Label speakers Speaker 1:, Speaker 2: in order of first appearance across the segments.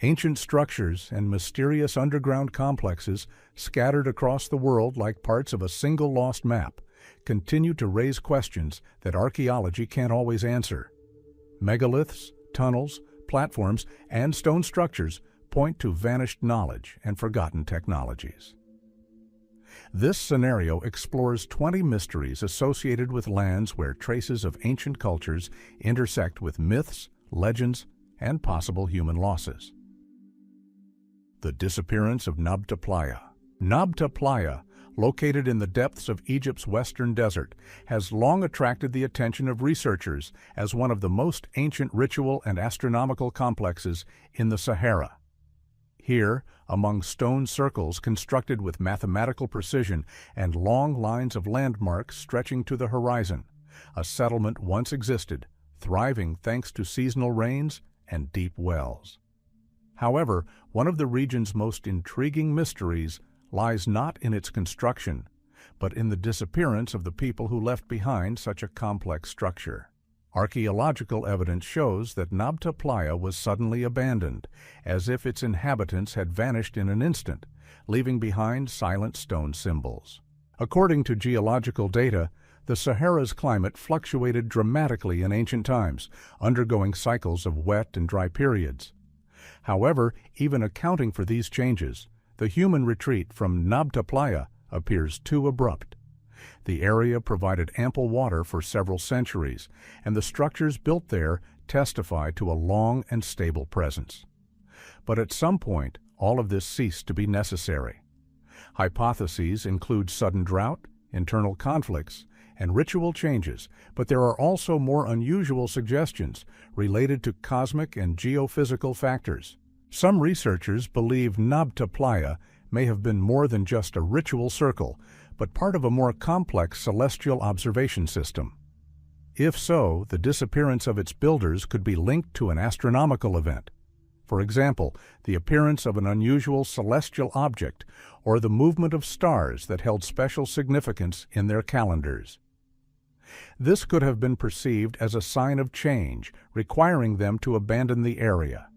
Speaker 1: Ancient structures and mysterious underground complexes, scattered across the world like parts of a single lost map, continue to raise questions that archaeology can't always answer. Megaliths, tunnels, platforms, and stone structures point to vanished knowledge and forgotten technologies. This scenario explores 20 mysteries associated with lands where traces of ancient cultures intersect with myths, legends, and possible human losses. The disappearance of Nabta Playa. Nabta Playa, located in the depths of Egypt's western desert, has long attracted the attention of researchers as one of the most ancient ritual and astronomical complexes in the Sahara. Here, among stone circles constructed with mathematical precision and long lines of landmarks stretching to the horizon, a settlement once existed, thriving thanks to seasonal rains and deep wells. However, one of the region's most intriguing mysteries lies not in its construction, but in the disappearance of the people who left behind such a complex structure. Archaeological evidence shows that Nabta Playa was suddenly abandoned, as if its inhabitants had vanished in an instant, leaving behind silent stone symbols. According to geological data, the Sahara's climate fluctuated dramatically in ancient times, undergoing cycles of wet and dry periods. However, even accounting for these changes, the human retreat from Nabta Playa appears too abrupt. The area provided ample water for several centuries, and the structures built there testify to a long and stable presence. But at some point, all of this ceased to be necessary. Hypotheses include sudden drought, internal conflicts, and ritual changes, but there are also more unusual suggestions related to cosmic and geophysical factors. Some researchers believe Nabta Playa may have been more than just a ritual circle, but part of a more complex celestial observation system. If so, the disappearance of its builders could be linked to an astronomical event. For example, the appearance of an unusual celestial object or the movement of stars that held special significance in their calendars. This could have been perceived as a sign of change, requiring them to abandon the area.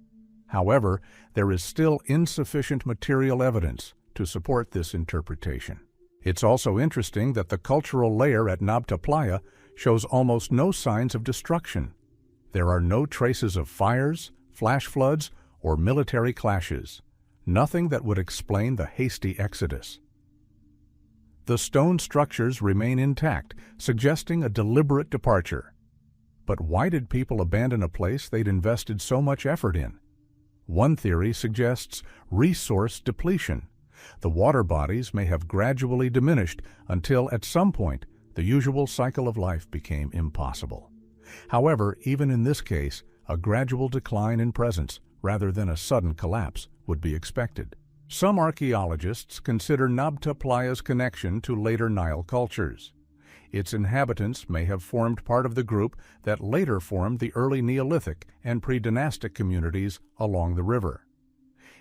Speaker 1: However, there is still insufficient material evidence to support this interpretation. It's also interesting that the cultural layer at Nabta Playa shows almost no signs of destruction. There are no traces of fires, flash floods, or military clashes, nothing that would explain the hasty exodus. The stone structures remain intact, suggesting a deliberate departure. But why did people abandon a place they'd invested so much effort in? One theory suggests resource depletion. The water bodies may have gradually diminished until, at some point, the usual cycle of life became impossible. However, even in this case, a gradual decline in presence, rather than a sudden collapse, would be expected. Some archaeologists consider Nabta Playa's connection to later Nile cultures. Its inhabitants may have formed part of the group that later formed the early Neolithic and pre-dynastic communities along the river.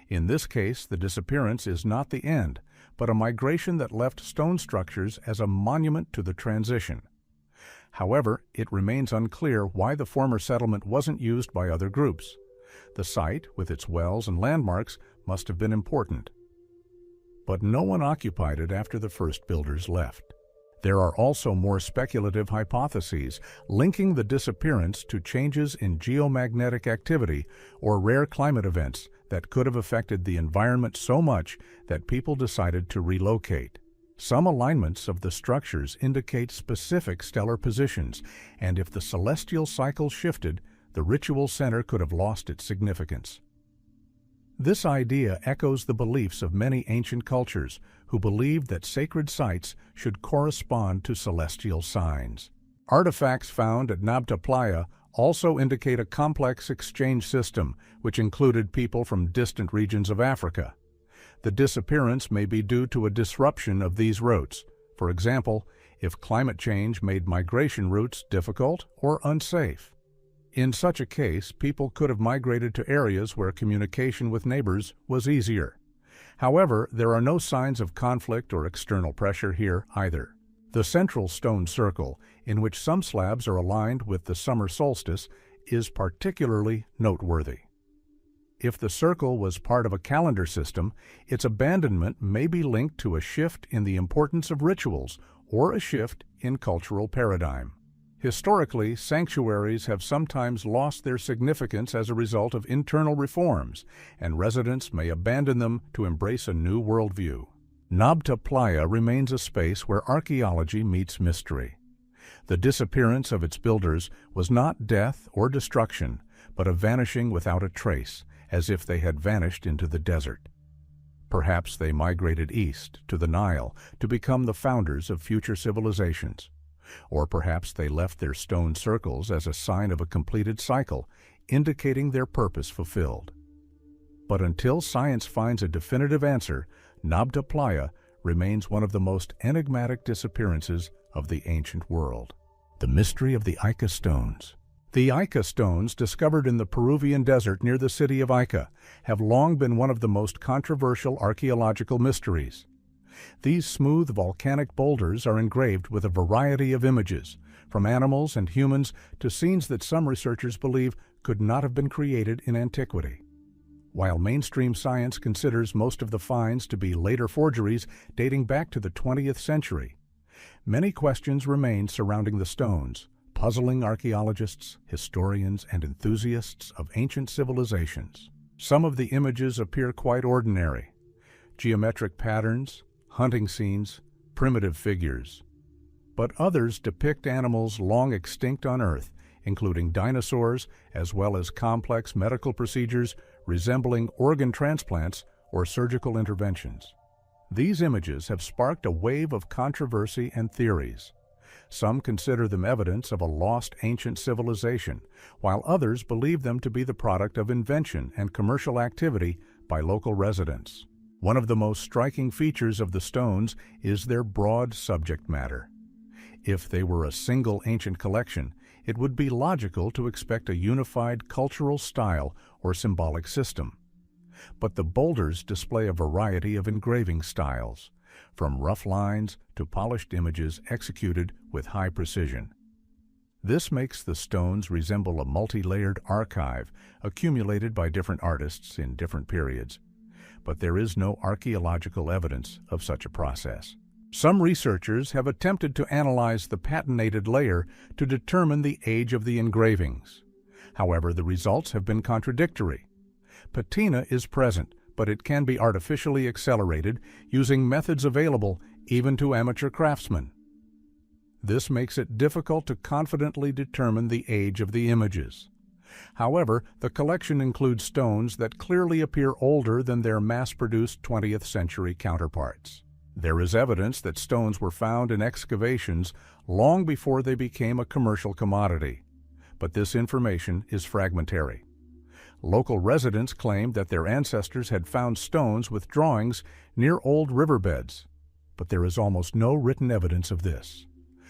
Speaker 1: In this case, the disappearance is not the end, but a migration that left stone structures as a monument to the transition. However, it remains unclear why the former settlement wasn't used by other groups. The site, with its wells and landmarks, must have been important. But no one occupied it after the first builders left. There are also more speculative hypotheses linking the disappearance to changes in geomagnetic activity or rare climate events that could have affected the environment so much that people decided to relocate. Some alignments of the structures indicate specific stellar positions, and if the celestial cycle shifted, the ritual center could have lost its significance. This idea echoes the beliefs of many ancient cultures who believed that sacred sites should correspond to celestial signs. Artifacts found at Nabta Playa also indicate a complex exchange system, which included people from distant regions of Africa. The disappearance may be due to a disruption of these routes. For example, if climate change made migration routes difficult or unsafe. In such a case, people could have migrated to areas where communication with neighbors was easier. However, there are no signs of conflict or external pressure here either. The central stone circle, in which some slabs are aligned with the summer solstice, is particularly noteworthy. If the circle was part of a calendar system, its abandonment may be linked to a shift in the importance of rituals or a shift in cultural paradigm. Historically, sanctuaries have sometimes lost their significance as a result of internal reforms, and residents may abandon them to embrace a new worldview. Nabta Playa remains a space where archaeology meets mystery. The disappearance of its builders was not death or destruction, but a vanishing without a trace, as if they had vanished into the desert. Perhaps they migrated east, to the Nile, to become the founders of future civilizations. Or perhaps they left their stone circles as a sign of a completed cycle, indicating their purpose fulfilled. But until science finds a definitive answer, Nabta Playa remains one of the most enigmatic disappearances of the ancient world. The mystery of the Ica stones. The Ica stones, discovered in the Peruvian desert near the city of Ica, have long been one of the most controversial archaeological mysteries. These smooth volcanic boulders are engraved with a variety of images, from animals and humans to scenes that some researchers believe could not have been created in antiquity. While mainstream science considers most of the finds to be later forgeries dating back to the 20th century, many questions remain surrounding the stones, puzzling archaeologists, historians, and enthusiasts of ancient civilizations. Some of the images appear quite ordinary: geometric patterns, hunting scenes, primitive figures. But others depict animals long extinct on Earth, including dinosaurs, as well as complex medical procedures resembling organ transplants or surgical interventions. These images have sparked a wave of controversy and theories. Some consider them evidence of a lost ancient civilization, while others believe them to be the product of invention and commercial activity by local residents. One of the most striking features of the stones is their broad subject matter. If they were a single ancient collection, it would be logical to expect a unified cultural style or symbolic system. But the boulders display a variety of engraving styles, from rough lines to polished images executed with high precision. This makes the stones resemble a multi-layered archive accumulated by different artists in different periods. But there is no archaeological evidence of such a process. Some researchers have attempted to analyze the patinated layer to determine the age of the engravings. However, the results have been contradictory. Patina is present, but it can be artificially accelerated using methods available even to amateur craftsmen. This makes it difficult to confidently determine the age of the images. However, the collection includes stones that clearly appear older than their mass-produced 20th century counterparts. There is evidence that stones were found in excavations long before they became a commercial commodity, but this information is fragmentary. Local residents claimed that their ancestors had found stones with drawings near old riverbeds, but there is almost no written evidence of this.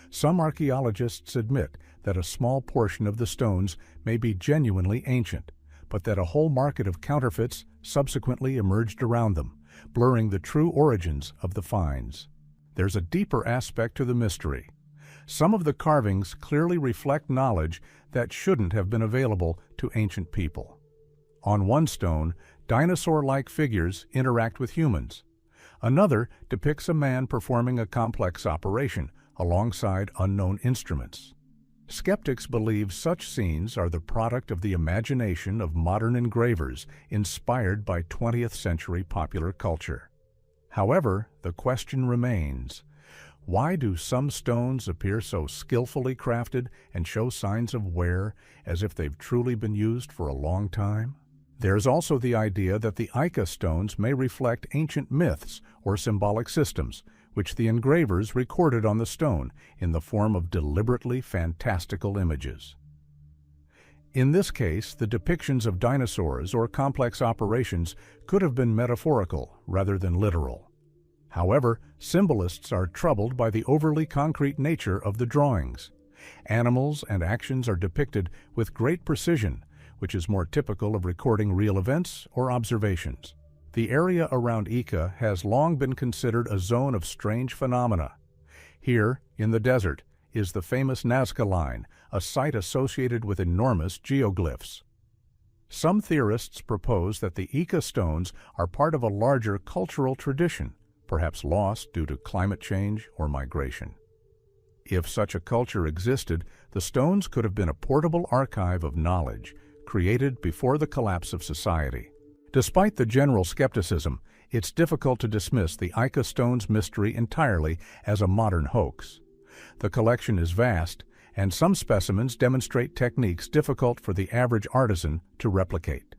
Speaker 1: Some archaeologists admit that a small portion of the stones may be genuinely ancient, but that a whole market of counterfeits subsequently emerged around them, blurring the true origins of the finds. There's a deeper aspect to the mystery. Some of the carvings clearly reflect knowledge that shouldn't have been available to ancient people. On one stone, dinosaur-like figures interact with humans. Another depicts a man performing a complex operation alongside unknown instruments. Skeptics believe such scenes are the product of the imagination of modern engravers inspired by 20th century popular culture. However, the question remains: why do some stones appear so skillfully crafted and show signs of wear, as if they've truly been used for a long time? There's also the idea that the Ica stones may reflect ancient myths or symbolic systems, which the engravers recorded on the stone in the form of deliberately fantastical images. In this case, the depictions of dinosaurs or complex operations could have been metaphorical rather than literal. However, symbolists are troubled by the overly concrete nature of the drawings. Animals and actions are depicted with great precision, which is more typical of recording real events or observations. The area around Ica has long been considered a zone of strange phenomena. Here, in the desert, is the famous Nazca Line, a site associated with enormous geoglyphs. Some theorists propose that the Ica stones are part of a larger cultural tradition, perhaps lost due to climate change or migration. If such a culture existed, the stones could have been a portable archive of knowledge created before the collapse of society. Despite the general skepticism, it's difficult to dismiss the Ica stones mystery entirely as a modern hoax. The collection is vast, and some specimens demonstrate techniques difficult for the average artisan to replicate.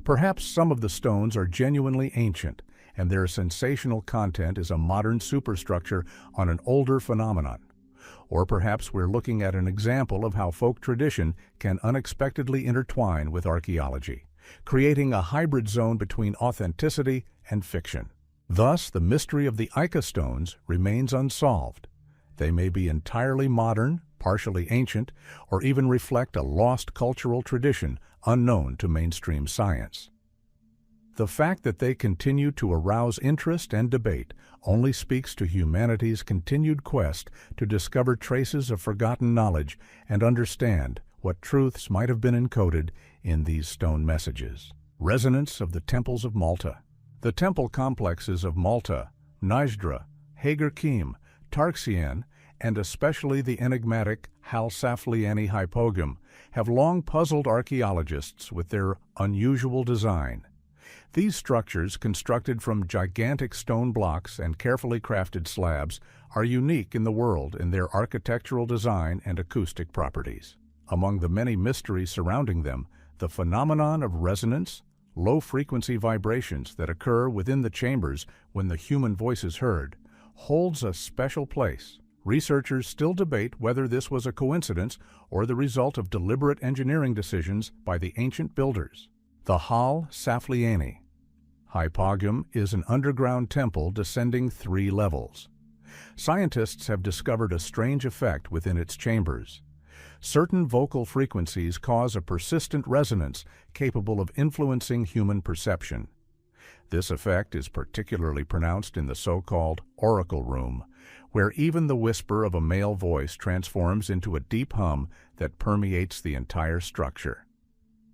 Speaker 1: Perhaps some of the stones are genuinely ancient, and their sensational content is a modern superstructure on an older phenomenon. Or perhaps we're looking at an example of how folk tradition can unexpectedly intertwine with archaeology, creating a hybrid zone between authenticity and fiction. Thus, the mystery of the Ica stones remains unsolved. They may be entirely modern, partially ancient, or even reflect a lost cultural tradition unknown to mainstream science. The fact that they continue to arouse interest and debate only speaks to humanity's continued quest to discover traces of forgotten knowledge and understand what truths might have been encoded in these stone messages. Resonance of the temples of Malta. The temple complexes of Malta, Najdra, Hagar Kim, Tarxian, and especially the enigmatic Hal-Saflieni hypogam have long puzzled archaeologists with their unusual design. These structures, constructed from gigantic stone blocks and carefully crafted slabs, are unique in the world in their architectural design and acoustic properties. Among the many mysteries surrounding them, the phenomenon of resonance, low-frequency vibrations that occur within the chambers when the human voice is heard, holds a special place. Researchers still debate whether this was a coincidence or the result of deliberate engineering decisions by the ancient builders. The Hal-Saflieni hypogam is an underground temple descending 3 levels. Scientists have discovered a strange effect within its chambers. Certain vocal frequencies cause a persistent resonance capable of influencing human perception. This effect is particularly pronounced in the so-called oracle room, where even the whisper of a male voice transforms into a deep hum that permeates the entire structure.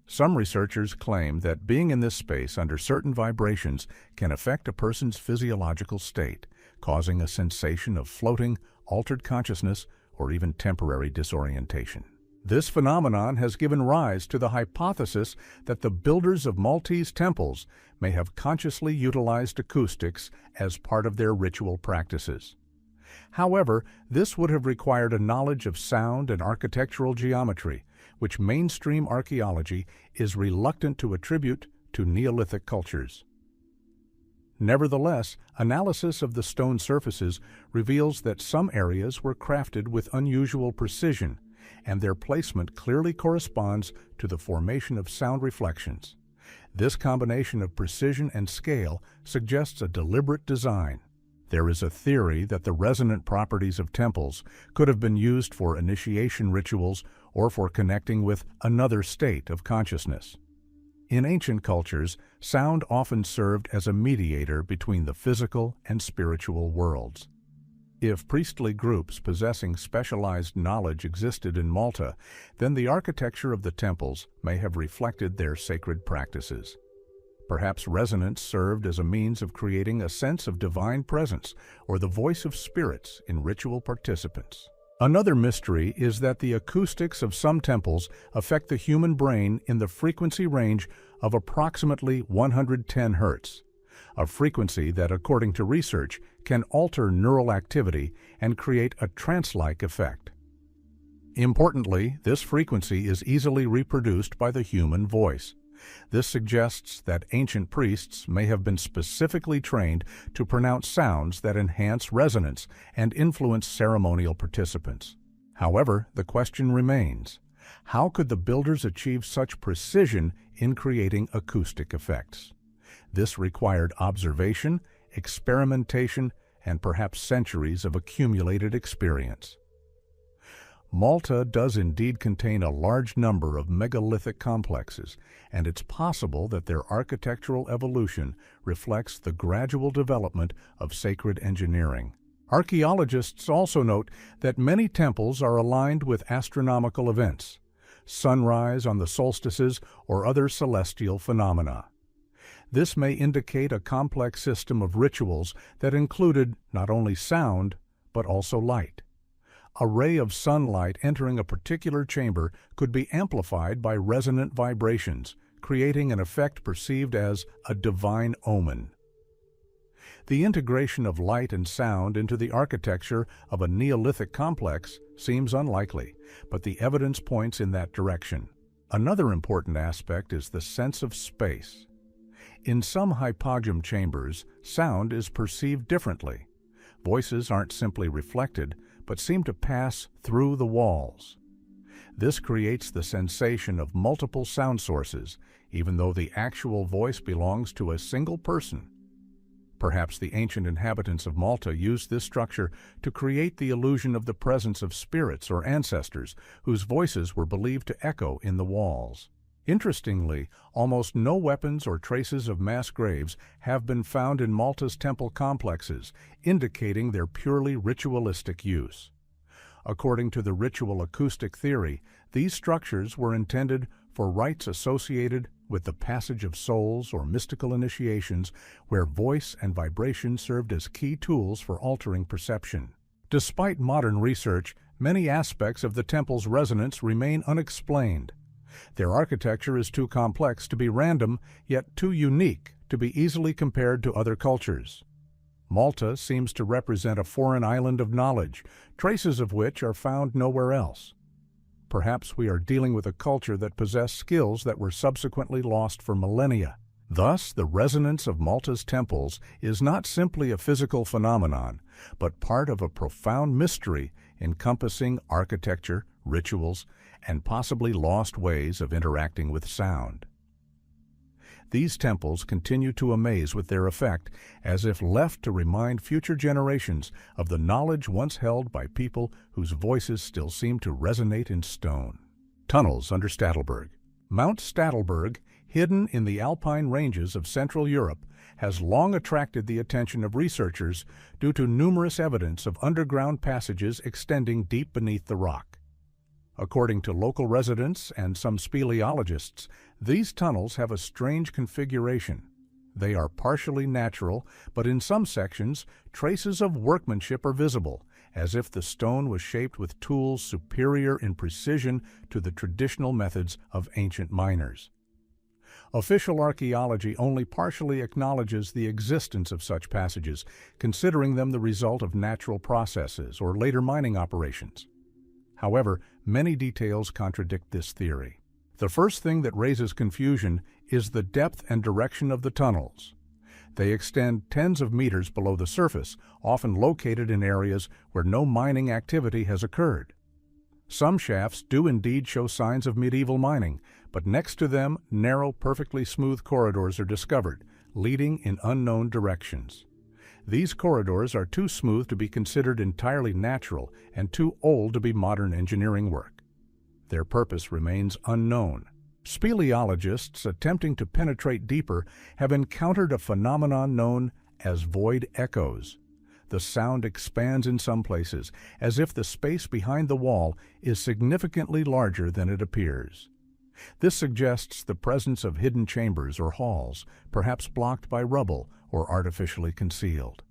Speaker 1: Some researchers claim that being in this space under certain vibrations can affect a person's physiological state, causing a sensation of floating, altered consciousness, or even temporary disorientation. This phenomenon has given rise to the hypothesis that the builders of Maltese temples may have consciously utilized acoustics as part of their ritual practices. However, this would have required a knowledge of sound and architectural geometry, which mainstream archaeology is reluctant to attribute to Neolithic cultures. Nevertheless, analysis of the stone surfaces reveals that some areas were crafted with unusual precision, and their placement clearly corresponds to the formation of sound reflections. This combination of precision and scale suggests a deliberate design. There is a theory that the resonant properties of temples could have been used for initiation rituals or for connecting with another state of consciousness. In ancient cultures, sound often served as a mediator between the physical and spiritual worlds. If priestly groups possessing specialized knowledge existed in Malta, then the architecture of the temples may have reflected their sacred practices. Perhaps resonance served as a means of creating a sense of divine presence or the voice of spirits in ritual participants. Another mystery is that the acoustics of some temples affect the human brain in the frequency range of approximately 110 Hz, a frequency that, according to research, can alter neural activity and create a trance-like effect. Importantly, this frequency is easily reproduced by the human voice. This suggests that ancient priests may have been specifically trained to pronounce sounds that enhance resonance and influence ceremonial participants. However, the question remains, how could the builders achieve such precision in creating acoustic effects? This required observation, experimentation, and perhaps centuries of accumulated experience. Malta does indeed contain a large number of megalithic complexes, and it's possible that their architectural evolution reflects the gradual development of sacred engineering. Archaeologists also note that many temples are aligned with astronomical events. sunrise on the solstices, or other celestial phenomena. This may indicate a complex system of rituals that included not only sound, but also light. A ray of sunlight entering a particular chamber could be amplified by resonant vibrations, creating an effect perceived as a divine omen. The integration of light and sound into the architecture of a Neolithic complex seems unlikely, but the evidence points in that direction. Another important aspect is the sense of space. In some hypogam chambers, sound is perceived differently. Voices aren't simply reflected, but seem to pass through the walls. This creates the sensation of multiple sound sources, even though the actual voice belongs to a single person. Perhaps the ancient inhabitants of Malta used this structure to create the illusion of the presence of spirits or ancestors whose voices were believed to echo in the walls. Interestingly, almost no weapons or traces of mass graves have been found in Malta's temple complexes, indicating their purely ritualistic use. According to the ritual acoustic theory, these structures were intended for rites associated with the passage of souls or mystical initiations, where voice and vibration served as key tools for altering perception. Despite modern research, many aspects of the temple's resonance remain unexplained. Their architecture is too complex to be random, yet too unique to be easily compared to other cultures. Malta seems to represent a foreign island of knowledge, traces of which are found nowhere else. Perhaps we are dealing with a culture that possessed skills that were subsequently lost for millennia. Thus, the resonance of Malta's temples is not simply a physical phenomenon, but part of a profound mystery encompassing architecture, rituals, and possibly lost ways of interacting with sound. These temples continue to amaze with their effect, as if left to remind future generations of the knowledge once held by people whose voices still seem to resonate in stone. Tunnels under Stadtberg. Mount Stadtberg, hidden in the alpine ranges of Central Europe, has long attracted the attention of researchers due to numerous evidence of underground passages extending deep beneath the rock. According to local residents and some speleologists, these tunnels have a strange configuration. They are partially natural, but in some sections, traces of workmanship are visible, as if the stone was shaped with tools superior in precision to the traditional methods of ancient miners. Official archaeology only partially acknowledges the existence of such passages, considering them the result of natural processes or later mining operations. However, many details contradict this theory. The first thing that raises confusion is the depth and direction of the tunnels. They extend tens of meters below the surface, often located in areas where no mining activity has occurred. Some shafts do indeed show signs of medieval mining, but next to them, narrow, perfectly smooth corridors are discovered, leading in unknown directions. These corridors are too smooth to be considered entirely natural and too old to be modern engineering work. Their purpose remains unknown. Speleologists attempting to penetrate deeper have encountered a phenomenon known as void echoes. The sound expands in some places, as if the space behind the wall is significantly larger than it appears. This suggests the presence of hidden chambers or halls, perhaps blocked by rubble or artificially concealed.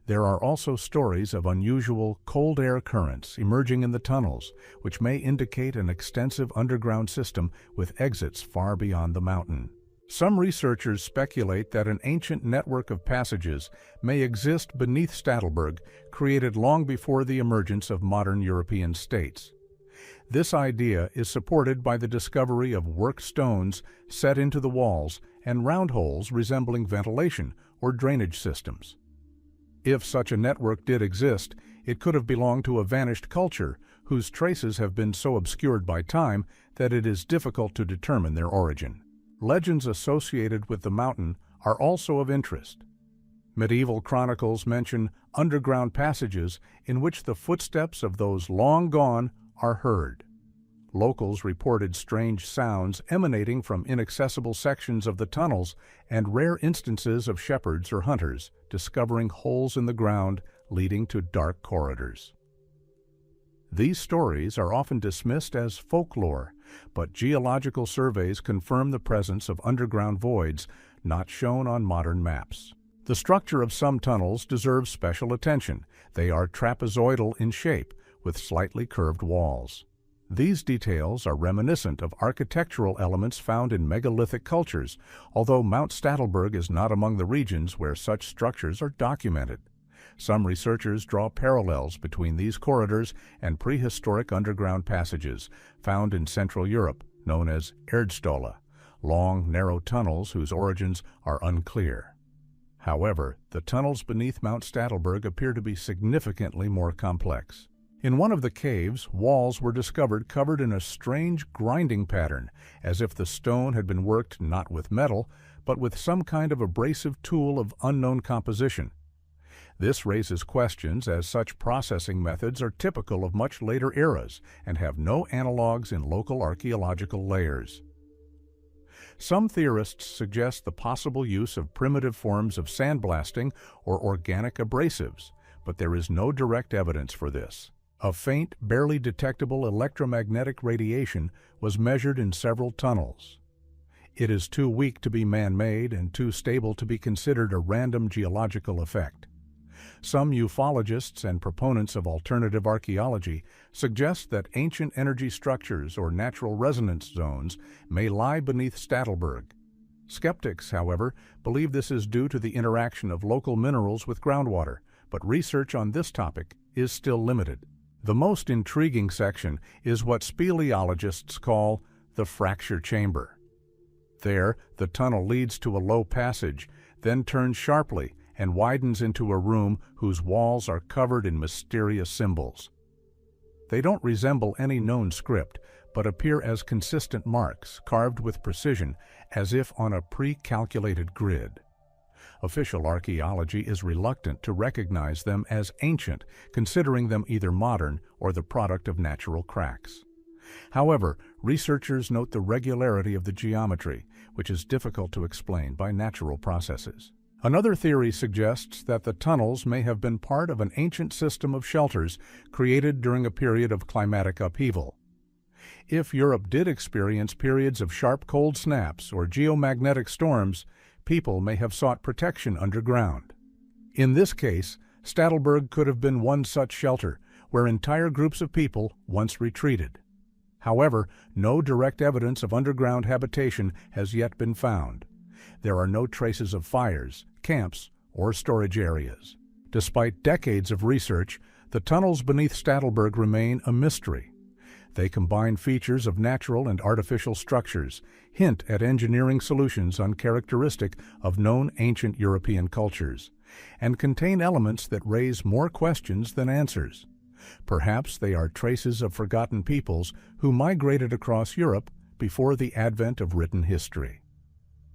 Speaker 1: There are also stories of unusual cold air currents emerging in the tunnels, which may indicate an extensive underground system with exits far beyond the mountain. Some researchers speculate that an ancient network of passages may exist beneath Stadtberg, created long before the emergence of modern European states. This idea is supported by the discovery of worked stones set into the walls and round holes resembling ventilation or drainage systems. If such a network did exist, it could have belonged to a vanished culture whose traces have been so obscured by time that it is difficult to determine their origin. Legends associated with the mountain are also of interest. Medieval chronicles mention underground passages in which the footsteps of those long gone are heard. Locals reported strange sounds emanating from inaccessible sections of the tunnels and rare instances of shepherds or hunters discovering holes in the ground leading to dark corridors. These stories are often dismissed as folklore, but geological surveys confirm the presence of underground voids not shown on modern maps. The structure of some tunnels deserves special attention. They are trapezoidal in shape, with slightly curved walls. These details are reminiscent of architectural elements found in megalithic cultures, although Mount Statelberg is not among the regions where such structures are documented. Some researchers draw parallels between these corridors and prehistoric underground passages found in Central Europe, known as Erdstole, long, narrow tunnels whose origins are unclear. However, the tunnels beneath Mount Statelberg appear to be significantly more complex. In one of the caves, walls were discovered covered in a strange grinding pattern, as if the stone had been worked not with metal, but with some kind of abrasive tool of unknown composition. This raises questions, as such processing methods are typical of much later eras and have no analogues in local archaeological layers. Some theorists suggest the possible use of primitive forms of sandblasting or organic abrasives, but there is no direct evidence for this. A faint, barely detectable electromagnetic radiation was measured in several tunnels. It is too weak to be man-made and too stable to be considered a random geological effect. Some ufologists and proponents of alternative archaeology suggest that ancient energy structures or natural resonance zones may lie beneath Statelberg. Skeptics, however, believe this is due to the interaction of local minerals with groundwater, but research on this topic is still limited. The most intriguing section is what speleologists call the fracture chamber. There, the tunnel leads to a low passage, then turns sharply and widens into a room whose walls are covered in mysterious symbols. They don't resemble any known script, but appear as consistent marks carved with precision, as if on a pre-calculated grid. Official archaeology is reluctant to recognize them as ancient, considering them either modern or the product of natural cracks. However, researchers note the regularity of the geometry, which is difficult to explain by natural processes. Another theory suggests that the tunnels may have been part of an ancient system of shelters created during a period of climatic upheaval. If Europe did experience periods of sharp cold snaps or geomagnetic storms, people may have sought protection underground. In this case, Statelberg could have been one such shelter, where entire groups of people once retreated. However, no direct evidence of underground habitation has yet been found. There are no traces of fires, camps, or storage areas. Despite decades of research, the tunnels beneath Statelberg remain a mystery. They combine features of natural and artificial structures, hint at engineering solutions uncharacteristic of known ancient European cultures, and contain elements that raise more questions than answers. Perhaps they are traces of forgotten peoples who migrated across Europe before the advent of written history.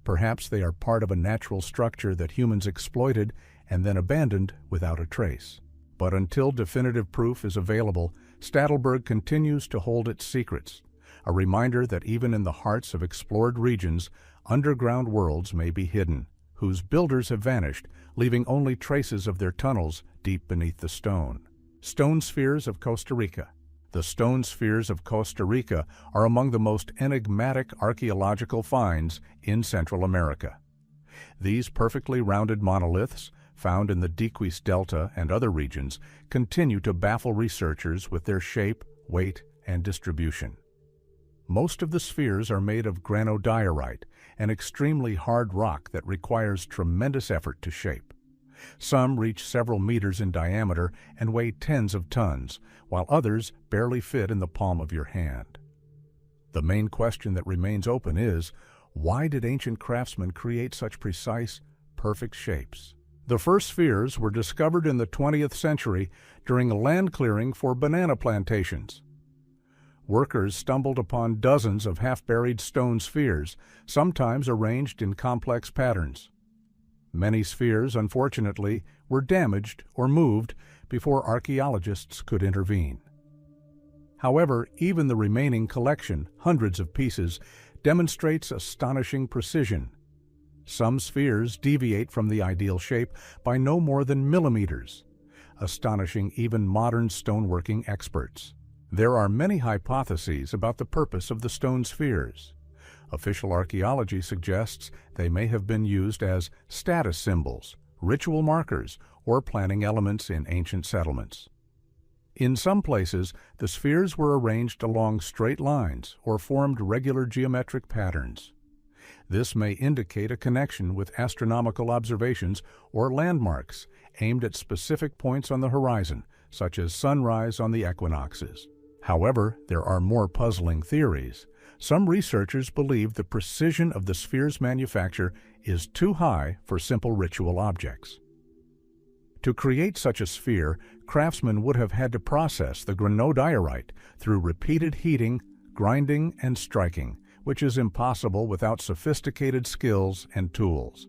Speaker 1: Perhaps they are part of a natural structure that humans exploited and then abandoned without a trace. But until definitive proof is available, Statelberg continues to hold its secrets, a reminder that even in the hearts of explored regions, underground worlds may be hidden, whose builders have vanished, leaving only traces of their tunnels deep beneath the stone. Stone spheres of Costa Rica. The stone spheres of Costa Rica are among the most enigmatic archaeological finds in Central America. These perfectly rounded monoliths, found in the Diquis Delta and other regions, continue to baffle researchers with their shape, weight, and distribution. Most of the spheres are made of granodiorite, an extremely hard rock that requires tremendous effort to shape. Some reach several meters in diameter and weigh tens of tons, while others barely fit in the palm of your hand. The main question that remains open is, why did ancient craftsmen create such precise, perfect shapes? The first spheres were discovered in the 20th century during a land clearing for banana plantations. Workers stumbled upon dozens of half-buried stone spheres, sometimes arranged in complex patterns. Many spheres, unfortunately, were damaged or moved before archaeologists could intervene. However, even the remaining collection, hundreds of pieces, demonstrates astonishing precision. Some spheres deviate from the ideal shape by no more than millimeters, astonishing even modern stoneworking experts. There are many hypotheses about the purpose of the stone spheres. Official archaeology suggests they may have been used as status symbols, ritual markers, or planning elements in ancient settlements. In some places, the spheres were arranged along straight lines or formed regular geometric patterns. This may indicate a connection with astronomical observations or landmarks aimed at specific points on the horizon, such as sunrise on the equinoxes. However, there are more puzzling theories. Some researchers believe the precision of the sphere's manufacture is too high for simple ritual objects. To create such a sphere, craftsmen would have had to process the granodiorite through repeated heating, grinding, and striking, which is impossible without sophisticated skills and tools.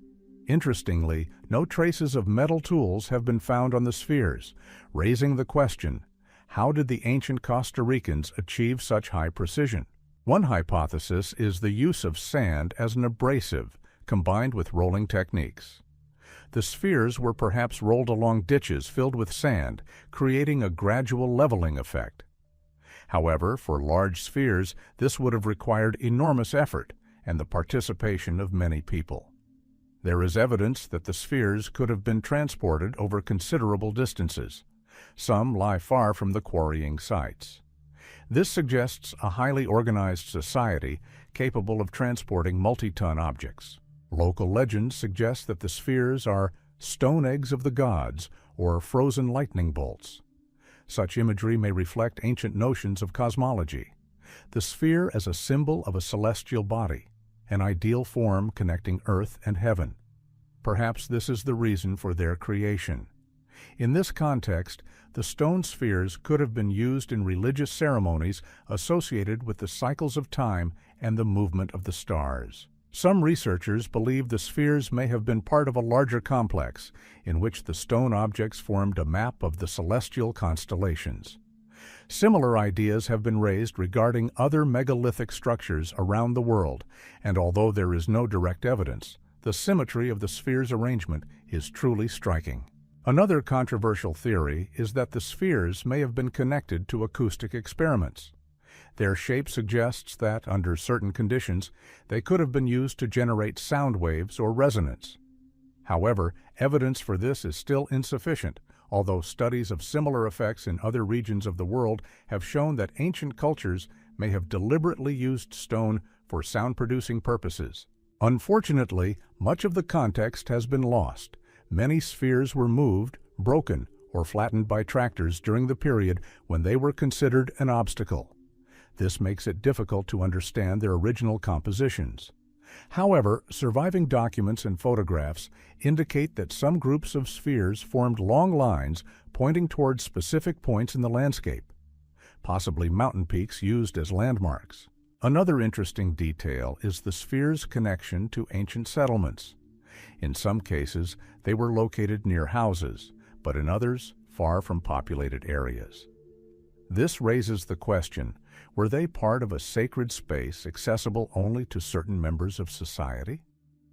Speaker 1: Interestingly, no traces of metal tools have been found on the spheres, raising the question, how did the ancient Costa Ricans achieve such high precision? One hypothesis is the use of sand as an abrasive, combined with rolling techniques. The spheres were perhaps rolled along ditches filled with sand, creating a gradual leveling effect. However, for large spheres, this would have required enormous effort and the participation of many people. There is evidence that the spheres could have been transported over considerable distances. Some lie far from the quarrying sites. This suggests a highly organized society capable of transporting multi-ton objects. Local legends suggest that the spheres are stone eggs of the gods or frozen lightning bolts. Such imagery may reflect ancient notions of cosmology. The sphere as a symbol of a celestial body, an ideal form connecting earth and heaven. Perhaps this is the reason for their creation. In this context, the stone spheres could have been used in religious ceremonies associated with the cycles of time and the movement of the stars. Some researchers believe the spheres may have been part of a larger complex, in which the stone objects formed a map of the celestial constellations. Similar ideas have been raised regarding other megalithic structures around the world, and although there is no direct evidence, the symmetry of the spheres' arrangement is truly striking. Another controversial theory is that the spheres may have been connected to acoustic experiments. Their shape suggests that, under certain conditions, they could have been used to generate sound waves or resonance. However, evidence for this is still insufficient, although studies of similar effects in other regions of the world have shown that ancient cultures may have deliberately used stone for sound-producing purposes. Unfortunately, much of the context has been lost. Many spheres were moved, broken, or flattened by tractors during the period when they were considered an obstacle. This makes it difficult to understand their original compositions. However, surviving documents and photographs indicate that some groups of spheres formed long lines pointing towards specific points in the landscape, possibly mountain peaks used as landmarks. Another interesting detail is the sphere's connection to ancient settlements. In some cases, they were located near houses, but in others, far from populated areas. This raises the question, were they part of a sacred space accessible only to certain members of society?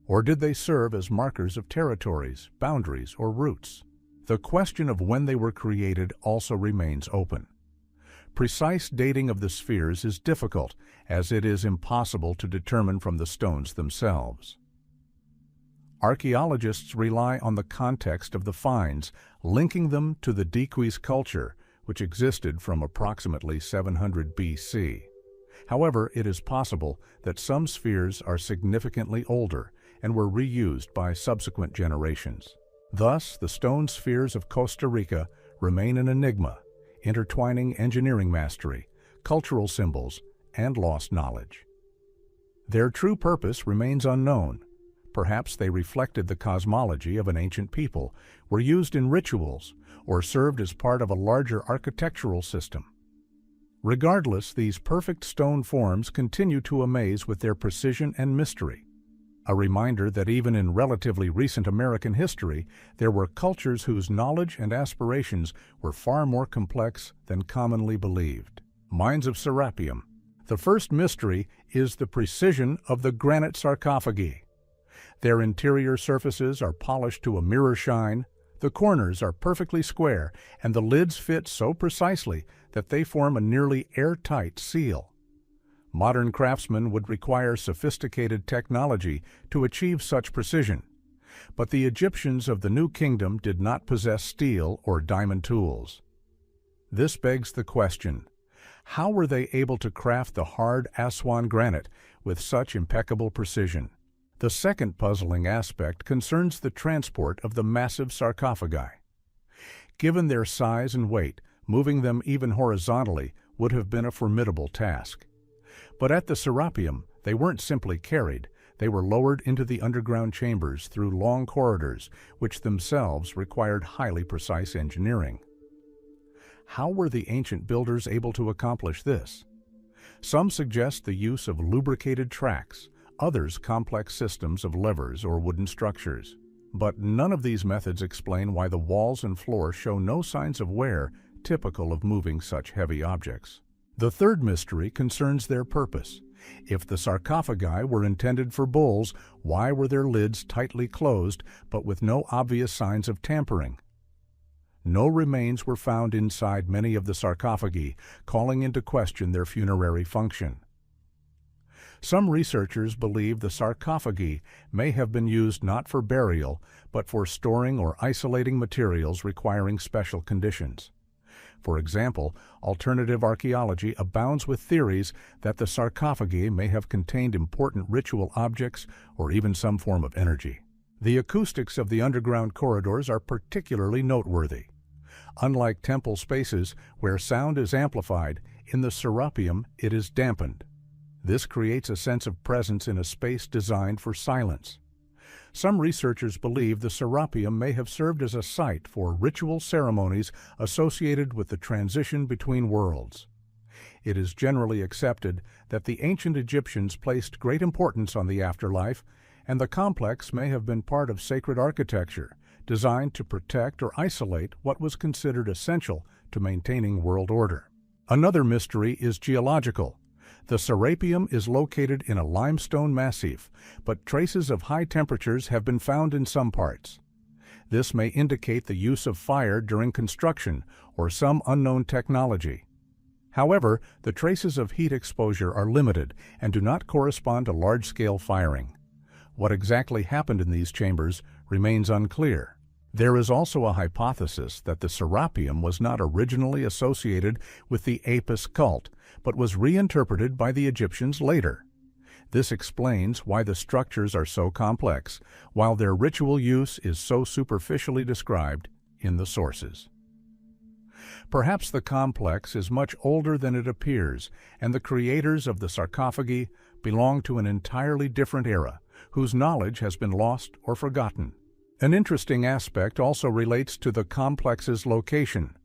Speaker 1: Or did they serve as markers of territories, boundaries, or routes? The question of when they were created also remains open. Precise dating of the spheres is difficult, as it is impossible to determine from the stones themselves. Archaeologists rely on the context of the finds, linking them to the Diquis culture, which existed from approximately 700 BC. However, it is possible that some spheres are significantly older and were reused by subsequent generations. Thus, the stone spheres of Costa Rica remain an enigma, intertwining engineering mastery, cultural symbols, and lost knowledge. Their true purpose remains unknown. Perhaps they reflected the cosmology of an ancient people, were used in rituals, or served as part of a larger architectural system. Regardless, these perfect stone forms continue to amaze with their precision and mystery. A reminder that even in relatively recent American history, there were cultures whose knowledge and aspirations were far more complex than commonly believed. Mines of Serapeum. The first mystery is the precision of the granite sarcophagi. Their interior surfaces are polished to a mirror shine, The corners are perfectly square, and the lids fit so precisely that they form a nearly airtight seal. Modern craftsmen would require sophisticated technology to achieve such precision, but the Egyptians of the New Kingdom did not possess steel or diamond tools. This begs the question, how were they able to craft the hard Aswan granite with such impeccable precision? The second puzzling aspect concerns the transport of the massive sarcophagi. Given their size and weight, moving them even horizontally would have been a formidable task. But at the Serapeum, they weren't simply carried, they were lowered into the underground chambers through long corridors, which themselves required highly precise engineering. How were the ancient builders able to accomplish this? Some suggest the use of lubricated tracks, others complex systems of levers or wooden structures. But none of these methods explain why the walls and floor show no signs of wear typical of moving such heavy objects. The third mystery concerns their purpose. If the sarcophagi were intended for bulls, why were their lids tightly closed but with no obvious signs of tampering? No remains were found inside many of the sarcophagi, calling into question their funerary function. Some researchers believe the sarcophagi may have been used not for burial, but for storing or isolating materials requiring special conditions. For example, alternative archaeology abounds with theories that the sarcophagi may have contained important ritual objects or even some form of energy. The acoustics of the underground corridors are particularly noteworthy. Unlike temple spaces, where sound is amplified, in the Serapeum it is dampened. This creates a sense of presence in a space designed for silence. Some researchers believe the Serapeum may have served as a site for ritual ceremonies associated with the transition between worlds. It is generally accepted that the ancient Egyptians placed great importance on the afterlife, and the complex may have been part of sacred architecture, designed to protect or isolate what was considered essential to maintaining world order. Another mystery is geological. The Serapeum is located in a limestone massif, but traces of high temperatures have been found in some parts. This may indicate the use of fire during construction or some unknown technology. However, the traces of heat exposure are limited and do not correspond to large-scale firing. What exactly happened in these chambers remains unclear. There is also a hypothesis that the Serapeum was not originally associated with the Apis cult, but was reinterpreted by the Egyptians later. This explains why the structures are so complex, while their ritual use is so superficially described in the sources. Perhaps the complex is much older than it appears, and the creators of the sarcophagi belong to an entirely different era, whose knowledge has been lost or forgotten. An interesting aspect also relates to the complex's location.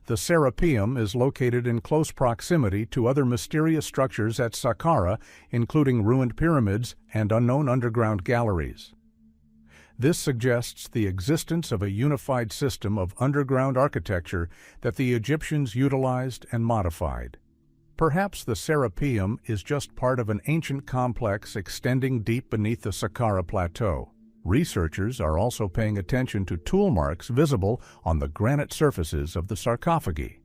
Speaker 1: The Serapeum is located in close proximity to other mysterious structures at Saqqara, including ruined pyramids and unknown underground galleries. This suggests the existence of a unified system of underground architecture that the Egyptians utilized and modified. Perhaps the Serapeum is just part of an ancient complex extending deep beneath the Saqqara Plateau. Researchers are also paying attention to tool marks visible on the granite surfaces of the sarcophagi.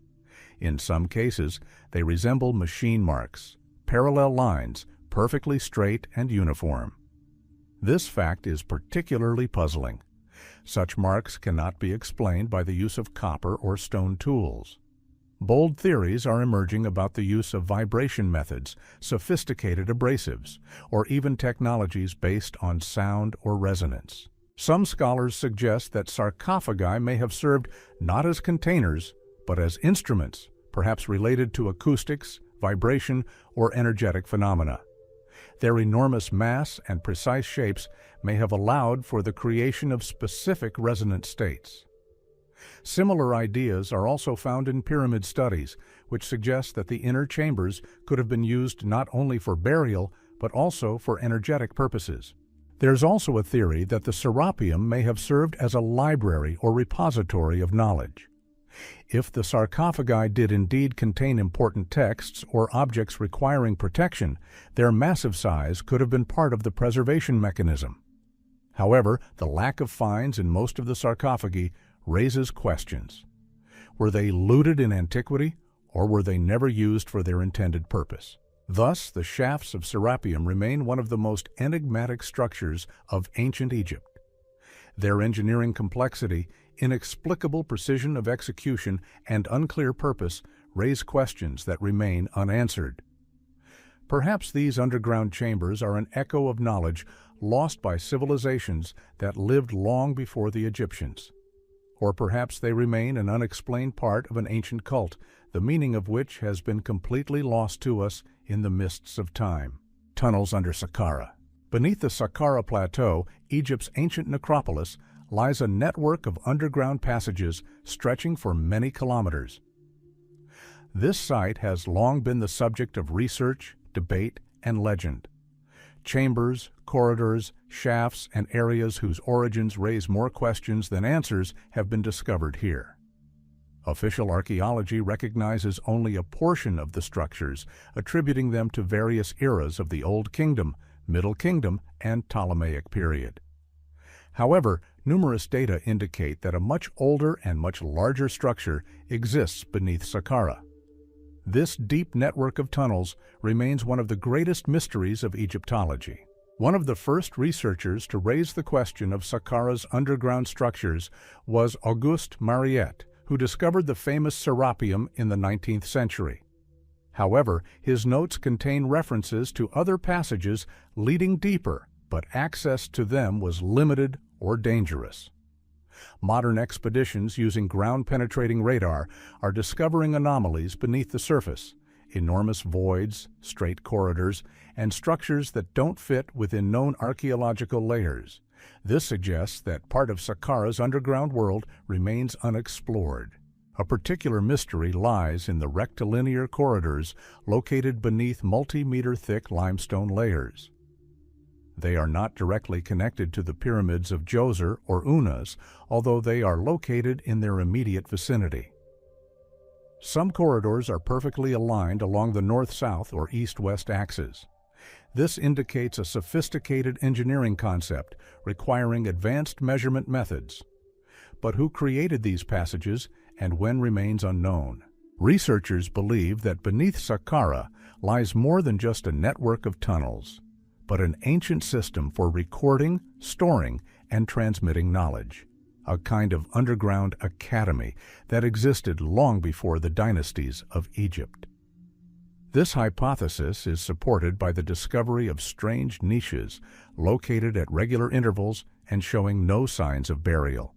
Speaker 1: In some cases, they resemble machine marks, parallel lines, perfectly straight and uniform. This fact is particularly puzzling. Such marks cannot be explained by the use of copper or stone tools. Bold theories are emerging about the use of vibration methods, sophisticated abrasives, or even technologies based on sound or resonance. Some scholars suggest that sarcophagi may have served not as containers, but as instruments, perhaps related to acoustics, vibration, or energetic phenomena. Their enormous mass and precise shapes may have allowed for the creation of specific resonant states. Similar ideas are also found in pyramid studies, which suggest that the inner chambers could have been used not only for burial, but also for energetic purposes. There's also a theory that the Serapeum may have served as a library or repository of knowledge. If the sarcophagi did indeed contain important texts or objects requiring protection, their massive size could have been part of the preservation mechanism. However, the lack of finds in most of the sarcophagi raises questions. Were they looted in antiquity, or were they never used for their intended purpose? Thus, the shafts of Serapeum remain one of the most enigmatic structures of ancient Egypt. Their engineering complexity, inexplicable precision of execution, and unclear purpose raise questions that remain unanswered. Perhaps these underground chambers are an echo of knowledge lost by civilizations that lived long before the Egyptians. Or perhaps they remain an unexplained part of an ancient cult, the meaning of which has been completely lost to us in the mists of time. Tunnels under Saqqara. Beneath the Saqqara Plateau, Egypt's ancient necropolis, lies a network of underground passages stretching for many kilometers. This site has long been the subject of research, debate, and legend. Chambers, corridors, shafts, and areas whose origins raise more questions than answers have been discovered here. Official archaeology recognizes only a portion of the structures, attributing them to various eras of the Old Kingdom, Middle Kingdom, and Ptolemaic period. However, numerous data indicate that a much older and much larger structure exists beneath Saqqara. This deep network of tunnels remains one of the greatest mysteries of Egyptology. One of the first researchers to raise the question of Saqqara's underground structures was Auguste Mariette, who discovered the famous Serapeum in the 19th century. However, his notes contain references to other passages leading deeper, but access to them was limited or dangerous. Modern expeditions using ground-penetrating radar are discovering anomalies beneath the surface, enormous voids, straight corridors, and structures that don't fit within known archaeological layers. This suggests that part of Saqqara's underground world remains unexplored. A particular mystery lies in the rectilinear corridors located beneath multi-meter-thick limestone layers. They are not directly connected to the pyramids of Djoser or Unas, although they are located in their immediate vicinity. Some corridors are perfectly aligned along the north-south or east-west axes. This indicates a sophisticated engineering concept requiring advanced measurement methods. But who created these passages and when remains unknown. Researchers believe that beneath Saqqara lies more than just a network of tunnels, but an ancient system for recording, storing, and transmitting knowledge, a kind of underground academy that existed long before the dynasties of Egypt. This hypothesis is supported by the discovery of strange niches located at regular intervals and showing no signs of burial.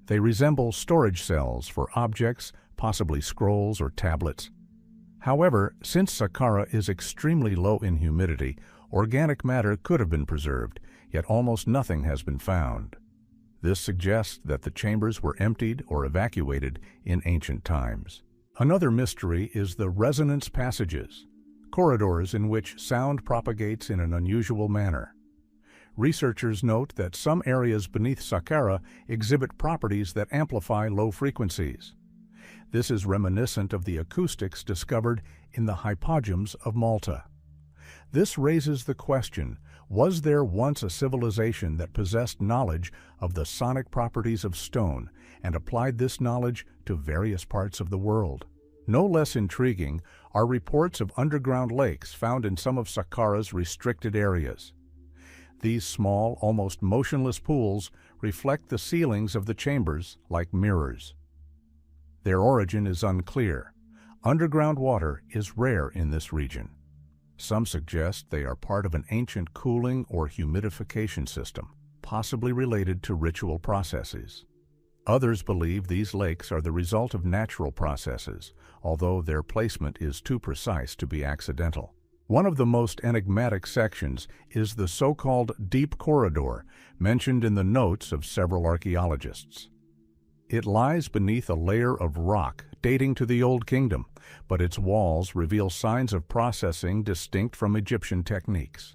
Speaker 1: They resemble storage cells for objects, possibly scrolls or tablets. However, since Saqqara is extremely low in humidity, organic matter could have been preserved, yet almost nothing has been found. This suggests that the chambers were emptied or evacuated in ancient times. Another mystery is the resonance passages, corridors in which sound propagates in an unusual manner. Researchers note that some areas beneath Saqqara exhibit properties that amplify low frequencies. This is reminiscent of the acoustics discovered in the hypogeums of Malta. This raises the question, was there once a civilization that possessed knowledge of the sonic properties of stone and applied this knowledge to various parts of the world? No less intriguing are reports of underground lakes found in some of Saqqara's restricted areas. These small, almost motionless pools reflect the ceilings of the chambers like mirrors. Their origin is unclear. Underground water is rare in this region. Some suggest they are part of an ancient cooling or humidification system, possibly related to ritual processes. Others believe these lakes are the result of natural processes, although their placement is too precise to be accidental. One of the most enigmatic sections is the so-called Deep Corridor, mentioned in the notes of several archaeologists. It lies beneath a layer of rock dating to the Old Kingdom, but its walls reveal signs of processing distinct from Egyptian techniques.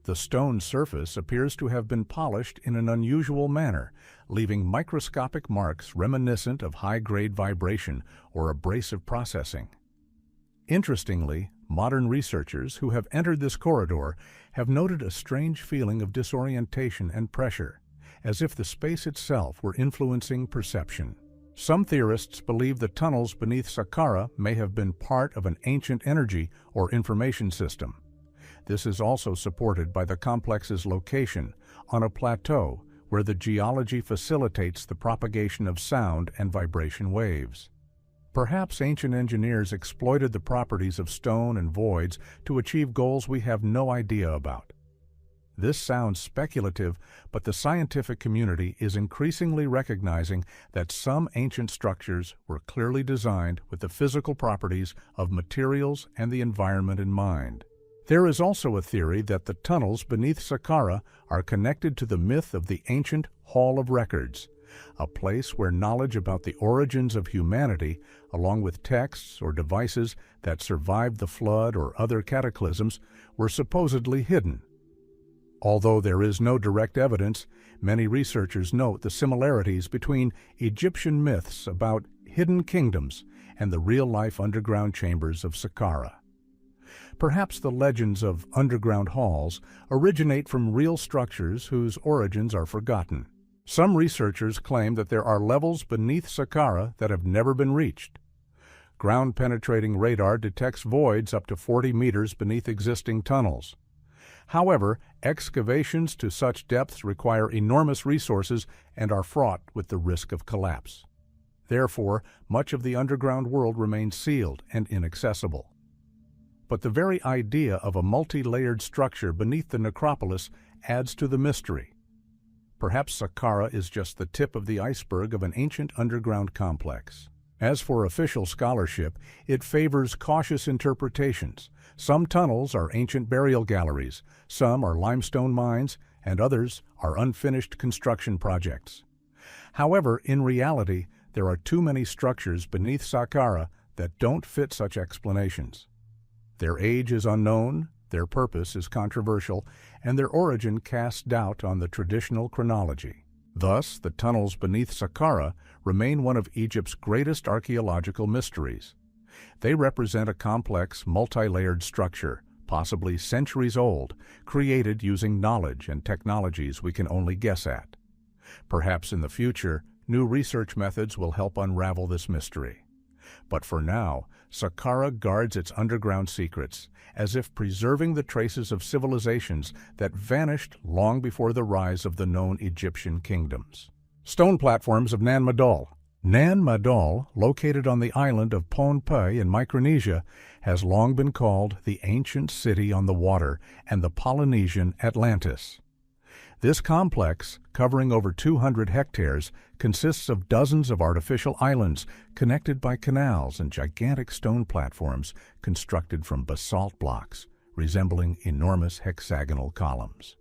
Speaker 1: The stone surface appears to have been polished in an unusual manner, leaving microscopic marks reminiscent of high-grade vibration or abrasive processing. Interestingly, modern researchers who have entered this corridor have noted a strange feeling of disorientation and pressure, as if the space itself were influencing perception. Some theorists believe the tunnels beneath Saqqara may have been part of an ancient energy or information system. This is also supported by the complex's location on a plateau where the geology facilitates the propagation of sound and vibration waves. Perhaps ancient engineers exploited the properties of stone and voids to achieve goals we have no idea about. This sounds speculative, but the scientific community is increasingly recognizing that some ancient structures were clearly designed with the physical properties of materials and the environment in mind. There is also a theory that the tunnels beneath Saqqara are connected to the myth of the ancient Hall of Records, a place where knowledge about the origins of humanity, along with texts or devices that survived the flood or other cataclysms, were supposedly hidden. Although there is no direct evidence, many researchers note the similarities between Egyptian myths about hidden kingdoms and the real-life underground chambers of Saqqara. Perhaps the legends of underground halls originate from real structures whose origins are forgotten. Some researchers claim that there are levels beneath Saqqara that have never been reached. Ground-penetrating radar detects voids up to 40 meters beneath existing tunnels. However, excavations to such depths require enormous resources and are fraught with the risk of collapse. Therefore, much of the underground world remains sealed and inaccessible. But the very idea of a multi-layered structure beneath the necropolis adds to the mystery. Perhaps Saqqara is just the tip of the iceberg of an ancient underground complex. As for official scholarship, it favors cautious interpretations. Some tunnels are ancient burial galleries, some are limestone mines, and others are unfinished construction projects. However, in reality, there are too many structures beneath Saqqara that don't fit such explanations. Their age is unknown, their purpose is controversial, and their origin casts doubt on the traditional chronology. Thus, the tunnels beneath Saqqara remain one of Egypt's greatest archaeological mysteries. They represent a complex, multi-layered structure, possibly centuries old, created using knowledge and technologies we can only guess at. Perhaps in the future, new research methods will help unravel this mystery. But for now, Saqqara guards its underground secrets, as if preserving the traces of civilizations that vanished long before the rise of the known Egyptian kingdoms. Stone platforms of Nan Madol. Nan Madol, located on the island of Pohnpei in Micronesia, has long been called the ancient city on the water and the Polynesian Atlantis. This complex, covering over 200 hectares, consists of dozens of artificial islands connected by canals and gigantic stone platforms constructed from basalt blocks, resembling enormous hexagonal columns.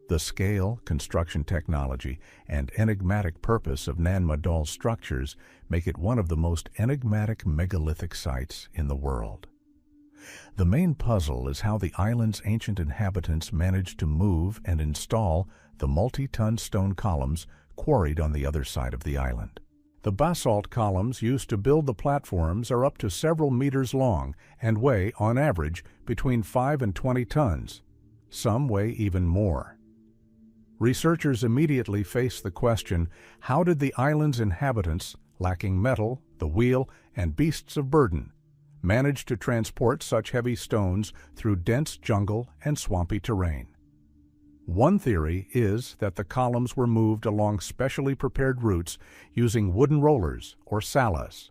Speaker 1: The scale, construction technology, and enigmatic purpose of Nan Madol's structures make it one of the most enigmatic megalithic sites in the world. The main puzzle is how the island's ancient inhabitants managed to move and install the multi-ton stone columns quarried on the other side of the island. The basalt columns used to build the platforms are up to several meters long and weigh, on average, between 5 and 20 tons. Some weigh even more. Researchers immediately face the question, how did the island's inhabitants, lacking metal, the wheel, and beasts of burden, manage to transport such heavy stones through dense jungle and swampy terrain? One theory is that the columns were moved along specially prepared routes using wooden rollers or salas.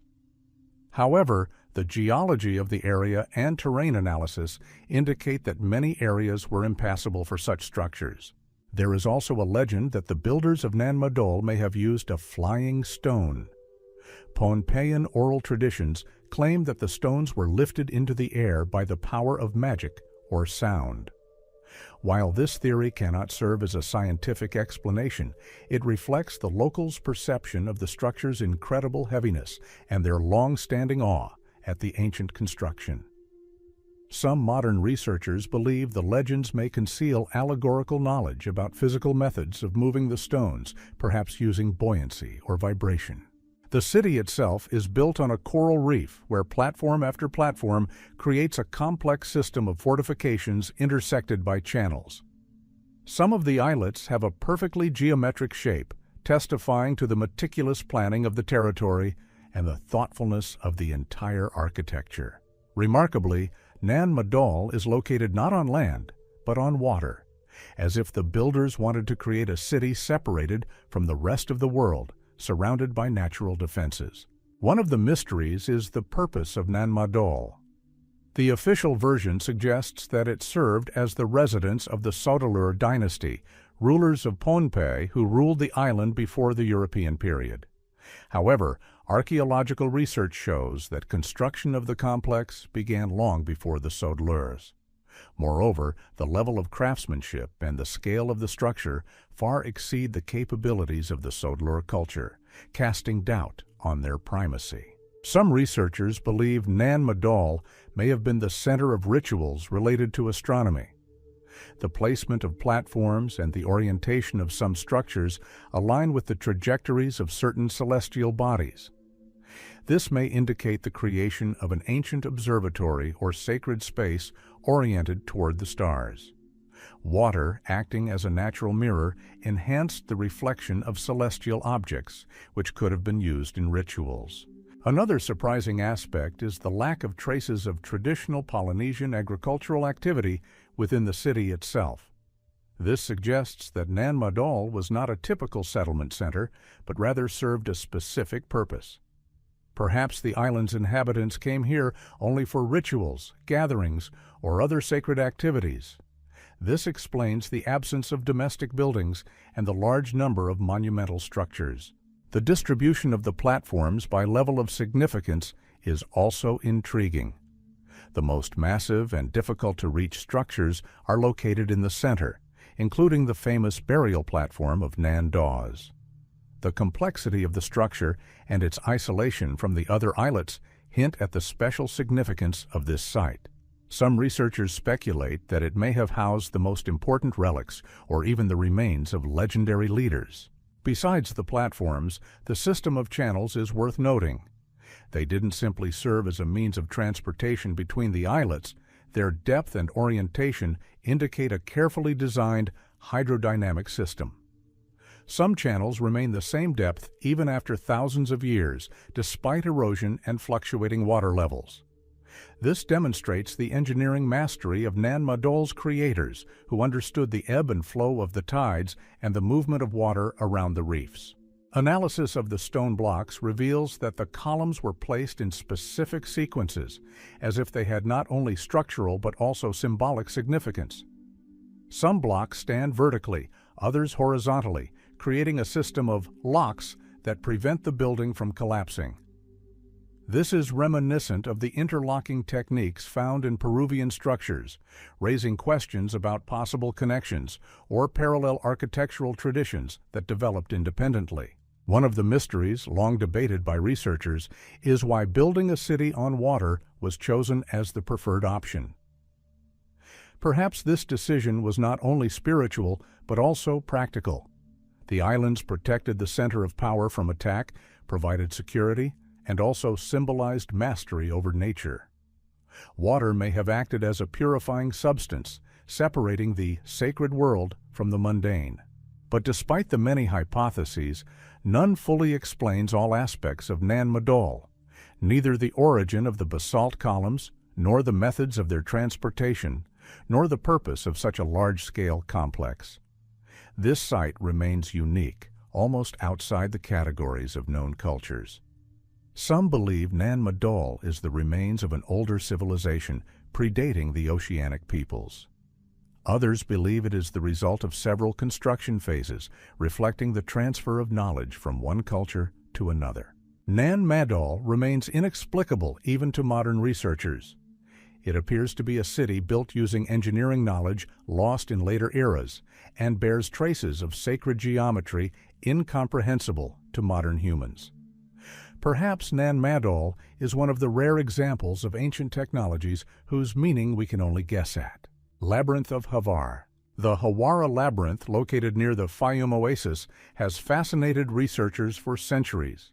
Speaker 1: However, the geology of the area and terrain analysis indicate that many areas were impassable for such structures. There is also a legend that the builders of Nan Madol may have used a flying stone. Pohnpeian oral traditions claim that the stones were lifted into the air by the power of magic or sound. While this theory cannot serve as a scientific explanation, it reflects the locals' perception of the structure's incredible heaviness and their long-standing awe at the ancient construction. Some modern researchers believe the legends may conceal allegorical knowledge about physical methods of moving the stones, perhaps using buoyancy or vibration. The city itself is built on a coral reef where platform after platform creates a complex system of fortifications intersected by channels. Some of the islets have a perfectly geometric shape, testifying to the meticulous planning of the territory and the thoughtfulness of the entire architecture. Remarkably, Nan Madol is located not on land, but on water, as if the builders wanted to create a city separated from the rest of the world, surrounded by natural defenses. One of the mysteries is the purpose of Nan Madol. The official version suggests that it served as the residence of the Sodalur dynasty, rulers of Pohnpei who ruled the island before the European period. However, archaeological research shows that construction of the complex began long before the Sodalurs. Moreover, the level of craftsmanship and the scale of the structure far exceed the capabilities of the Sodalur culture, casting doubt on their primacy. Some researchers believe Nan Madol may have been the center of rituals related to astronomy. The placement of platforms and the orientation of some structures align with the trajectories of certain celestial bodies. This may indicate the creation of an ancient observatory or sacred space oriented toward the stars. Water, acting as a natural mirror, enhanced the reflection of celestial objects, which could have been used in rituals. Another surprising aspect is the lack of traces of traditional Polynesian agricultural activity within the city itself. This suggests that Nan Madol was not a typical settlement center, but rather served a specific purpose. Perhaps the island's inhabitants came here only for rituals, gatherings, or other sacred activities. This explains the absence of domestic buildings and the large number of monumental structures. The distribution of the platforms by level of significance is also intriguing. The most massive and difficult-to-reach structures are located in the center, including the famous burial platform of Nan Dawes. The complexity of the structure and its isolation from the other islets hint at the special significance of this site. Some researchers speculate that it may have housed the most important relics or even the remains of legendary leaders. Besides the platforms, the system of channels is worth noting. They didn't simply serve as a means of transportation between the islets. Their depth and orientation indicate a carefully designed hydrodynamic system. Some channels remain the same depth even after thousands of years, despite erosion and fluctuating water levels. This demonstrates the engineering mastery of Nan Madol's creators, who understood the ebb and flow of the tides and the movement of water around the reefs. Analysis of the stone blocks reveals that the columns were placed in specific sequences, as if they had not only structural but also symbolic significance. Some blocks stand vertically, others horizontally, creating a system of locks that prevent the building from collapsing. This is reminiscent of the interlocking techniques found in Peruvian structures, raising questions about possible connections or parallel architectural traditions that developed independently. One of the mysteries, long debated by researchers, is why building a city on water was chosen as the preferred option. Perhaps this decision was not only spiritual, but also practical. The islands protected the center of power from attack, provided security, and also symbolized mastery over nature. Water may have acted as a purifying substance, separating the sacred world from the mundane. But despite the many hypotheses, none fully explains all aspects of Nan Madol, neither the origin of the basalt columns, nor the methods of their transportation, nor the purpose of such a large-scale complex. This site remains unique, almost outside the categories of known cultures. Some believe Nan Madol is the remains of an older civilization predating the oceanic peoples. Others believe it is the result of several construction phases, reflecting the transfer of knowledge from one culture to another. Nan Madol remains inexplicable even to modern researchers. It appears to be a city built using engineering knowledge lost in later eras and bears traces of sacred geometry incomprehensible to modern humans. Perhaps Nan Madol is one of the rare examples of ancient technologies whose meaning we can only guess at. Labyrinth of Havar. The Hawara Labyrinth, located near the Fayum Oasis, has fascinated researchers for centuries.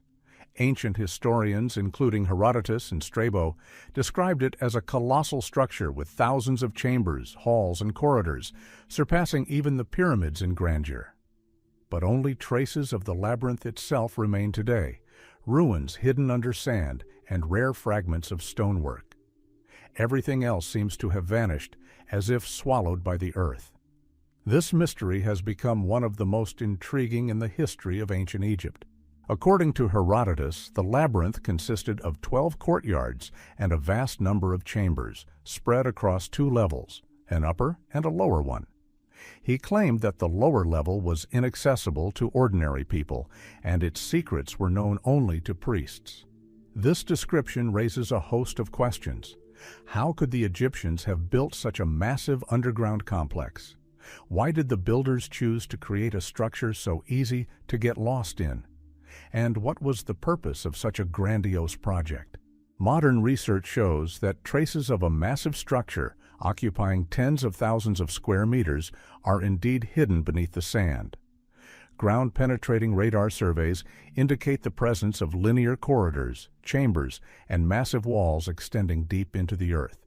Speaker 1: Ancient historians, including Herodotus and Strabo, described it as a colossal structure with thousands of chambers, halls, and corridors, surpassing even the pyramids in grandeur. But only traces of the labyrinth itself remain today, ruins hidden under sand and rare fragments of stonework. Everything else seems to have vanished, as if swallowed by the earth. This mystery has become one of the most intriguing in the history of ancient Egypt. According to Herodotus, the labyrinth consisted of 12 courtyards and a vast number of chambers, spread across 2 levels, an upper and a lower one. He claimed that the lower level was inaccessible to ordinary people, and its secrets were known only to priests. This description raises a host of questions. How could the Egyptians have built such a massive underground complex? Why did the builders choose to create a structure so easy to get lost in? And what was the purpose of such a grandiose project? Modern research shows that traces of a massive structure occupying tens of thousands of square meters are indeed hidden beneath the sand. Ground-penetrating radar surveys indicate the presence of linear corridors, chambers, and massive walls extending deep into the earth.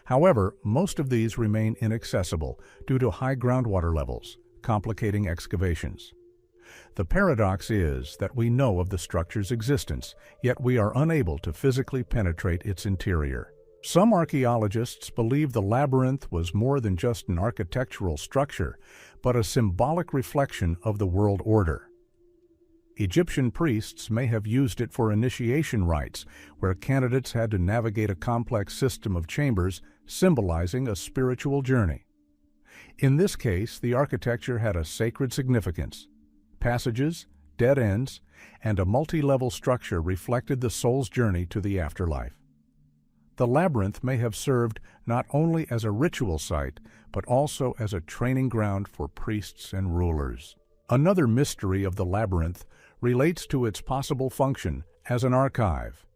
Speaker 1: However, most of these remain inaccessible due to high groundwater levels, complicating excavations. The paradox is that we know of the structure's existence, yet we are unable to physically penetrate its interior. Some archaeologists believe the labyrinth was more than just an architectural structure, but a symbolic reflection of the world order. Egyptian priests may have used it for initiation rites, where candidates had to navigate a complex system of chambers symbolizing a spiritual journey. In this case, the architecture had a sacred significance. Passages, dead ends, and a multi-level structure reflected the soul's journey to the afterlife. The labyrinth may have served not only as a ritual site, but also as a training ground for priests and rulers. Another mystery of the labyrinth relates to its possible function as an archive.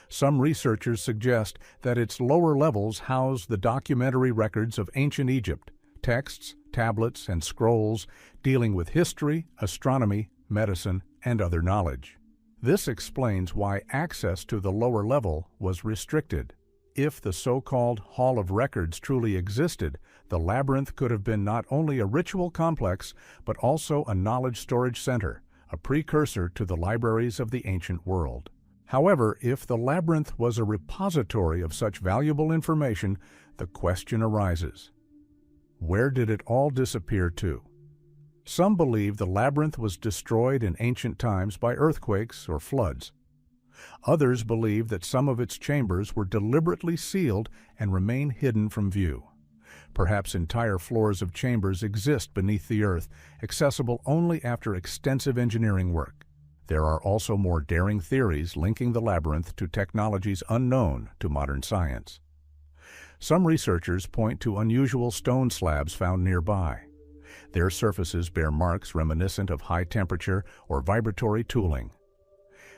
Speaker 1: Some researchers suggest that its lower levels house the documentary records of ancient Egypt, texts, tablets, and scrolls dealing with history, astronomy, medicine, and other knowledge. This explains why access to the lower level was restricted. If the so-called Hall of Records truly existed, the labyrinth could have been not only a ritual complex, but also a knowledge storage center, a precursor to the libraries of the ancient world. However, if the labyrinth was a repository of such valuable information, the question arises: where did it all disappear to? Some believe the labyrinth was destroyed in ancient times by earthquakes or floods. Others believe that some of its chambers were deliberately sealed and remain hidden from view. Perhaps entire floors of chambers exist beneath the earth, accessible only after extensive engineering work. There are also more daring theories linking the labyrinth to technologies unknown to modern science. Some researchers point to unusual stone slabs found nearby. Their surfaces bear marks reminiscent of high temperature or vibratory tooling.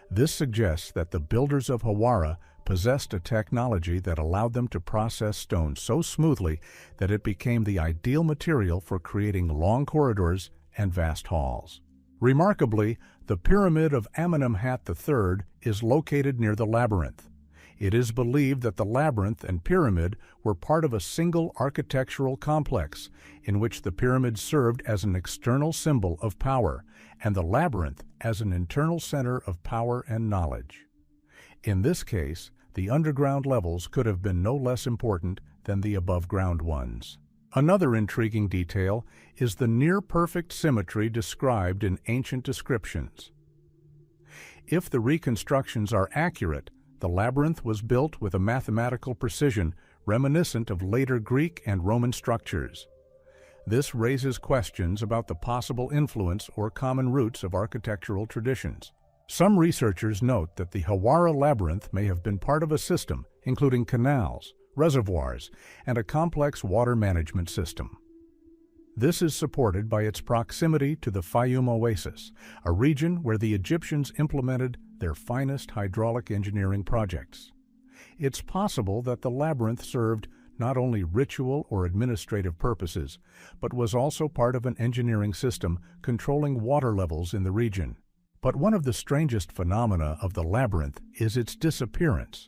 Speaker 1: This suggests that the builders of Hawara possessed a technology that allowed them to process stone so smoothly that it became the ideal material for creating long corridors and vast halls. Remarkably, the Pyramid of Amenemhat III is located near the labyrinth. It is believed that the labyrinth and pyramid were part of a single architectural complex, in which the pyramid served as an external symbol of power, and the labyrinth as an internal center of power and knowledge. In this case, the underground levels could have been no less important than the above-ground ones. Another intriguing detail is the near-perfect symmetry described in ancient descriptions. If the reconstructions are accurate, the labyrinth was built with a mathematical precision reminiscent of later Greek and Roman structures. This raises questions about the possible influence or common roots of architectural traditions. Some researchers note that the Hawara labyrinth may have been part of a system, including canals, reservoirs, and a complex water management system. This is supported by its proximity to the Fayum Oasis, a region where the Egyptians implemented their finest hydraulic engineering projects. It's possible that the labyrinth served not only ritual or administrative purposes, but was also part of an engineering system controlling water levels in the region. But one of the strangest phenomena of the labyrinth is its disappearance.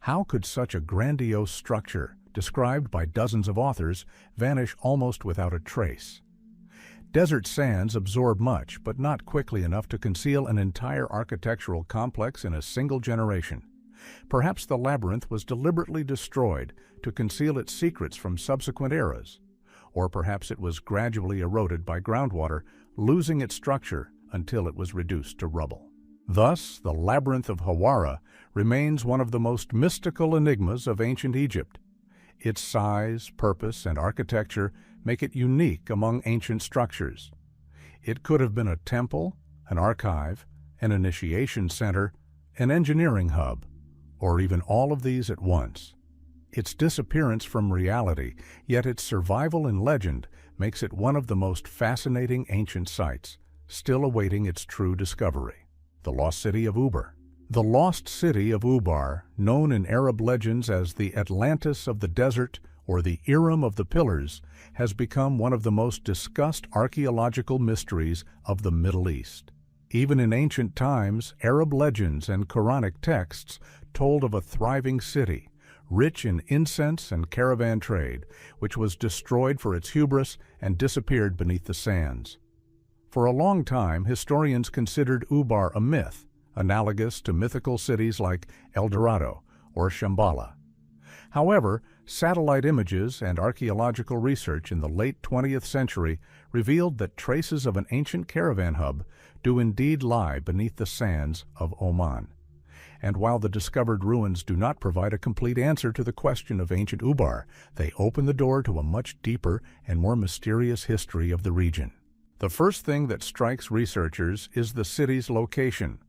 Speaker 1: How could such a grandiose structure, described by dozens of authors, vanish almost without a trace? Desert sands absorb much, but not quickly enough to conceal an entire architectural complex in a single generation. Perhaps the labyrinth was deliberately destroyed to conceal its secrets from subsequent eras. Or perhaps it was gradually eroded by groundwater, losing its structure until it was reduced to rubble. Thus, the Labyrinth of Hawara remains one of the most mystical enigmas of ancient Egypt. Its size, purpose, and architecture make it unique among ancient structures. It could have been a temple, an archive, an initiation center, an engineering hub, or even all of these at once. Its disappearance from reality, yet its survival in legend, makes it one of the most fascinating ancient sites, still awaiting its true discovery. The Lost City of Ubar. The Lost City of Ubar, known in Arab legends as the Atlantis of the Desert or the Iram of the Pillars, has become one of the most discussed archaeological mysteries of the Middle East. Even in ancient times, Arab legends and Quranic texts told of a thriving city, rich in incense and caravan trade, which was destroyed for its hubris and disappeared beneath the sands. For a long time, historians considered Ubar a myth, analogous to mythical cities like El Dorado or Shambhala. However, satellite images and archaeological research in the late 20th century revealed that traces of an ancient caravan hub do indeed lie beneath the sands of Oman. And while the discovered ruins do not provide a complete answer to the question of ancient Ubar, they open the door to a much deeper and more mysterious history of the region. The first thing that strikes researchers is the city's location.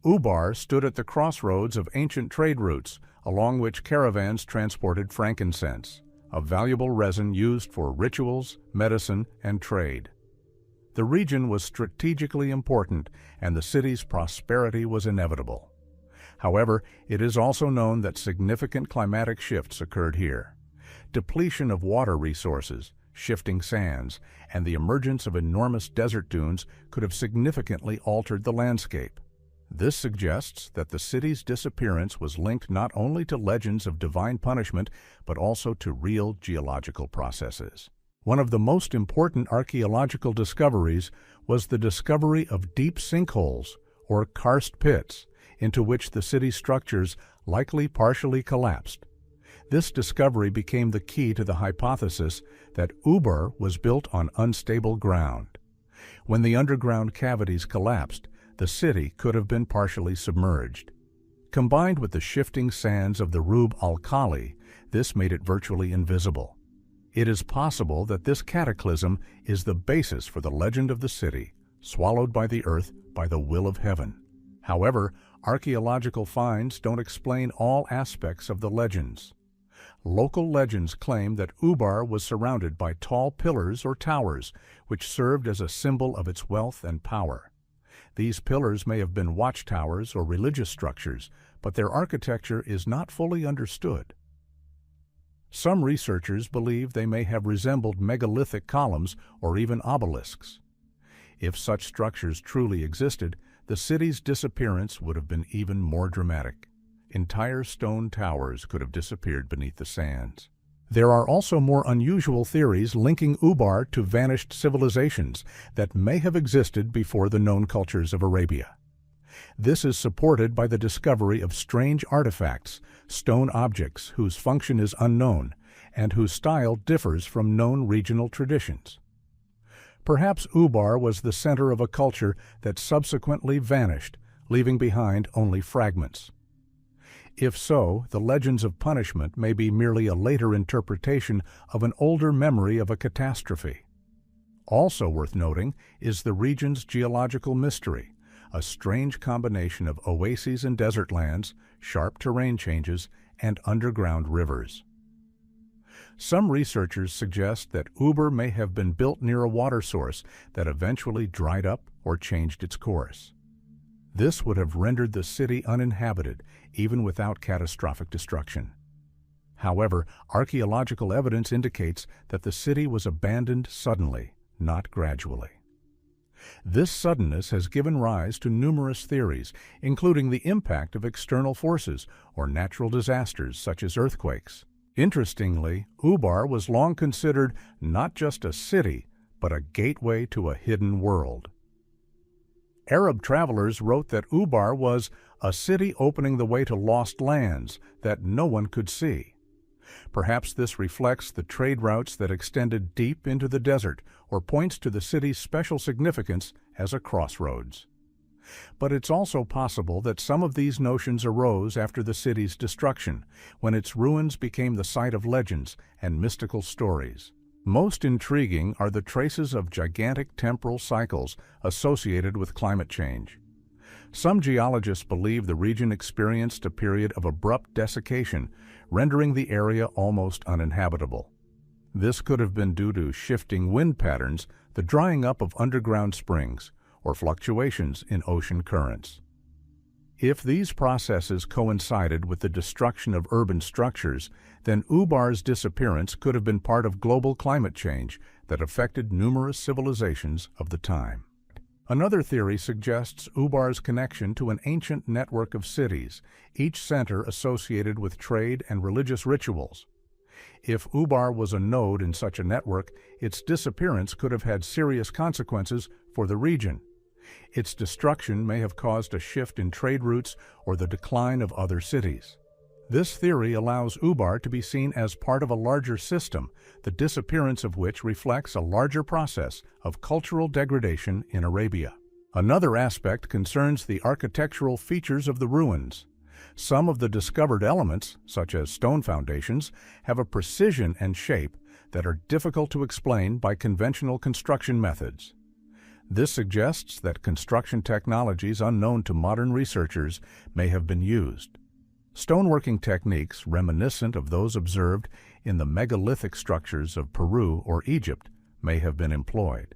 Speaker 1: Ubar stood at the crossroads of ancient trade routes, along which caravans transported frankincense, a valuable resin used for rituals, medicine, and trade. The region was strategically important, and the city's prosperity was inevitable. However, it is also known that significant climatic shifts occurred here. Depletion of water resources, shifting sands, and the emergence of enormous desert dunes could have significantly altered the landscape. This suggests that the city's disappearance was linked not only to legends of divine punishment, but also to real geological processes. One of the most important archaeological discoveries was the discovery of deep sinkholes, or karst pits, into which the city's structures likely partially collapsed. This discovery became the key to the hypothesis that Ubar was built on unstable ground. When the underground cavities collapsed, the city could have been partially submerged. Combined with the shifting sands of the Rub al-Khali, this made it virtually invisible. It is possible that this cataclysm is the basis for the legend of the city, swallowed by the earth by the will of heaven. However, archaeological finds don't explain all aspects of the legends. Local legends claim that Ubar was surrounded by tall pillars or towers, which served as a symbol of its wealth and power. These pillars may have been watchtowers or religious structures, but their architecture is not fully understood. Some researchers believe they may have resembled megalithic columns or even obelisks. If such structures truly existed, the city's disappearance would have been even more dramatic. Entire stone towers could have disappeared beneath the sands. There are also more unusual theories linking Ubar to vanished civilizations that may have existed before the known cultures of Arabia. This is supported by the discovery of strange artifacts, stone objects whose function is unknown and whose style differs from known regional traditions. Perhaps Ubar was the center of a culture that subsequently vanished, leaving behind only fragments. If so, the legends of punishment may be merely a later interpretation of an older memory of a catastrophe. Also worth noting is the region's geological mystery, a strange combination of oases and desert lands, sharp terrain changes, and underground rivers. Some researchers suggest that Ubar may have been built near a water source that eventually dried up or changed its course. This would have rendered the city uninhabited, even without catastrophic destruction. However, archaeological evidence indicates that the city was abandoned suddenly, not gradually. This suddenness has given rise to numerous theories, including the impact of external forces or natural disasters such as earthquakes. Interestingly, Ubar was long considered not just a city, but a gateway to a hidden world. Arab travelers wrote that Ubar was a city opening the way to lost lands that no one could see. Perhaps this reflects the trade routes that extended deep into the desert or points to the city's special significance as a crossroads. But it's also possible that some of these notions arose after the city's destruction, when its ruins became the site of legends and mystical stories. Most intriguing are the traces of gigantic temporal cycles associated with climate change. Some geologists believe the region experienced a period of abrupt desiccation, rendering the area almost uninhabitable. This could have been due to shifting wind patterns, the drying up of underground springs, or fluctuations in ocean currents. If these processes coincided with the destruction of urban structures, then Ubar's disappearance could have been part of global climate change that affected numerous civilizations of the time. Another theory suggests Ubar's connection to an ancient network of cities, each center associated with trade and religious rituals. If Ubar was a node in such a network, its disappearance could have had serious consequences for the region. Its destruction may have caused a shift in trade routes or the decline of other cities. This theory allows Ubar to be seen as part of a larger system, the disappearance of which reflects a larger process of cultural degradation in Arabia. Another aspect concerns the architectural features of the ruins. Some of the discovered elements, such as stone foundations, have a precision and shape that are difficult to explain by conventional construction methods. This suggests that construction technologies unknown to modern researchers may have been used. Stoneworking techniques reminiscent of those observed in the megalithic structures of Peru or Egypt may have been employed.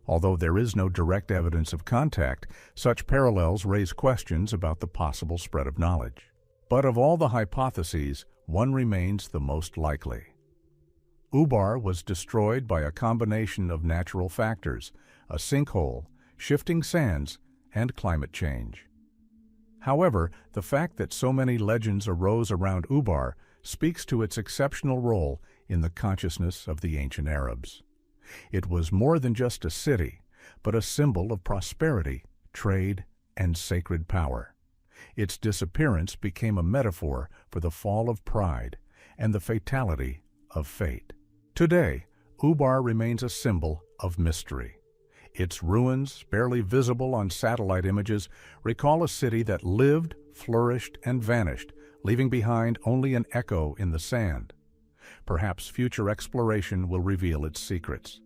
Speaker 1: Although there is no direct evidence of contact, such parallels raise questions about the possible spread of knowledge. But of all the hypotheses, one remains the most likely. Ubar was destroyed by a combination of natural factors, a sinkhole, shifting sands, and climate change. However, the fact that so many legends arose around Ubar speaks to its exceptional role in the consciousness of the ancient Arabs. It was more than just a city, but a symbol of prosperity, trade, and sacred power. Its disappearance became a metaphor for the fall of pride and the fatality of fate. Today, Ubar remains a symbol of mystery. Its ruins, barely visible on satellite images, recall a city that lived, flourished, and vanished, leaving behind only an echo in the sand. Perhaps future exploration will reveal its secrets.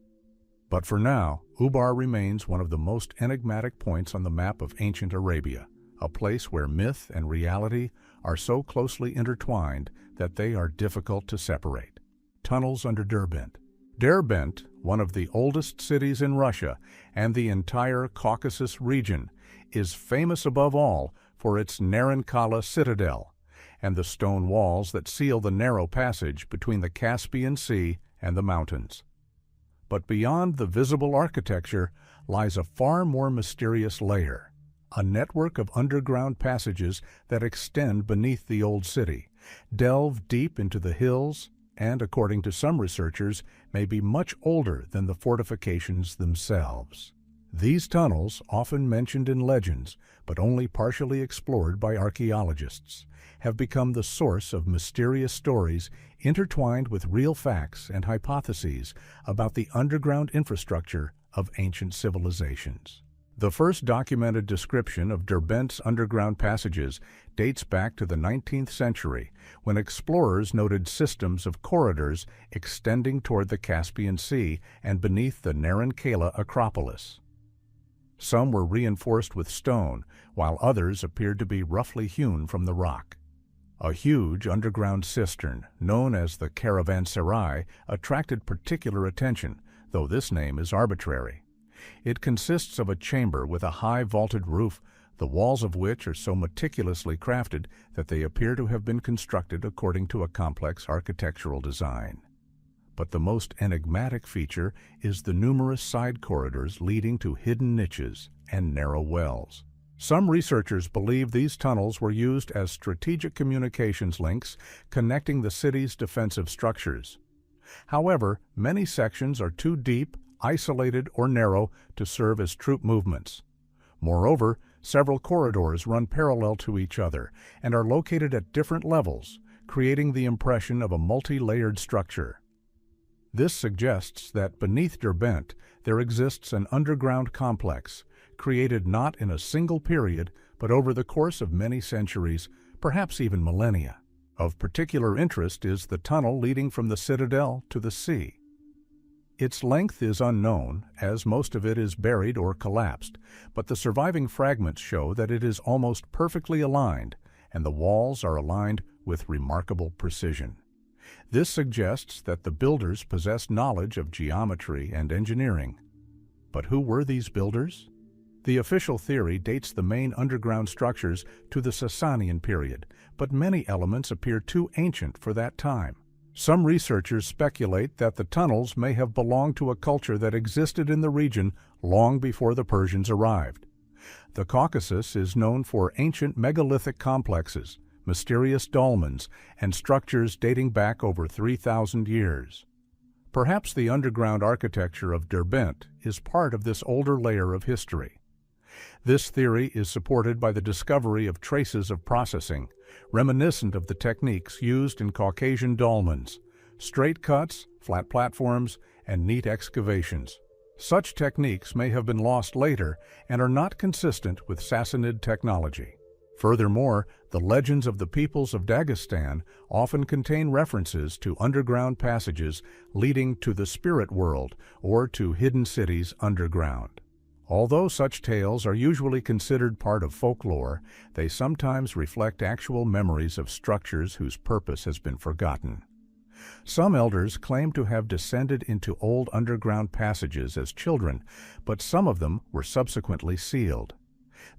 Speaker 1: But for now, Ubar remains one of the most enigmatic points on the map of ancient Arabia, a place where myth and reality are so closely intertwined that they are difficult to separate. Tunnels under Derbent. Derbent, one of the oldest cities in Russia and the entire Caucasus region, is famous above all for its Narenkala citadel and the stone walls that seal the narrow passage between the Caspian Sea and the mountains. But beyond the visible architecture lies a far more mysterious layer, a network of underground passages that extend beneath the old city, delve deep into the hills, and, according to some researchers, may be much older than the fortifications themselves. These tunnels, often mentioned in legends, but only partially explored by archaeologists, have become the source of mysterious stories intertwined with real facts and hypotheses about the underground infrastructure of ancient civilizations. The first documented description of Derbent's underground passages dates back to the 19th century, when explorers noted systems of corridors extending toward the Caspian Sea and beneath the Narenkala Acropolis. Some were reinforced with stone, while others appeared to be roughly hewn from the rock. A huge underground cistern, known as the caravanserai, attracted particular attention, though this name is arbitrary. It consists of a chamber with a high vaulted roof, the walls of which are so meticulously crafted that they appear to have been constructed according to a complex architectural design. But the most enigmatic feature is the numerous side corridors leading to hidden niches and narrow wells. Some researchers believe these tunnels were used as strategic communications links connecting the city's defensive structures. However, many sections are too deep, isolated, or narrow to serve as troop movements. Moreover, several corridors run parallel to each other and are located at different levels, creating the impression of a multi-layered structure. This suggests that beneath Derbent there exists an underground complex, created not in a single period, but over the course of many centuries, perhaps even millennia. Of particular interest is the tunnel leading from the citadel to the sea. Its length is unknown, as most of it is buried or collapsed, but the surviving fragments show that it is almost perfectly aligned, and the walls are aligned with remarkable precision. This suggests that the builders possessed knowledge of geometry and engineering. But who were these builders? The official theory dates the main underground structures to the Sasanian period, but many elements appear too ancient for that time. Some researchers speculate that the tunnels may have belonged to a culture that existed in the region long before the Persians arrived. The Caucasus is known for ancient megalithic complexes, mysterious dolmens, and structures dating back over 3,000 years. Perhaps the underground architecture of Derbent is part of this older layer of history. This theory is supported by the discovery of traces of processing, reminiscent of the techniques used in Caucasian dolmens: straight cuts, flat platforms, and neat excavations. Such techniques may have been lost later and are not consistent with Sassanid technology. Furthermore, the legends of the peoples of Dagestan often contain references to underground passages leading to the spirit world or to hidden cities underground. Although such tales are usually considered part of folklore, they sometimes reflect actual memories of structures whose purpose has been forgotten. Some elders claim to have descended into old underground passages as children, but some of them were subsequently sealed.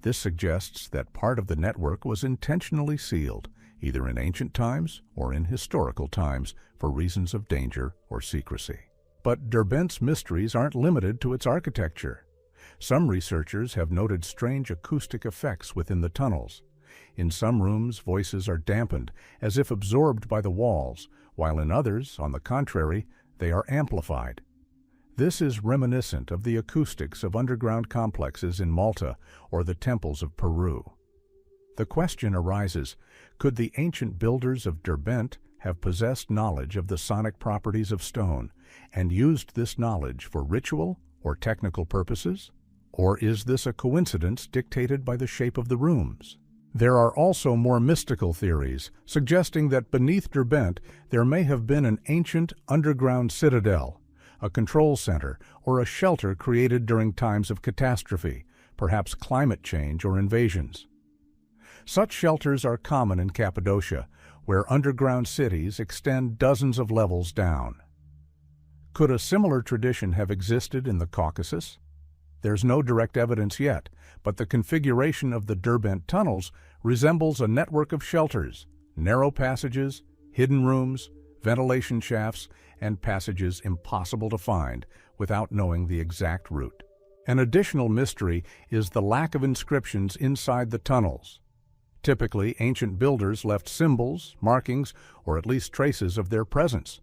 Speaker 1: This suggests that part of the network was intentionally sealed, either in ancient times or in historical times, for reasons of danger or secrecy. But Derbent's mysteries aren't limited to its architecture. Some researchers have noted strange acoustic effects within the tunnels. In some rooms, voices are dampened, as if absorbed by the walls, while in others, on the contrary, they are amplified. This is reminiscent of the acoustics of underground complexes in Malta or the temples of Peru. The question arises, could the ancient builders of Derbent have possessed knowledge of the sonic properties of stone and used this knowledge for ritual or technical purposes? Or is this a coincidence dictated by the shape of the rooms? There are also more mystical theories suggesting that beneath Derbent there may have been an ancient underground citadel, a control center, or a shelter created during times of catastrophe, perhaps climate change or invasions. Such shelters are common in Cappadocia, where underground cities extend dozens of levels down. Could a similar tradition have existed in the Caucasus? There's no direct evidence yet, but the configuration of the Derbent tunnels resembles a network of shelters, narrow passages, hidden rooms, ventilation shafts, and passages impossible to find without knowing the exact route. An additional mystery is the lack of inscriptions inside the tunnels. Typically, ancient builders left symbols, markings, or at least traces of their presence.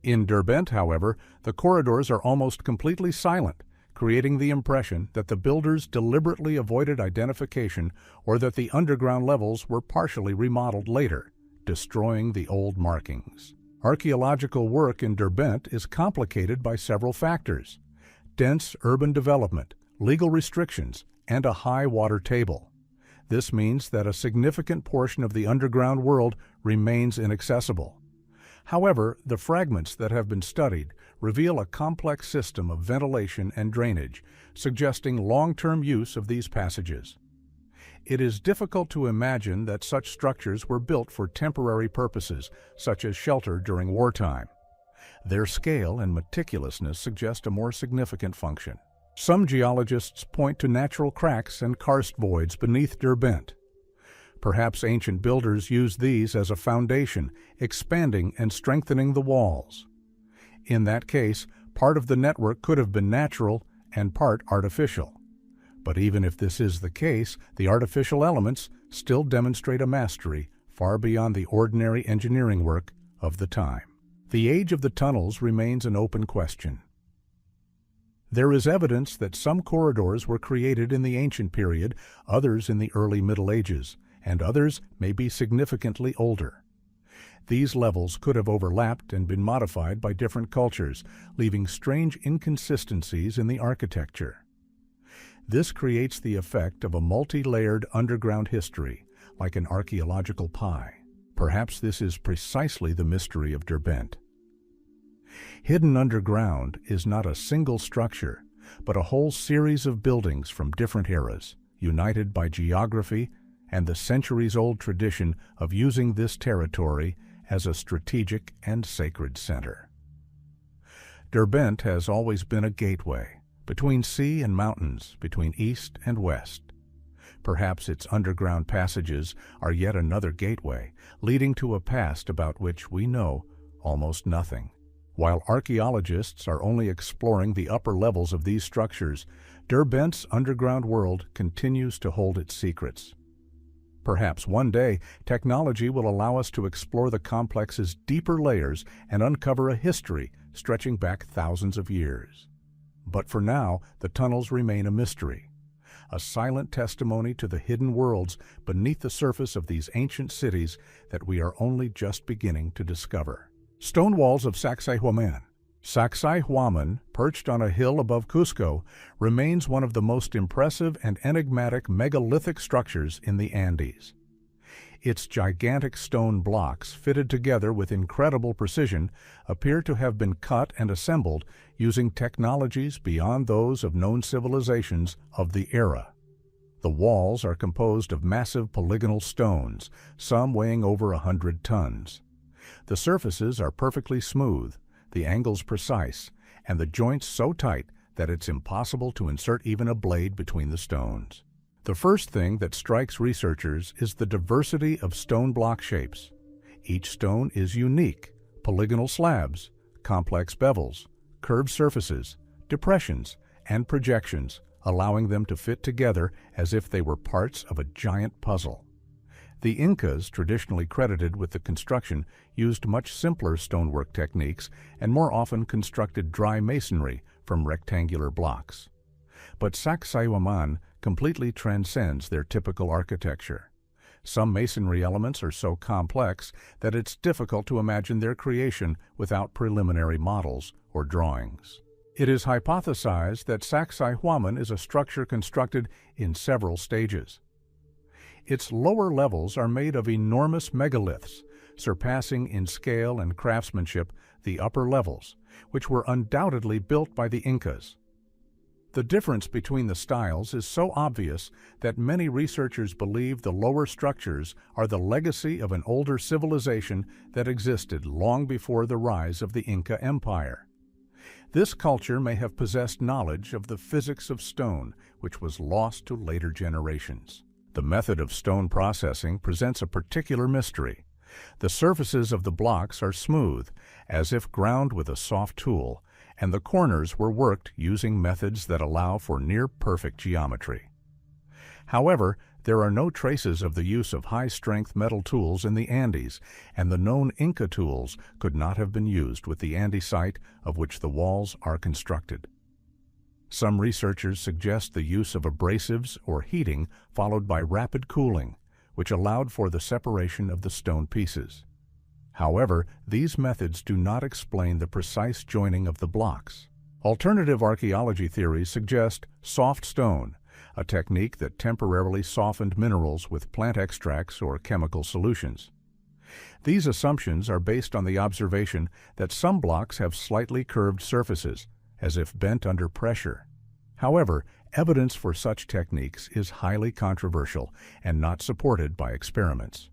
Speaker 1: In Derbent, however, the corridors are almost completely silent, creating the impression that the builders deliberately avoided identification or that the underground levels were partially remodeled later, destroying the old markings. Archaeological work in Derbent is complicated by several factors: dense urban development, legal restrictions, and a high water table. This means that a significant portion of the underground world remains inaccessible. However, the fragments that have been studied reveal a complex system of ventilation and drainage, suggesting long-term use of these passages. It is difficult to imagine that such structures were built for temporary purposes, such as shelter during wartime. Their scale and meticulousness suggest a more significant function. Some geologists point to natural cracks and karst voids beneath Derbent. Perhaps ancient builders used these as a foundation, expanding and strengthening the walls. In that case, part of the network could have been natural and part artificial. But even if this is the case, the artificial elements still demonstrate a mastery far beyond the ordinary engineering work of the time. The age of the tunnels remains an open question. There is evidence that some corridors were created in the ancient period, others in the early Middle Ages, and others may be significantly older. These levels could have overlapped and been modified by different cultures, leaving strange inconsistencies in the architecture. This creates the effect of a multi-layered underground history, like an archaeological pie. Perhaps this is precisely the mystery of Derbent. Hidden underground is not a single structure, but a whole series of buildings from different eras, united by geography and the centuries-old tradition of using this territory as a strategic and sacred center. Derbent has always been a gateway between sea and mountains, between east and west. Perhaps its underground passages are yet another gateway, leading to a past about which we know almost nothing. While archaeologists are only exploring the upper levels of these structures, Derbent's underground world continues to hold its secrets. Perhaps one day, technology will allow us to explore the complex's deeper layers and uncover a history stretching back thousands of years. But for now, the tunnels remain a mystery, a silent testimony to the hidden worlds beneath the surface of these ancient cities that we are only just beginning to discover. Stone walls of Sacsayhuaman. Sacsayhuaman, perched on a hill above Cusco, remains one of the most impressive and enigmatic megalithic structures in the Andes. Its gigantic stone blocks, fitted together with incredible precision, appear to have been cut and assembled using technologies beyond those of known civilizations of the era. The walls are composed of massive polygonal stones, some weighing over 100 tons. The surfaces are perfectly smooth, the angles precise, and the joints so tight that it's impossible to insert even a blade between the stones. The first thing that strikes researchers is the diversity of stone block shapes. Each stone is unique: polygonal slabs, complex bevels, curved surfaces, depressions, and projections, allowing them to fit together as if they were parts of a giant puzzle. The Incas, traditionally credited with the construction, used much simpler stonework techniques and more often constructed dry masonry from rectangular blocks. But Sacsayhuaman completely transcends their typical architecture. Some masonry elements are so complex that it's difficult to imagine their creation without preliminary models or drawings. It is hypothesized that Sacsayhuaman is a structure constructed in several stages. Its lower levels are made of enormous megaliths, surpassing in scale and craftsmanship the upper levels, which were undoubtedly built by the Incas. The difference between the styles is so obvious that many researchers believe the lower structures are the legacy of an older civilization that existed long before the rise of the Inca Empire. This culture may have possessed knowledge of the physics of stone, which was lost to later generations. The method of stone processing presents a particular mystery. The surfaces of the blocks are smooth, as if ground with a soft tool, and the corners were worked using methods that allow for near-perfect geometry. However, there are no traces of the use of high-strength metal tools in the Andes, and the known Inca tools could not have been used with the andesite of which the walls are constructed. Some researchers suggest the use of abrasives or heating followed by rapid cooling, which allowed for the separation of the stone pieces. However, these methods do not explain the precise joining of the blocks. Alternative archaeology theories suggest soft stone, a technique that temporarily softened minerals with plant extracts or chemical solutions. These assumptions are based on the observation that some blocks have slightly curved surfaces, as if bent under pressure. However, evidence for such techniques is highly controversial and not supported by experiments.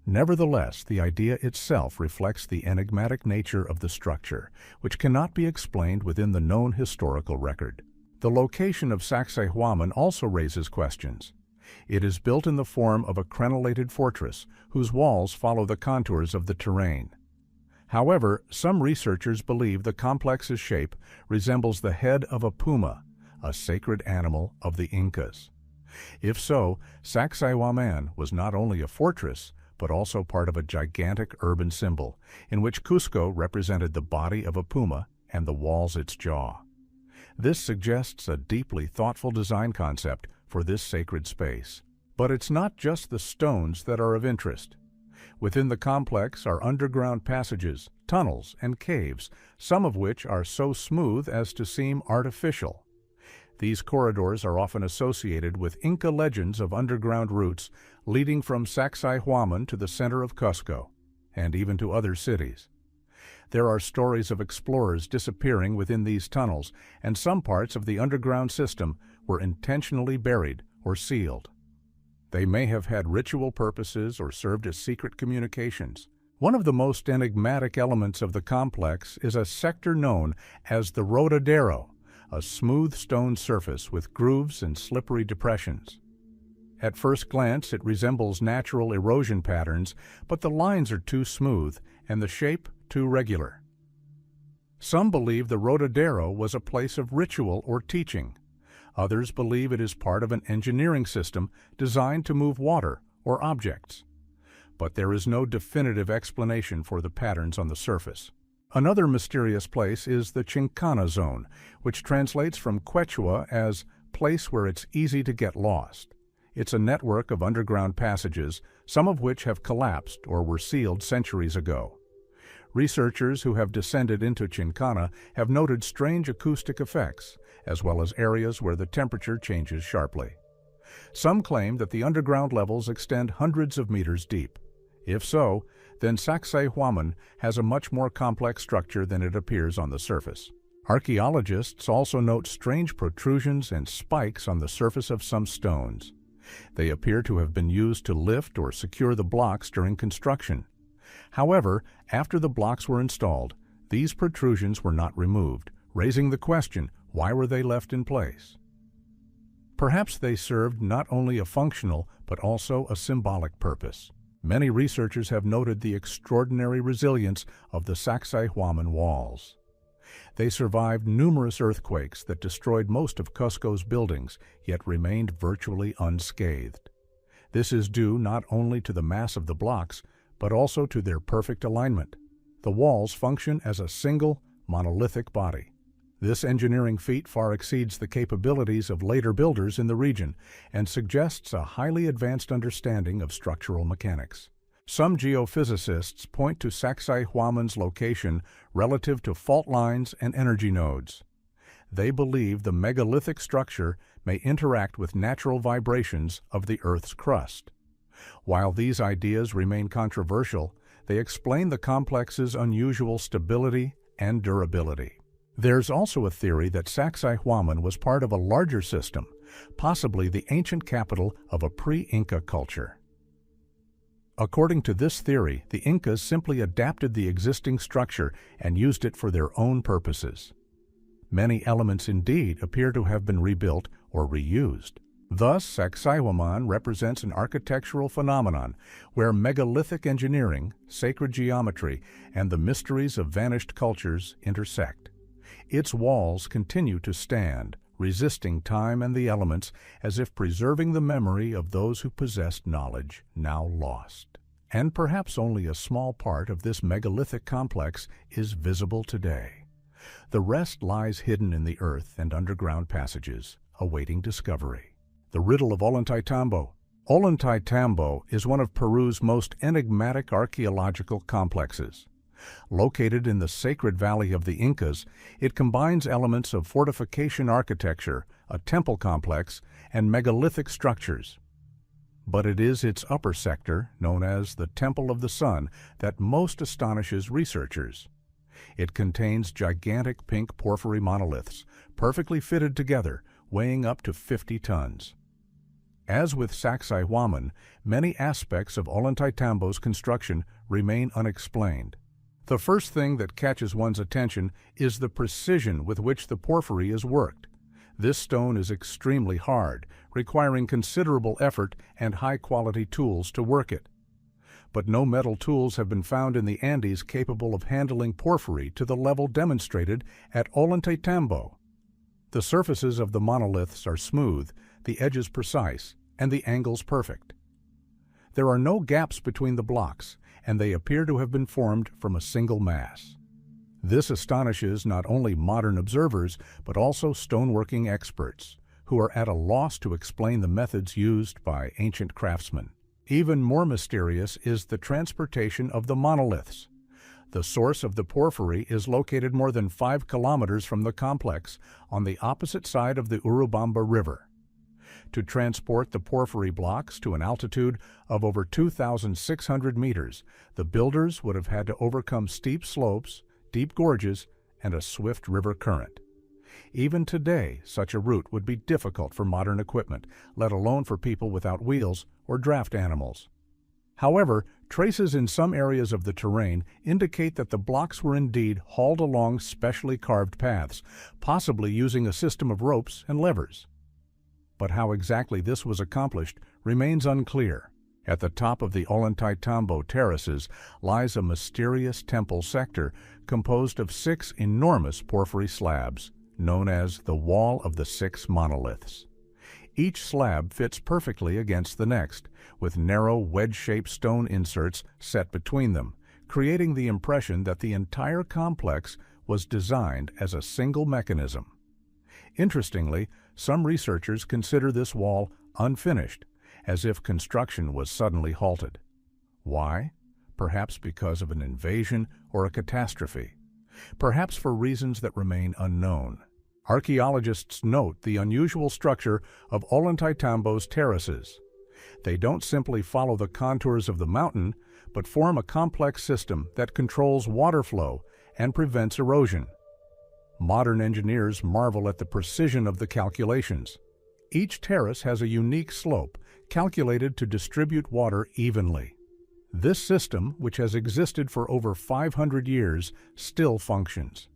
Speaker 1: Nevertheless, the idea itself reflects the enigmatic nature of the structure, which cannot be explained within the known historical record. The location of Sacsayhuaman also raises questions. It is built in the form of a crenellated fortress, whose walls follow the contours of the terrain. However, some researchers believe the complex's shape resembles the head of a puma, a sacred animal of the Incas. If so, Sacsayhuaman was not only a fortress, but also part of a gigantic urban symbol, in which Cusco represented the body of a puma and the walls its jaw. This suggests a deeply thoughtful design concept for this sacred space. But it's not just the stones that are of interest. Within the complex are underground passages, tunnels, and caves, some of which are so smooth as to seem artificial. These corridors are often associated with Inca legends of underground routes leading from Sacsayhuaman to the center of Cusco, and even to other cities. There are stories of explorers disappearing within these tunnels, and some parts of the underground system were intentionally buried or sealed. They may have had ritual purposes or served as secret communications. One of the most enigmatic elements of the complex is a sector known as the Rodadero, a smooth stone surface with grooves and slippery depressions. At first glance, it resembles natural erosion patterns, but the lines are too smooth and the shape too regular. Some believe the Rodadero was a place of ritual or teaching. Others believe it is part of an engineering system designed to move water or objects. But there is no definitive explanation for the patterns on the surface. Another mysterious place is the Chincana Zone, which translates from Quechua as place where it's easy to get lost. It's a network of underground passages, some of which have collapsed or were sealed centuries ago. Researchers who have descended into Chincana have noted strange acoustic effects, as well as areas where the temperature changes sharply. Some claim that the underground levels extend hundreds of meters deep. If so, then Sacsayhuaman has a much more complex structure than it appears on the surface. Archaeologists also note strange protrusions and spikes on the surface of some stones. They appear to have been used to lift or secure the blocks during construction. However, after the blocks were installed, these protrusions were not removed, raising the question, why were they left in place? Perhaps they served not only a functional but also a symbolic purpose. Many researchers have noted the extraordinary resilience of the Sacsayhuaman walls. They survived numerous earthquakes that destroyed most of Cusco's buildings, yet remained virtually unscathed. This is due not only to the mass of the blocks, but also to their perfect alignment. The walls function as a single, monolithic body. This engineering feat far exceeds the capabilities of later builders in the region and suggests a highly advanced understanding of structural mechanics. Some geophysicists point to Sacsayhuaman's location relative to fault lines and energy nodes. They believe the megalithic structure may interact with natural vibrations of the Earth's crust. While these ideas remain controversial, they explain the complex's unusual stability and durability. There's also a theory that Sacsayhuaman was part of a larger system, possibly the ancient capital of a pre-Inca culture. According to this theory, the Incas simply adapted the existing structure and used it for their own purposes. Many elements indeed appear to have been rebuilt or reused. Thus, Sacsayhuaman represents an architectural phenomenon where megalithic engineering, sacred geometry, and the mysteries of vanished cultures intersect. Its walls continue to stand, resisting time and the elements, as if preserving the memory of those who possessed knowledge now lost. And perhaps only a small part of this megalithic complex is visible today. The rest lies hidden in the earth and underground passages, awaiting discovery. The riddle of Ollantaytambo. Ollantaytambo is one of Peru's most enigmatic archaeological complexes. Located in the sacred valley of the Incas, it combines elements of fortification architecture, a temple complex, and megalithic structures. But it is its upper sector, known as the Temple of the Sun, that most astonishes researchers. It contains gigantic pink porphyry monoliths, perfectly fitted together, weighing up to 50 tons. As with Sacsayhuaman, many aspects of Ollantaytambo's construction remain unexplained. The first thing that catches one's attention is the precision with which the porphyry is worked. This stone is extremely hard, requiring considerable effort and high-quality tools to work it. but no metal tools have been found in the Andes capable of handling porphyry to the level demonstrated at Ollantaytambo. The surfaces of the monoliths are smooth, the edges precise, and the angles perfect. There are no gaps between the blocks, and they appear to have been formed from a single mass. This astonishes not only modern observers, but also stoneworking experts, who are at a loss to explain the methods used by ancient craftsmen. Even more mysterious is the transportation of the monoliths. The source of the porphyry is located more than 5 kilometers from the complex on the opposite side of the Urubamba River. To transport the porphyry blocks to an altitude of over 2,600 meters, the builders would have had to overcome steep slopes, deep gorges, and a swift river current. Even today, such a route would be difficult for modern equipment, let alone for people without wheels or draft animals. However, traces in some areas of the terrain indicate that the blocks were indeed hauled along specially carved paths, possibly using a system of ropes and levers. But how exactly this was accomplished remains unclear. At the top of the Ollantaytambo terraces lies a mysterious temple sector composed of 6 enormous porphyry slabs, known as the Wall of the 6 Monoliths. Each slab fits perfectly against the next, with narrow wedge-shaped stone inserts set between them, creating the impression that the entire complex was designed as a single mechanism. Interestingly, some researchers consider this wall unfinished, as if construction was suddenly halted. Why? Perhaps because of an invasion or a catastrophe. Perhaps for reasons that remain unknown. Archaeologists note the unusual structure of Ollantaytambo's terraces. They don't simply follow the contours of the mountain, but form a complex system that controls water flow and prevents erosion. Modern engineers marvel at the precision of the calculations. Each terrace has a unique slope, calculated to distribute water evenly. This system, which has existed for over 500 years, still functions.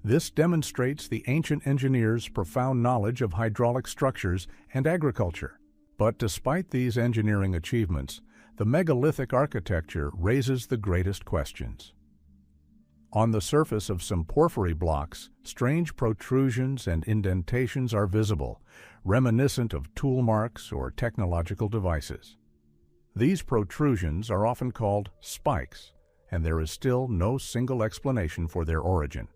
Speaker 1: This demonstrates the ancient engineers' profound knowledge of hydraulic structures and agriculture. But despite these engineering achievements, the megalithic architecture raises the greatest questions. On the surface of some porphyry blocks, strange protrusions and indentations are visible, reminiscent of tool marks or technological devices. These protrusions are often called spikes, and there is still no single explanation for their origin.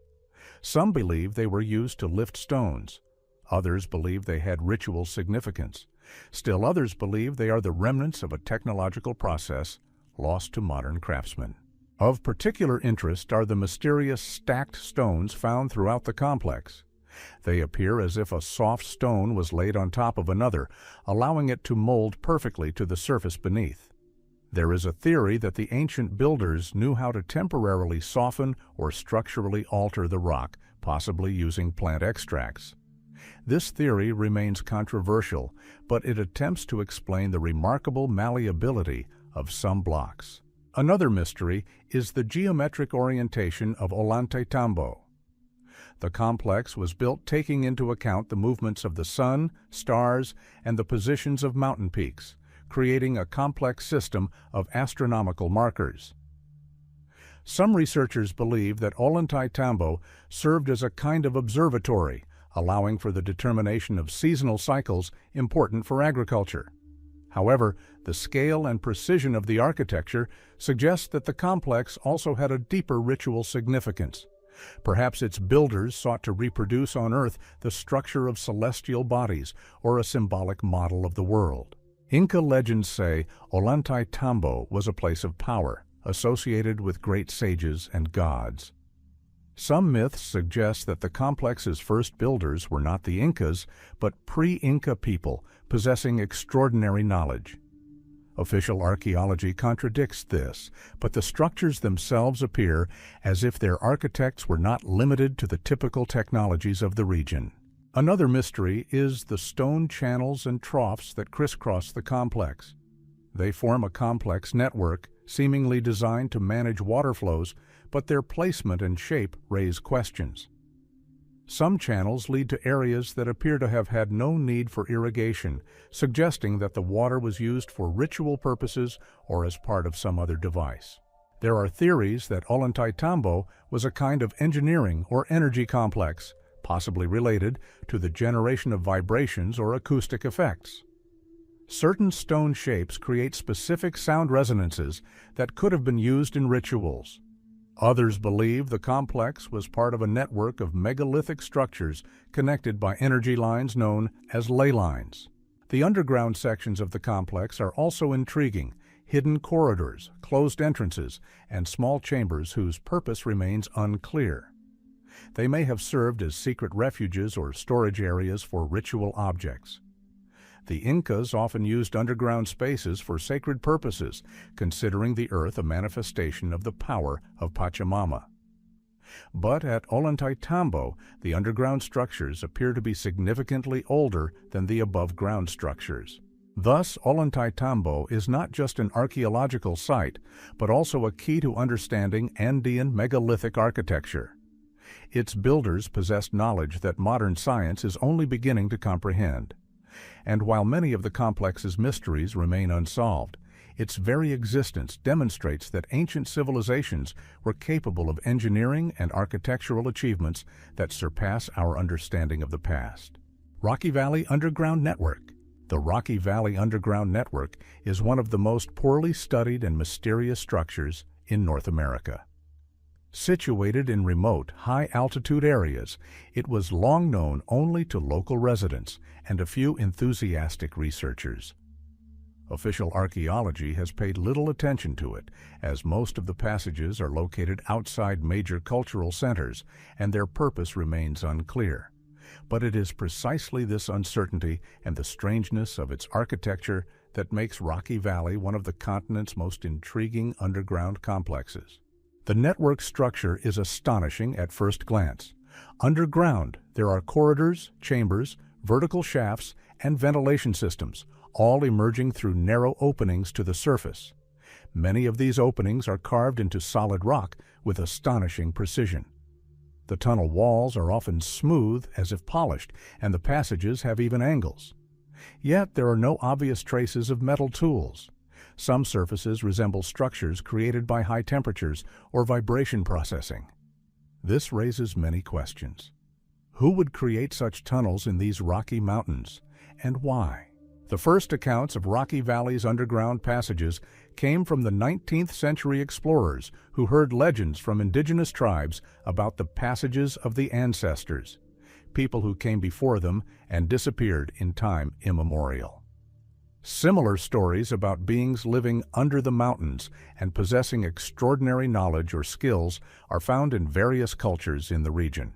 Speaker 1: Some believe they were used to lift stones. Others believe they had ritual significance. Still others believe they are the remnants of a technological process lost to modern craftsmen. Of particular interest are the mysterious stacked stones found throughout the complex. They appear as if a soft stone was laid on top of another, allowing it to mold perfectly to the surface beneath. There is a theory that the ancient builders knew how to temporarily soften or structurally alter the rock, possibly using plant extracts. This theory remains controversial, but it attempts to explain the remarkable malleability of some blocks. Another mystery is the geometric orientation of Ollantaytambo. The complex was built taking into account the movements of the sun, stars, and the positions of mountain peaks, creating a complex system of astronomical markers. Some researchers believe that Ollantaytambo served as a kind of observatory, allowing for the determination of seasonal cycles important for agriculture. However, the scale and precision of the architecture suggests that the complex also had a deeper ritual significance. Perhaps its builders sought to reproduce on Earth the structure of celestial bodies or a symbolic model of the world. Inca legends say Ollantaytambo was a place of power, associated with great sages and gods. Some myths suggest that the complex's first builders were not the Incas, but pre-Inca people possessing extraordinary knowledge. Official archaeology contradicts this, but the structures themselves appear as if their architects were not limited to the typical technologies of the region. Another mystery is the stone channels and troughs that crisscross the complex. They form a complex network, seemingly designed to manage water flows, but their placement and shape raise questions. Some channels lead to areas that appear to have had no need for irrigation, suggesting that the water was used for ritual purposes or as part of some other device. There are theories that Ollantaytambo was a kind of engineering or energy complex, possibly related to the generation of vibrations or acoustic effects. Certain stone shapes create specific sound resonances that could have been used in rituals. Others believe the complex was part of a network of megalithic structures connected by energy lines known as ley lines. The underground sections of the complex are also intriguing: hidden corridors, closed entrances, and small chambers whose purpose remains unclear. They may have served as secret refuges or storage areas for ritual objects. The Incas often used underground spaces for sacred purposes, considering the earth a manifestation of the power of Pachamama. But at Ollantaytambo, the underground structures appear to be significantly older than the above-ground structures. Thus, Ollantaytambo is not just an archaeological site, but also a key to understanding Andean megalithic architecture. Its builders possessed knowledge that modern science is only beginning to comprehend. And while many of the complex's mysteries remain unsolved, its very existence demonstrates that ancient civilizations were capable of engineering and architectural achievements that surpass our understanding of the past. Rocky Valley Underground Network. The Rocky Valley Underground Network is one of the most poorly studied and mysterious structures in North America. Situated in remote, high-altitude areas, it was long known only to local residents and a few enthusiastic researchers. Official archaeology has paid little attention to it, as most of the passages are located outside major cultural centers, and their purpose remains unclear. But it is precisely this uncertainty and the strangeness of its architecture that makes Rocky Valley one of the continent's most intriguing underground complexes. The network structure is astonishing at first glance. Underground, there are corridors, chambers, vertical shafts, and ventilation systems, all emerging through narrow openings to the surface. Many of these openings are carved into solid rock with astonishing precision. The tunnel walls are often smooth, as if polished, and the passages have even angles. Yet there are no obvious traces of metal tools. Some surfaces resemble structures created by high temperatures or vibration processing. This raises many questions. Who would create such tunnels in these rocky mountains, and why? The first accounts of Rocky Valley's underground passages came from the 19th century explorers who heard legends from indigenous tribes about the passages of the ancestors, people who came before them and disappeared in time immemorial. Similar stories about beings living under the mountains and possessing extraordinary knowledge or skills are found in various cultures in the region.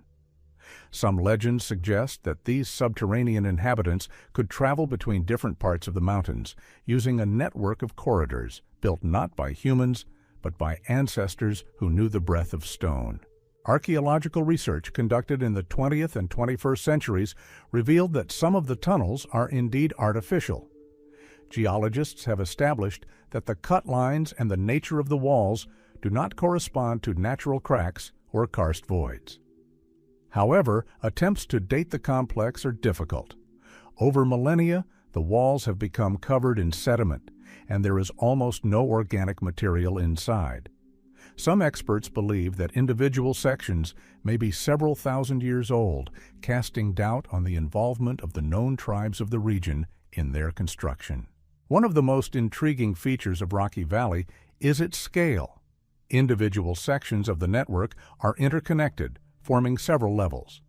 Speaker 1: Some legends suggest that these subterranean inhabitants could travel between different parts of the mountains using a network of corridors built not by humans, but by ancestors who knew the breath of stone. Archaeological research conducted in the 20th and 21st centuries revealed that some of the tunnels are indeed artificial. Geologists have established that the cut lines and the nature of the walls do not correspond to natural cracks or karst voids. However, attempts to date the complex are difficult. Over millennia, the walls have become covered in sediment, and there is almost no organic material inside. Some experts believe that individual sections may be several thousand years old, casting doubt on the involvement of the known tribes of the region in their construction. One of the most intriguing features of Rocky Valley is its scale. Individual sections of the network are interconnected, forming several levels.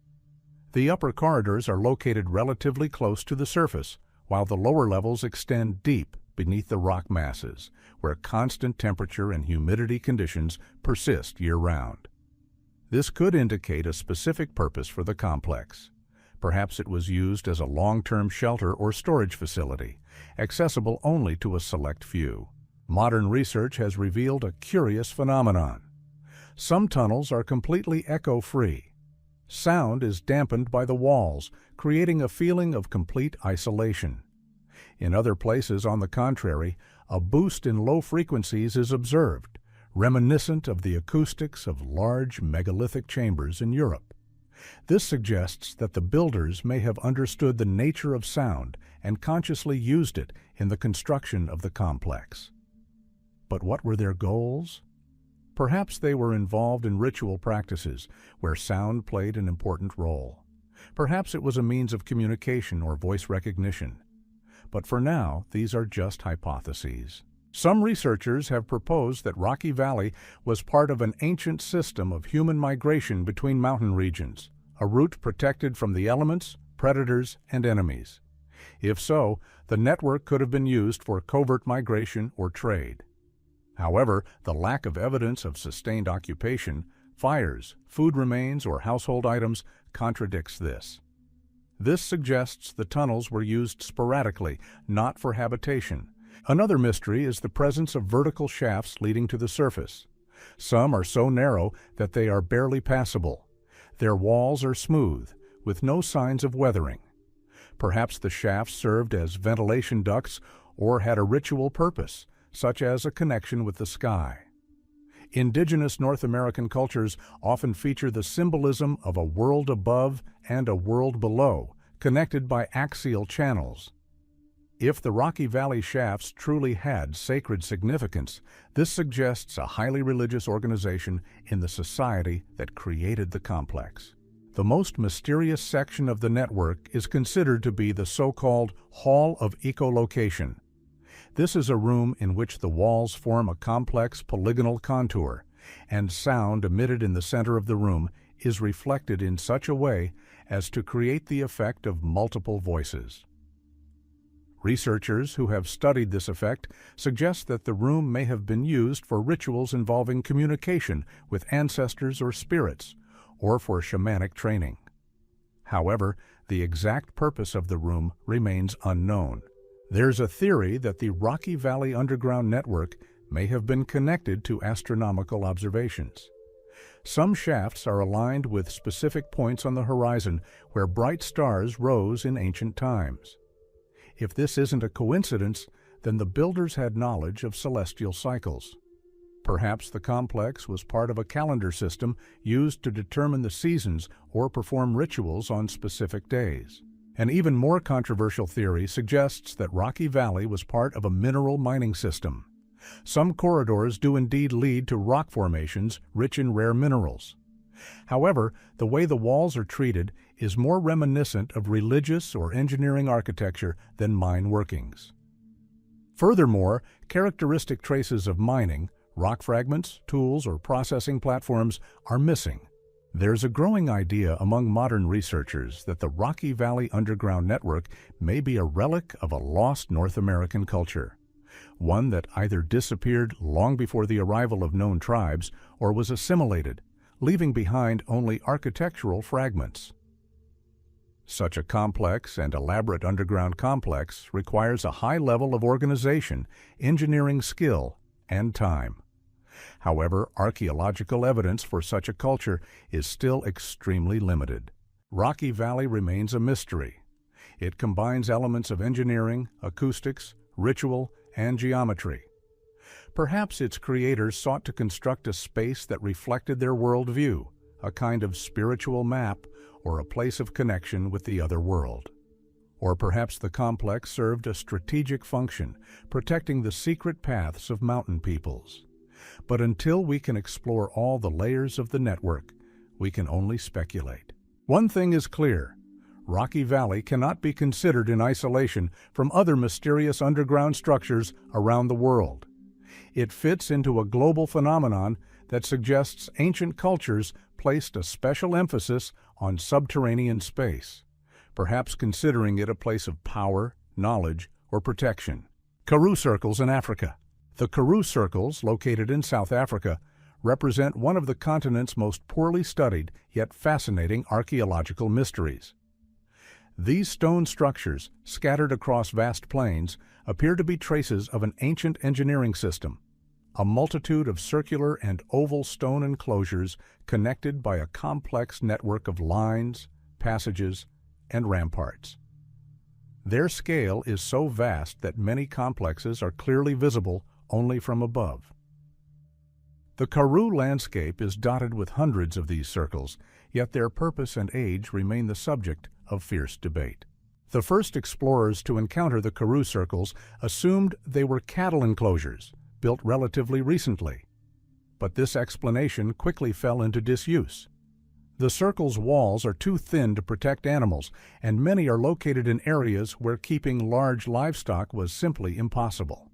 Speaker 1: The upper corridors are located relatively close to the surface, while the lower levels extend deep beneath the rock masses, where constant temperature and humidity conditions persist year-round. This could indicate a specific purpose for the complex. Perhaps it was used as a long-term shelter or storage facility, accessible only to a select few. Modern research has revealed a curious phenomenon. Some tunnels are completely echo-free. Sound is dampened by the walls, creating a feeling of complete isolation. In other places, on the contrary, a boost in low frequencies is observed, reminiscent of the acoustics of large megalithic chambers in Europe. This suggests that the builders may have understood the nature of sound and consciously used it in the construction of the complex. But what were their goals? Perhaps they were involved in ritual practices where sound played an important role. Perhaps it was a means of communication or voice recognition. But for now, these are just hypotheses. Some researchers have proposed that Rocky Valley was part of an ancient system of human migration between mountain regions, a route protected from the elements, predators, and enemies. If so, the network could have been used for covert migration or trade. However, the lack of evidence of sustained occupation, fires, food remains, or household items contradicts this. This suggests the tunnels were used sporadically, not for habitation. Another mystery is the presence of vertical shafts leading to the surface. Some are so narrow that they are barely passable. Their walls are smooth, with no signs of weathering. Perhaps the shafts served as ventilation ducts or had a ritual purpose, such as a connection with the sky. Indigenous North American cultures often feature the symbolism of a world above and a world below, connected by axial channels. If the Rocky Valley shafts truly had sacred significance, this suggests a highly religious organization in the society that created the complex. The most mysterious section of the network is considered to be the so-called Hall of Echolocation. This is a room in which the walls form a complex polygonal contour, and sound emitted in the center of the room is reflected in such a way as to create the effect of multiple voices. Researchers who have studied this effect suggest that the room may have been used for rituals involving communication with ancestors or spirits, or for shamanic training. However, the exact purpose of the room remains unknown. There's a theory that the Rocky Valley Underground Network may have been connected to astronomical observations. Some shafts are aligned with specific points on the horizon where bright stars rose in ancient times. If this isn't a coincidence, then the builders had knowledge of celestial cycles. Perhaps the complex was part of a calendar system used to determine the seasons or perform rituals on specific days. An even more controversial theory suggests that Rocky Valley was part of a mineral mining system. Some corridors do indeed lead to rock formations rich in rare minerals. However, the way the walls are treated is more reminiscent of religious or engineering architecture than mine workings. Furthermore, characteristic traces of mining, rock fragments, tools, or processing platforms are missing. There's a growing idea among modern researchers that the Rocky Valley Underground Network may be a relic of a lost North American culture, one that either disappeared long before the arrival of known tribes or was assimilated, leaving behind only architectural fragments. Such a complex and elaborate underground complex requires a high level of organization, engineering skill, and time. However, archaeological evidence for such a culture is still extremely limited. Rocky Valley remains a mystery. It combines elements of engineering, acoustics, ritual, and geometry. Perhaps its creators sought to construct a space that reflected their worldview, a kind of spiritual map or a place of connection with the other world. Or perhaps the complex served a strategic function, protecting the secret paths of mountain peoples. But until we can explore all the layers of the network, we can only speculate. One thing is clear: Rocky Valley cannot be considered in isolation from other mysterious underground structures around the world. It fits into a global phenomenon that suggests ancient cultures placed a special emphasis on subterranean space, perhaps considering it a place of power, knowledge, or protection. Karoo circles in Africa. The Karoo circles, located in South Africa, represent one of the continent's most poorly studied yet fascinating archaeological mysteries. These stone structures, scattered across vast plains, appear to be traces of an ancient engineering system, a multitude of circular and oval stone enclosures connected by a complex network of lines, passages, and ramparts. Their scale is so vast that many complexes are clearly visible only from above. The Karoo landscape is dotted with hundreds of these circles, yet their purpose and age remain the subject of fierce debate. The first explorers to encounter the Karoo circles assumed they were cattle enclosures, built relatively recently. But this explanation quickly fell into disuse. The circle's walls are too thin to protect animals, and many are located in areas where keeping large livestock was simply impossible.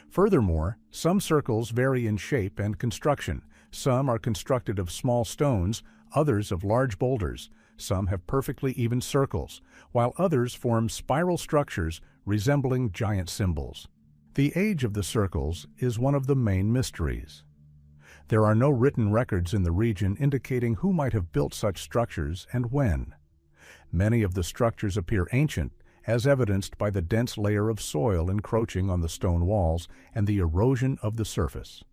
Speaker 1: Furthermore, some circles vary in shape and construction. Some are constructed of small stones, others of large boulders. Some have perfectly even circles, while others form spiral structures resembling giant symbols. The age of the circles is one of the main mysteries. There are no written records in the region indicating who might have built such structures and when. Many of the structures appear ancient, as evidenced by the dense layer of soil encroaching on the stone walls and the erosion of the surface.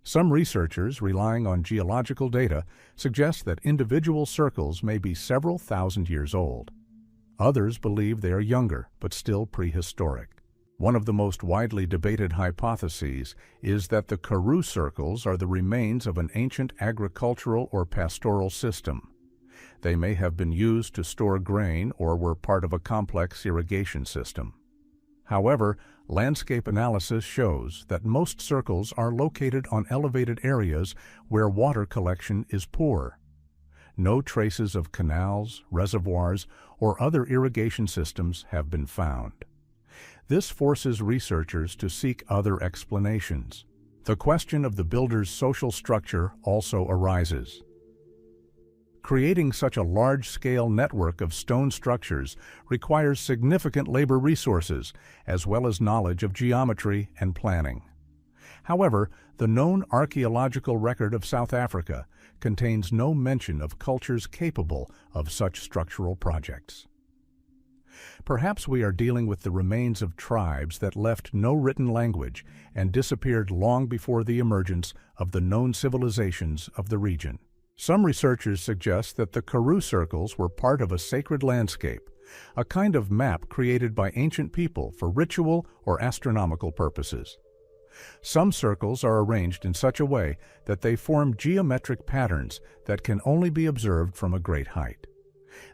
Speaker 1: Some researchers, relying on geological data, suggest that individual circles may be several thousand years old. Others believe they are younger, but still prehistoric. One of the most widely debated hypotheses is that the Karoo circles are the remains of an ancient agricultural or pastoral system. They may have been used to store grain or were part of a complex irrigation system. However, landscape analysis shows that most circles are located on elevated areas where water collection is poor. No traces of canals, reservoirs, or other irrigation systems have been found. This forces researchers to seek other explanations. The question of the builder's social structure also arises. Creating such a large-scale network of stone structures requires significant labor resources, as well as knowledge of geometry and planning. However, the known archaeological record of South Africa contains no mention of cultures capable of such structural projects. Perhaps we are dealing with the remains of tribes that left no written language and disappeared long before the emergence of the known civilizations of the region. Some researchers suggest that the Karoo circles were part of a sacred landscape, a kind of map created by ancient people for ritual or astronomical purposes. Some circles are arranged in such a way that they form geometric patterns that can only be observed from a great height.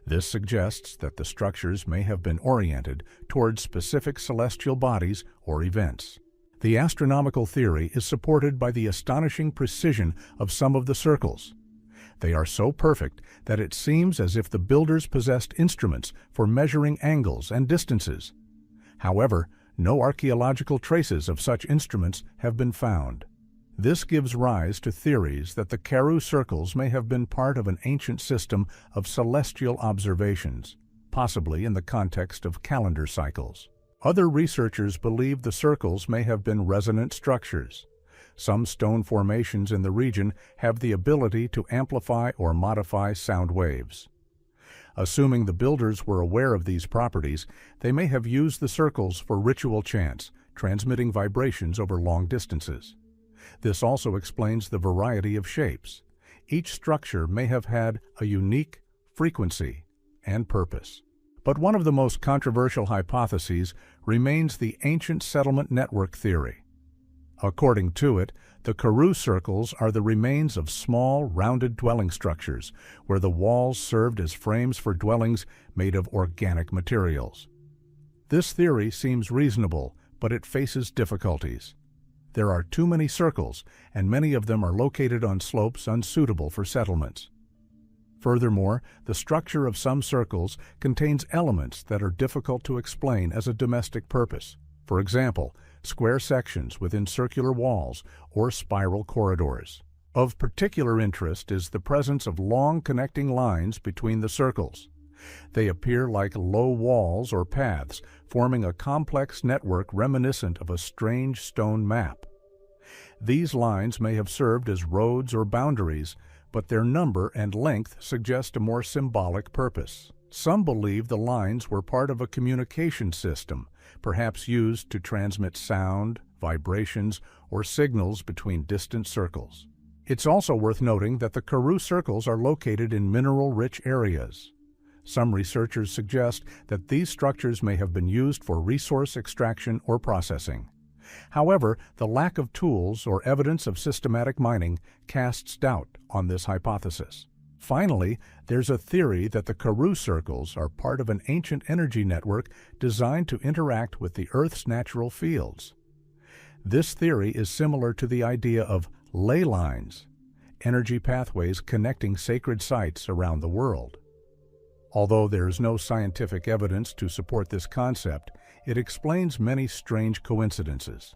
Speaker 1: This suggests that the structures may have been oriented towards specific celestial bodies or events. The astronomical theory is supported by the astonishing precision of some of the circles. They are so perfect that it seems as if the builders possessed instruments for measuring angles and distances. However, no archaeological traces of such instruments have been found. This gives rise to theories that the Karoo circles may have been part of an ancient system of celestial observations, possibly in the context of calendar cycles. Other researchers believe the circles may have been resonant structures. Some stone formations in the region have the ability to amplify or modify sound waves. Assuming the builders were aware of these properties, they may have used the circles for ritual chants, transmitting vibrations over long distances. This also explains the variety of shapes. Each structure may have had a unique frequency and purpose. But one of the most controversial hypotheses remains the ancient settlement network theory. According to it, the Karoo circles are the remains of small, rounded dwelling structures, where the walls served as frames for dwellings made of organic materials. This theory seems reasonable, but it faces difficulties. There are too many circles, and many of them are located on slopes unsuitable for settlements. Furthermore, the structure of some circles contains elements that are difficult to explain as a domestic purpose. For example, square sections within circular walls or spiral corridors. Of particular interest is the presence of long connecting lines between the circles. They appear like low walls or paths, forming a complex network reminiscent of a strange stone map. These lines may have served as roads or boundaries, but their number and length suggest a more symbolic purpose. Some believe the lines were part of a communication system, perhaps used to transmit sound, vibrations, or signals between distant circles. It's also worth noting that the Karoo circles are located in mineral-rich areas. Some researchers suggest that these structures may have been used for resource extraction or processing. However, the lack of tools or evidence of systematic mining casts doubt on this hypothesis. Finally, there's a theory that the Karoo circles are part of an ancient energy network designed to interact with the Earth's natural fields. This theory is similar to the idea of ley lines, energy pathways connecting sacred sites around the world. Although there is no scientific evidence to support this concept, it explains many strange coincidences.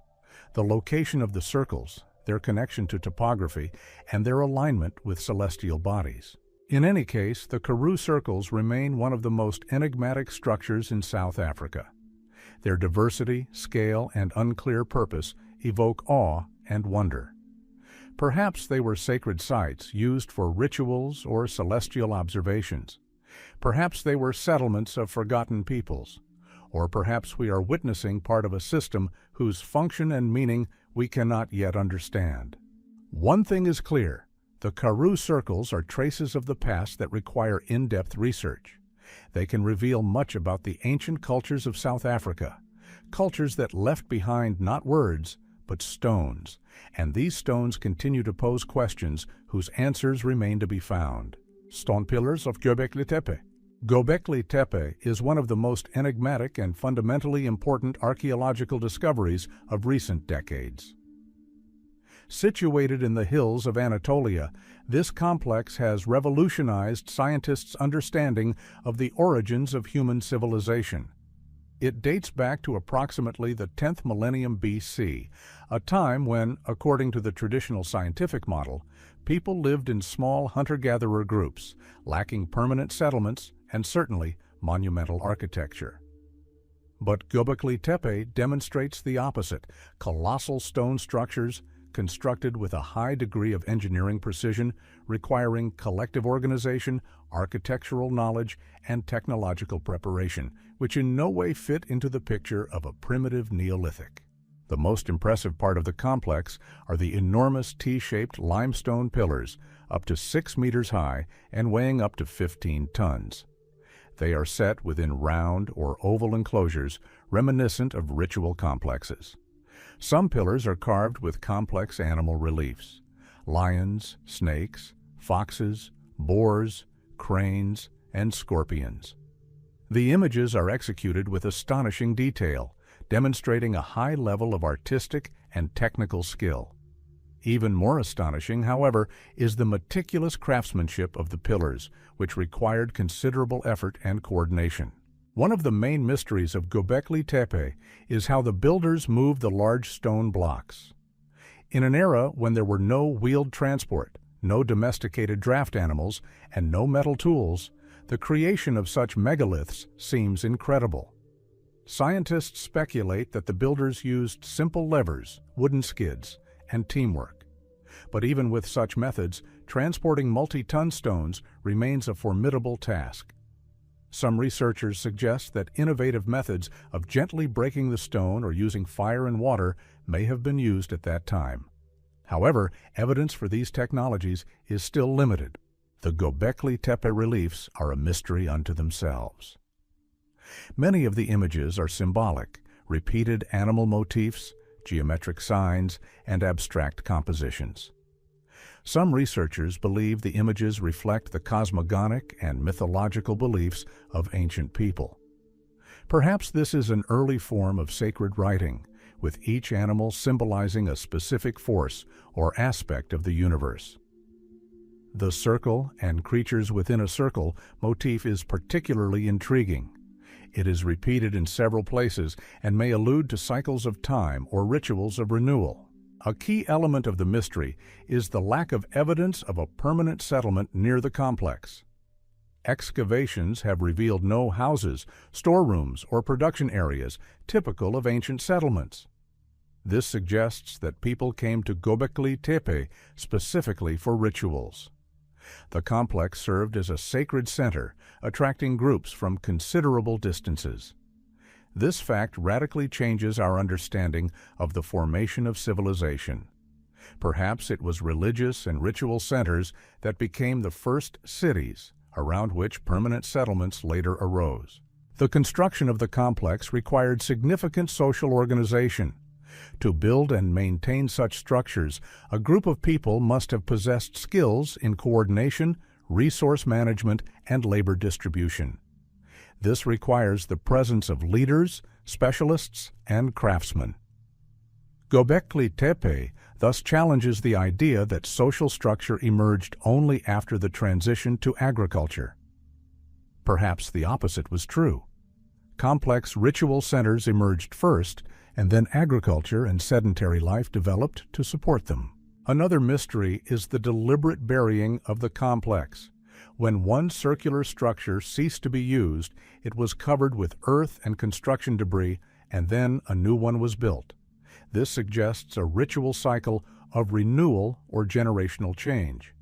Speaker 1: The location of the circles, their connection to topography, and their alignment with celestial bodies. In any case, the Karoo circles remain one of the most enigmatic structures in South Africa. Their diversity, scale, and unclear purpose evoke awe and wonder. Perhaps they were sacred sites used for rituals or celestial observations. Perhaps they were settlements of forgotten peoples. Or perhaps we are witnessing part of a system whose function and meaning we cannot yet understand. One thing is clear: the Karoo circles are traces of the past that require in-depth research. They can reveal much about the ancient cultures of South Africa, cultures that left behind not words, but stones, and these stones continue to pose questions whose answers remain to be found. Stone pillars of Göbekli Tepe. Göbekli Tepe is one of the most enigmatic and fundamentally important archaeological discoveries of recent decades. Situated in the hills of Anatolia, this complex has revolutionized scientists' understanding of the origins of human civilization. It dates back to approximately the 10th millennium BC, a time when, according to the traditional scientific model, people lived in small hunter-gatherer groups, lacking permanent settlements and certainly monumental architecture. But Göbekli Tepe demonstrates the opposite: colossal stone structures constructed with a high degree of engineering precision, requiring collective organization, architectural knowledge, and technological preparation, which in no way fit into the picture of a primitive Neolithic. The most impressive part of the complex are the enormous T-shaped limestone pillars, up to 6 meters high and weighing up to 15 tons. They are set within round or oval enclosures reminiscent of ritual complexes. Some pillars are carved with complex animal reliefs: lions, snakes, foxes, boars, cranes, and scorpions. The images are executed with astonishing detail, demonstrating a high level of artistic and technical skill. Even more astonishing, however, is the meticulous craftsmanship of the pillars, which required considerable effort and coordination. One of the main mysteries of Göbekli Tepe is how the builders moved the large stone blocks. In an era when there were no wheeled transport, no domesticated draft animals, and no metal tools, the creation of such megaliths seems incredible. Scientists speculate that the builders used simple levers, wooden skids, and teamwork. But even with such methods, transporting multi-ton stones remains a formidable task. Some researchers suggest that innovative methods of gently breaking the stone or using fire and water may have been used at that time. However, evidence for these technologies is still limited. The Göbekli Tepe reliefs are a mystery unto themselves. Many of the images are symbolic: repeated animal motifs, geometric signs, and abstract compositions. Some researchers believe the images reflect the cosmogonic and mythological beliefs of ancient people. Perhaps this is an early form of sacred writing, with each animal symbolizing a specific force or aspect of the universe. The circle and creatures within a circle motif is particularly intriguing. It is repeated in several places and may allude to cycles of time or rituals of renewal. A key element of the mystery is the lack of evidence of a permanent settlement near the complex. Excavations have revealed no houses, storerooms, or production areas typical of ancient settlements. This suggests that people came to Göbekli Tepe specifically for rituals. The complex served as a sacred center, attracting groups from considerable distances. This fact radically changes our understanding of the formation of civilization. Perhaps it was religious and ritual centers that became the first cities, around which permanent settlements later arose. The construction of the complex required significant social organization. To build and maintain such structures, a group of people must have possessed skills in coordination, resource management, and labor distribution. This requires the presence of leaders, specialists, and craftsmen. Göbekli Tepe thus challenges the idea that social structure emerged only after the transition to agriculture. Perhaps the opposite was true. Complex ritual centers emerged first, and then agriculture and sedentary life developed to support them. Another mystery is the deliberate burying of the complex. When one circular structure ceased to be used, it was covered with earth and construction debris, and then a new one was built. This suggests a ritual cycle of renewal or generational change.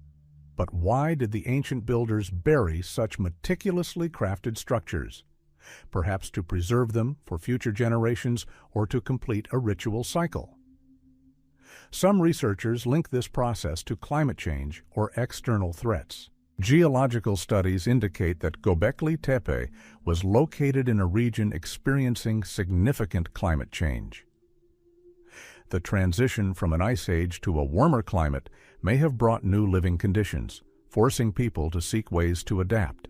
Speaker 1: But why did the ancient builders bury such meticulously crafted structures? Perhaps to preserve them for future generations or to complete a ritual cycle. Some researchers link this process to climate change or external threats. Geological studies indicate that Göbekli Tepe was located in a region experiencing significant climate change. The transition from an ice age to a warmer climate may have brought new living conditions, forcing people to seek ways to adapt.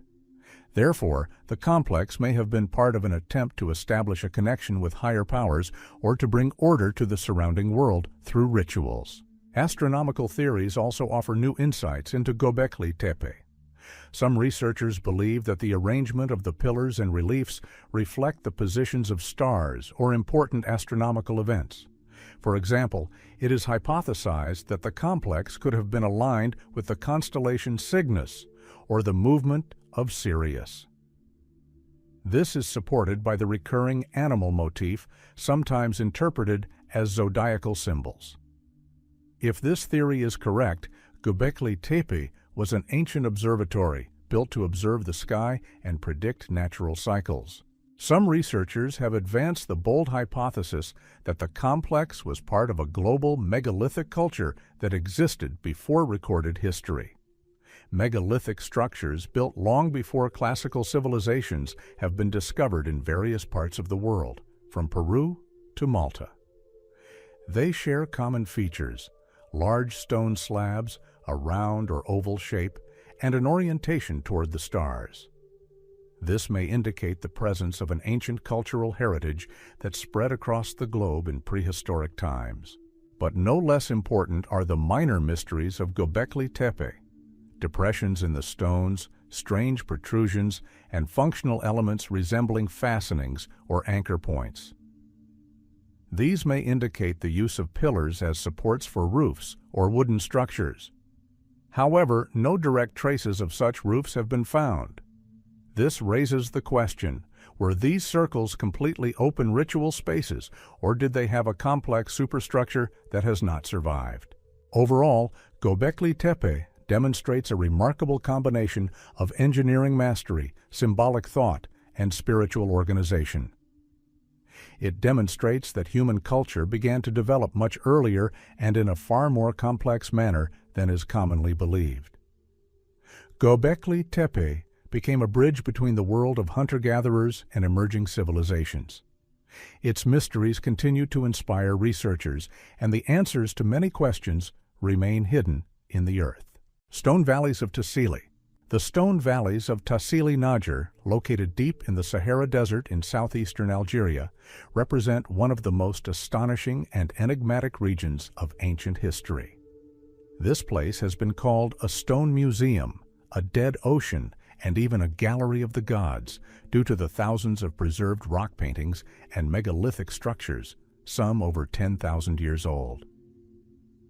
Speaker 1: Therefore, the complex may have been part of an attempt to establish a connection with higher powers or to bring order to the surrounding world through rituals. Astronomical theories also offer new insights into Göbekli Tepe. Some researchers believe that the arrangement of the pillars and reliefs reflect the positions of stars or important astronomical events. For example, it is hypothesized that the complex could have been aligned with the constellation Cygnus or the movement of Sirius. This is supported by the recurring animal motif, sometimes interpreted as zodiacal symbols. If this theory is correct, Göbekli Tepe was an ancient observatory built to observe the sky and predict natural cycles. Some researchers have advanced the bold hypothesis that the complex was part of a global megalithic culture that existed before recorded history. Megalithic structures built long before classical civilizations have been discovered in various parts of the world, from Peru to Malta. They share common features: large stone slabs, a round or oval shape, and an orientation toward the stars. This may indicate the presence of an ancient cultural heritage that spread across the globe in prehistoric times. But no less important are the minor mysteries of Göbekli Tepe: depressions in the stones, strange protrusions, and functional elements resembling fastenings or anchor points. These may indicate the use of pillars as supports for roofs or wooden structures. However, no direct traces of such roofs have been found. This raises the question: were these circles completely open ritual spaces, or did they have a complex superstructure that has not survived? Overall, Göbekli Tepe demonstrates a remarkable combination of engineering mastery, symbolic thought, and spiritual organization. It demonstrates that human culture began to develop much earlier and in a far more complex manner than is commonly believed. Göbekli Tepe became a bridge between the world of hunter-gatherers and emerging civilizations. Its mysteries continue to inspire researchers, and the answers to many questions remain hidden in the earth. Stone Valleys of Tassili. The stone valleys of Tassili Najar, located deep in the Sahara Desert in southeastern Algeria, represent one of the most astonishing and enigmatic regions of ancient history. This place has been called a stone museum, a dead ocean, and even a gallery of the gods, due to the thousands of preserved rock paintings and megalithic structures, some over 10,000 years old.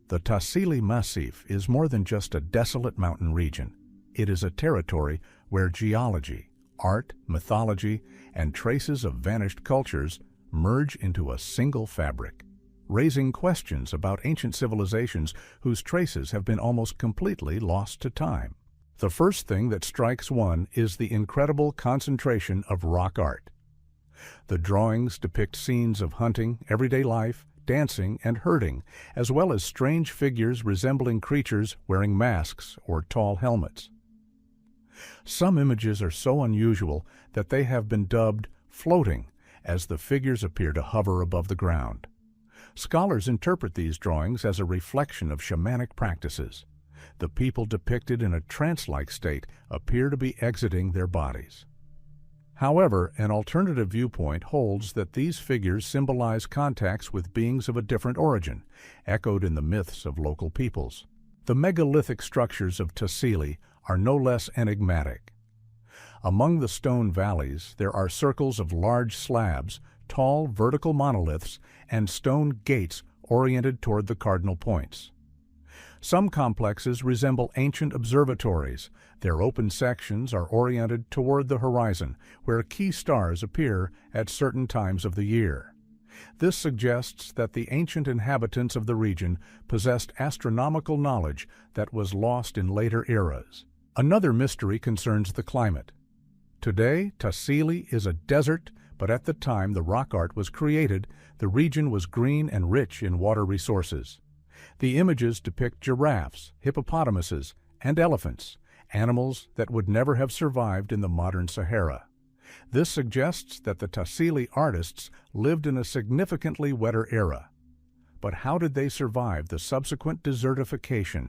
Speaker 1: The Tassili Massif is more than just a desolate mountain region. It is a territory where geology, art, mythology, and traces of vanished cultures merge into a single fabric, raising questions about ancient civilizations whose traces have been almost completely lost to time. The first thing that strikes one is the incredible concentration of rock art. The drawings depict scenes of hunting, everyday life, dancing, and herding, as well as strange figures resembling creatures wearing masks or tall helmets. Some images are so unusual that they have been dubbed floating, as the figures appear to hover above the ground. Scholars interpret these drawings as a reflection of shamanic practices. The people depicted in a trance-like state appear to be exiting their bodies. However, an alternative viewpoint holds that these figures symbolize contacts with beings of a different origin, echoed in the myths of local peoples. The megalithic structures of Tassili are no less enigmatic. Among the stone valleys, there are circles of large slabs, tall vertical monoliths, and stone gates oriented toward the cardinal points. Some complexes resemble ancient observatories. Their open sections are oriented toward the horizon, where key stars appear at certain times of the year. This suggests that the ancient inhabitants of the region possessed astronomical knowledge that was lost in later eras. Another mystery concerns the climate. Today, Tassili is a desert, but at the time the rock art was created, the region was green and rich in water resources. The images depict giraffes, hippopotamuses, and elephants, animals that would never have survived in the modern Sahara. This suggests that the Tassili artists lived in a significantly wetter era. But how did they survive the subsequent desertification?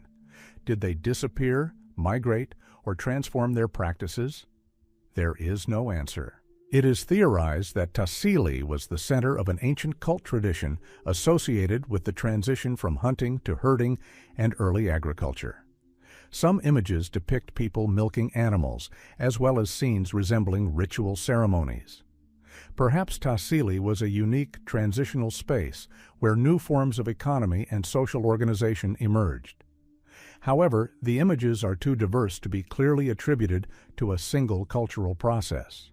Speaker 1: Did they disappear, migrate, or transform their practices? There is no answer. It is theorized that Tassili was the center of an ancient cult tradition associated with the transition from hunting to herding and early agriculture. Some images depict people milking animals, as well as scenes resembling ritual ceremonies. Perhaps Tassili was a unique transitional space where new forms of economy and social organization emerged. However, the images are too diverse to be clearly attributed to a single cultural process.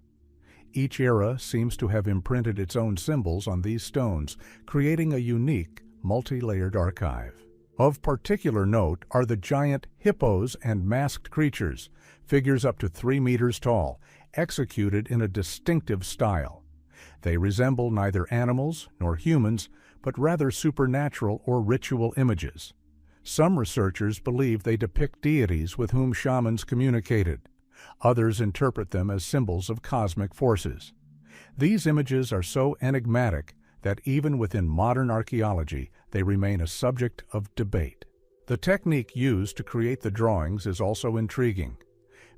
Speaker 1: Each era seems to have imprinted its own symbols on these stones, creating a unique, multi-layered archive. Of particular note are the giant hippos and masked creatures, figures up to 3 meters tall, executed in a distinctive style. They resemble neither animals nor humans, but rather supernatural or ritual images. Some researchers believe they depict deities with whom shamans communicated. Others interpret them as symbols of cosmic forces. These images are so enigmatic that even within modern archaeology, they remain a subject of debate. The technique used to create the drawings is also intriguing.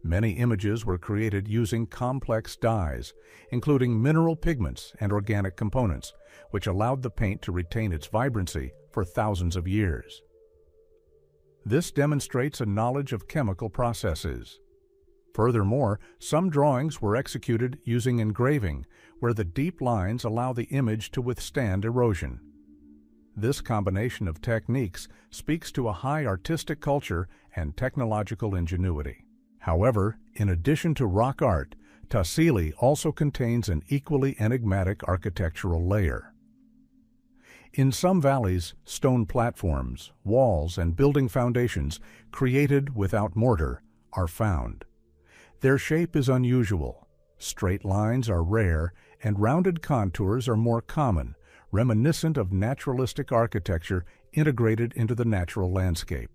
Speaker 1: Many images were created using complex dyes, including mineral pigments and organic components, which allowed the paint to retain its vibrancy for thousands of years. This demonstrates a knowledge of chemical processes. Furthermore, some drawings were executed using engraving, where the deep lines allow the image to withstand erosion. This combination of techniques speaks to a high artistic culture and technological ingenuity. However, in addition to rock art, Tassili also contains an equally enigmatic architectural layer. In some valleys, stone platforms, walls, and building foundations, created without mortar, are found. Their shape is unusual. Straight lines are rare, and rounded contours are more common, reminiscent of naturalistic architecture integrated into the natural landscape.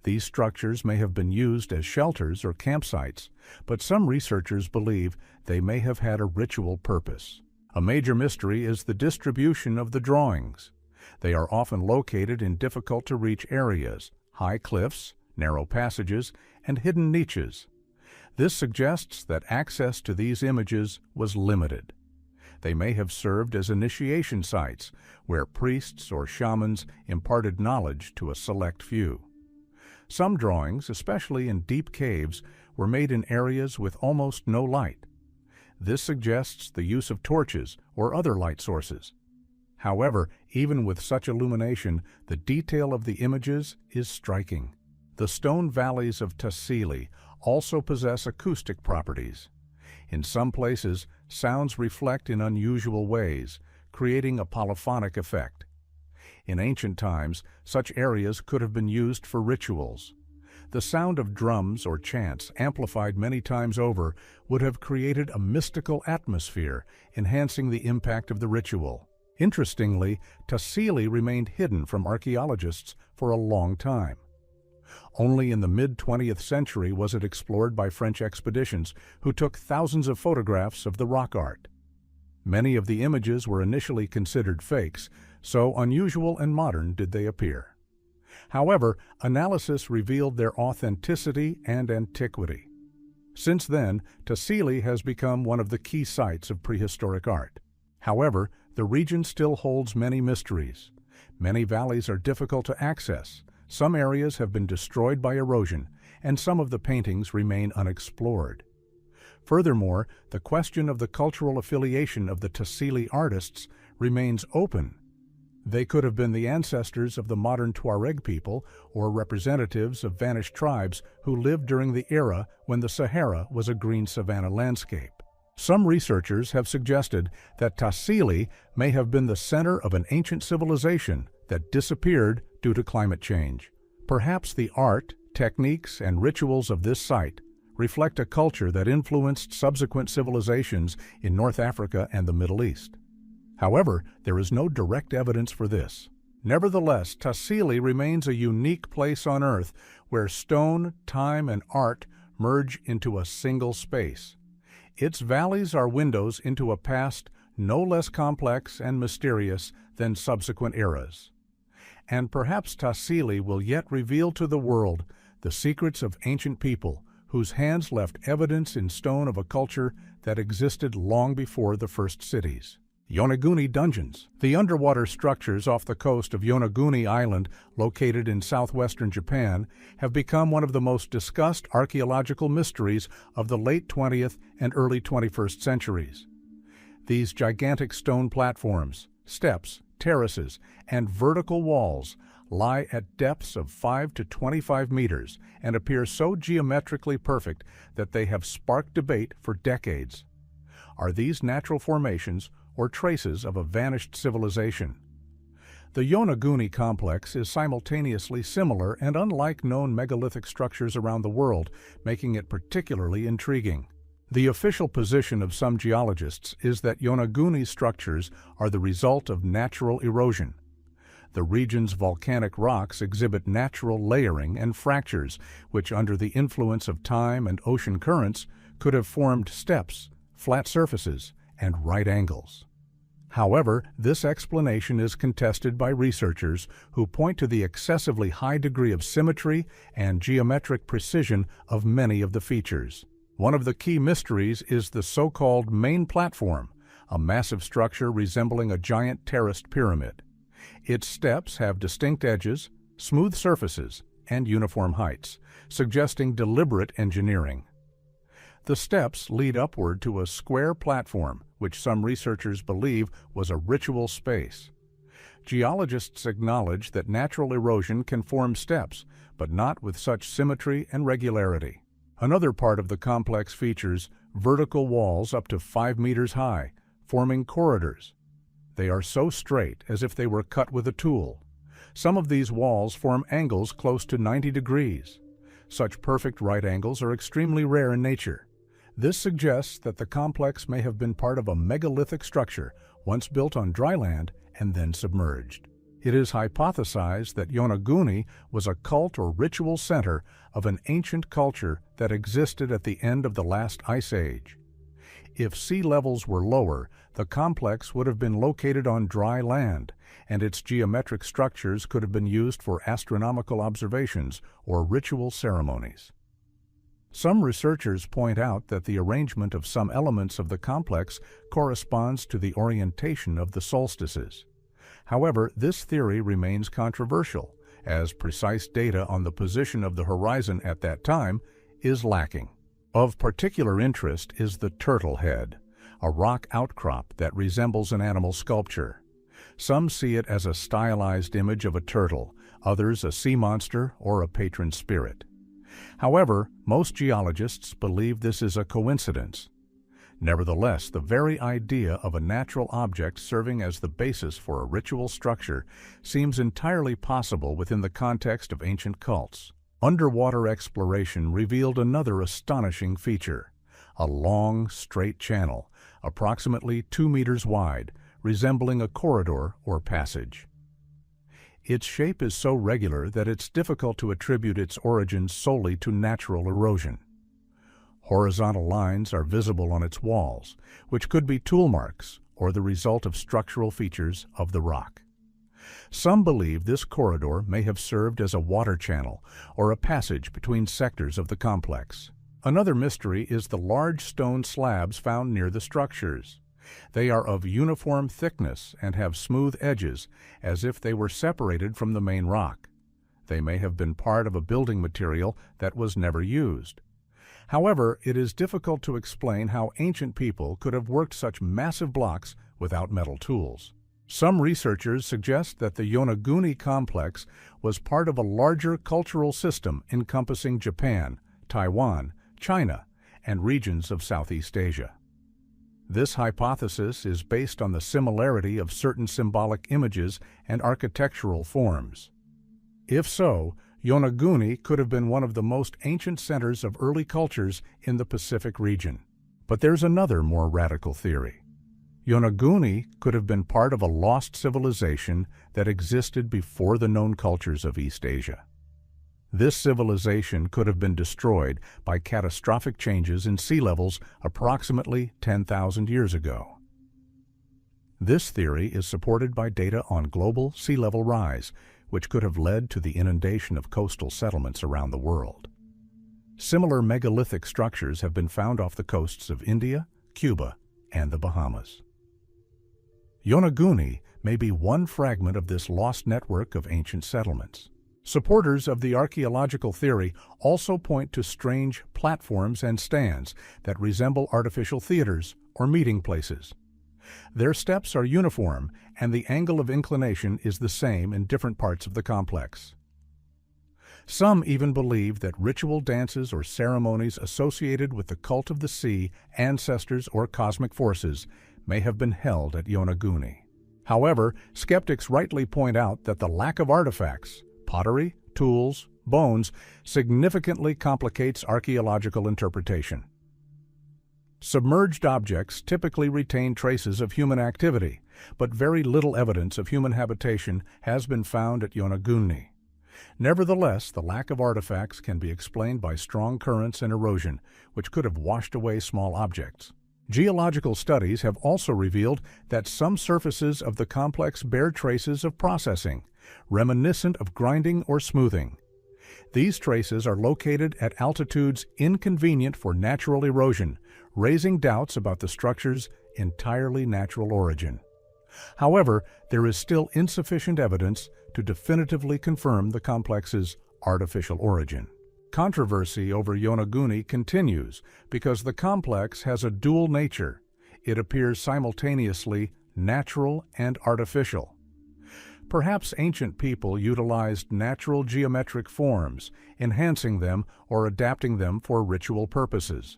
Speaker 1: These structures may have been used as shelters or campsites, but some researchers believe they may have had a ritual purpose. A major mystery is the distribution of the drawings. They are often located in difficult-to-reach areas, high cliffs, narrow passages, and hidden niches. This suggests that access to these images was limited. They may have served as initiation sites, where priests or shamans imparted knowledge to a select few. Some drawings, especially in deep caves, were made in areas with almost no light. This suggests the use of torches or other light sources. However, even with such illumination, the detail of the images is striking. The stone valleys of Tassili also possess acoustic properties. In some places, sounds reflect in unusual ways, creating a polyphonic effect. In ancient times, such areas could have been used for rituals. The sound of drums or chants, amplified many times over, would have created a mystical atmosphere, enhancing the impact of the ritual. Interestingly, Tassili remained hidden from archaeologists for a long time. Only in the mid-20th century was it explored by French expeditions, who took thousands of photographs of the rock art. Many of the images were initially considered fakes, so unusual and modern did they appear. However, analysis revealed their authenticity and antiquity. Since then, Tassili has become one of the key sites of prehistoric art. However, the region still holds many mysteries. Many valleys are difficult to access, some areas have been destroyed by erosion, and some of the paintings remain unexplored. Furthermore, the question of the cultural affiliation of the Tassili artists remains open. They could have been the ancestors of the modern Tuareg people or representatives of vanished tribes who lived during the era when the Sahara was a green savanna landscape. Some researchers have suggested that Tassili may have been the center of an ancient civilization that disappeared due to climate change. Perhaps the art, techniques, and rituals of this site reflect a culture that influenced subsequent civilizations in North Africa and the Middle East. However, there is no direct evidence for this. Nevertheless, Tassili remains a unique place on Earth where stone, time, and art merge into a single space. Its valleys are windows into a past no less complex and mysterious than subsequent eras. And perhaps Tassili will yet reveal to the world the secrets of ancient people whose hands left evidence in stone of a culture that existed long before the first cities. Yonaguni Dungeons. The underwater structures off the coast of Yonaguni Island, located in southwestern Japan, have become one of the most discussed archaeological mysteries of the late 20th and early 21st centuries. These gigantic stone platforms, steps, terraces, and vertical walls lie at depths of 5 to 25 meters and appear so geometrically perfect that they have sparked debate for decades. Are these natural formations or traces of a vanished civilization? The Yonaguni complex is simultaneously similar and unlike known megalithic structures around the world, making it particularly intriguing. The official position of some geologists is that Yonaguni structures are the result of natural erosion. The region's volcanic rocks exhibit natural layering and fractures, which under the influence of time and ocean currents could have formed steps, flat surfaces, and right angles. However, this explanation is contested by researchers who point to the excessively high degree of symmetry and geometric precision of many of the features. One of the key mysteries is the so-called main platform, a massive structure resembling a giant terraced pyramid. Its steps have distinct edges, smooth surfaces, and uniform heights, suggesting deliberate engineering. The steps lead upward to a square platform, which some researchers believe was a ritual space. Geologists acknowledge that natural erosion can form steps, but not with such symmetry and regularity. Another part of the complex features vertical walls up to 5 meters high, forming corridors. They are so straight as if they were cut with a tool. Some of these walls form angles close to 90 degrees. Such perfect right angles are extremely rare in nature. This suggests that the complex may have been part of a megalithic structure, once built on dry land and then submerged. It is hypothesized that Yonaguni was a cult or ritual center of an ancient culture that existed at the end of the last ice age. If sea levels were lower, the complex would have been located on dry land, and its geometric structures could have been used for astronomical observations or ritual ceremonies. Some researchers point out that the arrangement of some elements of the complex corresponds to the orientation of the solstices. However, this theory remains controversial, as precise data on the position of the horizon at that time is lacking. Of particular interest is the turtle head, a rock outcrop that resembles an animal sculpture. Some see it as a stylized image of a turtle, others a sea monster or a patron spirit. However, most geologists believe this is a coincidence. Nevertheless, the very idea of a natural object serving as the basis for a ritual structure seems entirely possible within the context of ancient cults. Underwater exploration revealed another astonishing feature: a long, straight channel, approximately 2 meters wide, resembling a corridor or passage. Its shape is so regular that it's difficult to attribute its origins solely to natural erosion. Horizontal lines are visible on its walls, which could be tool marks or the result of structural features of the rock. Some believe this corridor may have served as a water channel or a passage between sectors of the complex. Another mystery is the large stone slabs found near the structures. They are of uniform thickness and have smooth edges, as if they were separated from the main rock. They may have been part of a building material that was never used. However, it is difficult to explain how ancient people could have worked such massive blocks without metal tools. Some researchers suggest that the Yonaguni complex was part of a larger cultural system encompassing Japan, Taiwan, China, and regions of Southeast Asia. This hypothesis is based on the similarity of certain symbolic images and architectural forms. If so, Yonaguni could have been one of the most ancient centers of early cultures in the Pacific region. But there's another more radical theory. Yonaguni could have been part of a lost civilization that existed before the known cultures of East Asia. This civilization could have been destroyed by catastrophic changes in sea levels approximately 10,000 years ago. This theory is supported by data on global sea level rise, which could have led to the inundation of coastal settlements around the world. Similar megalithic structures have been found off the coasts of India, Cuba, and the Bahamas. Yonaguni may be one fragment of this lost network of ancient settlements. Supporters of the archaeological theory also point to strange platforms and stands that resemble artificial theaters or meeting places. Their steps are uniform, and the angle of inclination is the same in different parts of the complex. Some even believe that ritual dances or ceremonies associated with the cult of the sea, ancestors, or cosmic forces may have been held at Yonaguni. However, skeptics rightly point out that the lack of artifacts, pottery, tools, bones, significantly complicates archaeological interpretation. Submerged objects typically retain traces of human activity, but very little evidence of human habitation has been found at Yonaguni. Nevertheless, the lack of artifacts can be explained by strong currents and erosion, which could have washed away small objects. Geological studies have also revealed that some surfaces of the complex bear traces of processing, reminiscent of grinding or smoothing. These traces are located at altitudes inconvenient for natural erosion, raising doubts about the structure's entirely natural origin. However, there is still insufficient evidence to definitively confirm the complex's artificial origin. Controversy over Yonaguni continues because the complex has a dual nature. It appears simultaneously natural and artificial. Perhaps ancient people utilized natural geometric forms, enhancing them or adapting them for ritual purposes.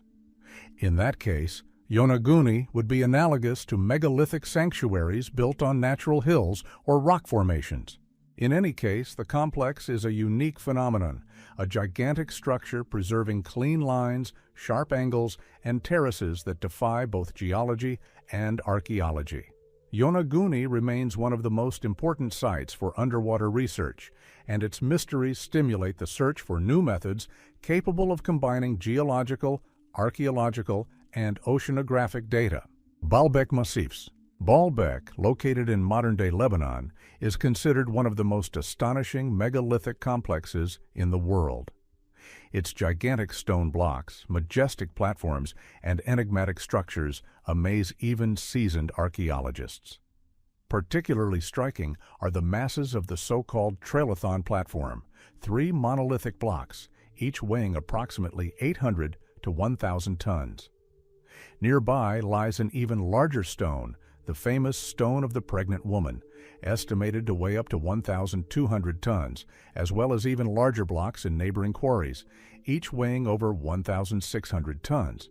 Speaker 1: In that case, Yonaguni would be analogous to megalithic sanctuaries built on natural hills or rock formations. In any case, the complex is a unique phenomenon, a gigantic structure preserving clean lines, sharp angles, and terraces that defy both geology and archaeology. Yonaguni remains one of the most important sites for underwater research, and its mysteries stimulate the search for new methods capable of combining geological, archaeological, and oceanographic data. Baalbek Massifs. Baalbek, located in modern-day Lebanon, is considered one of the most astonishing megalithic complexes in the world. Its gigantic stone blocks, majestic platforms, and enigmatic structures amaze even seasoned archaeologists. Particularly striking are the masses of the so-called Trilithon platform, 3 monolithic blocks, each weighing approximately 800 to 1,000 tons. Nearby lies an even larger stone, the famous Stone of the Pregnant Woman, estimated to weigh up to 1,200 tons, as well as even larger blocks in neighboring quarries, each weighing over 1,600 tons.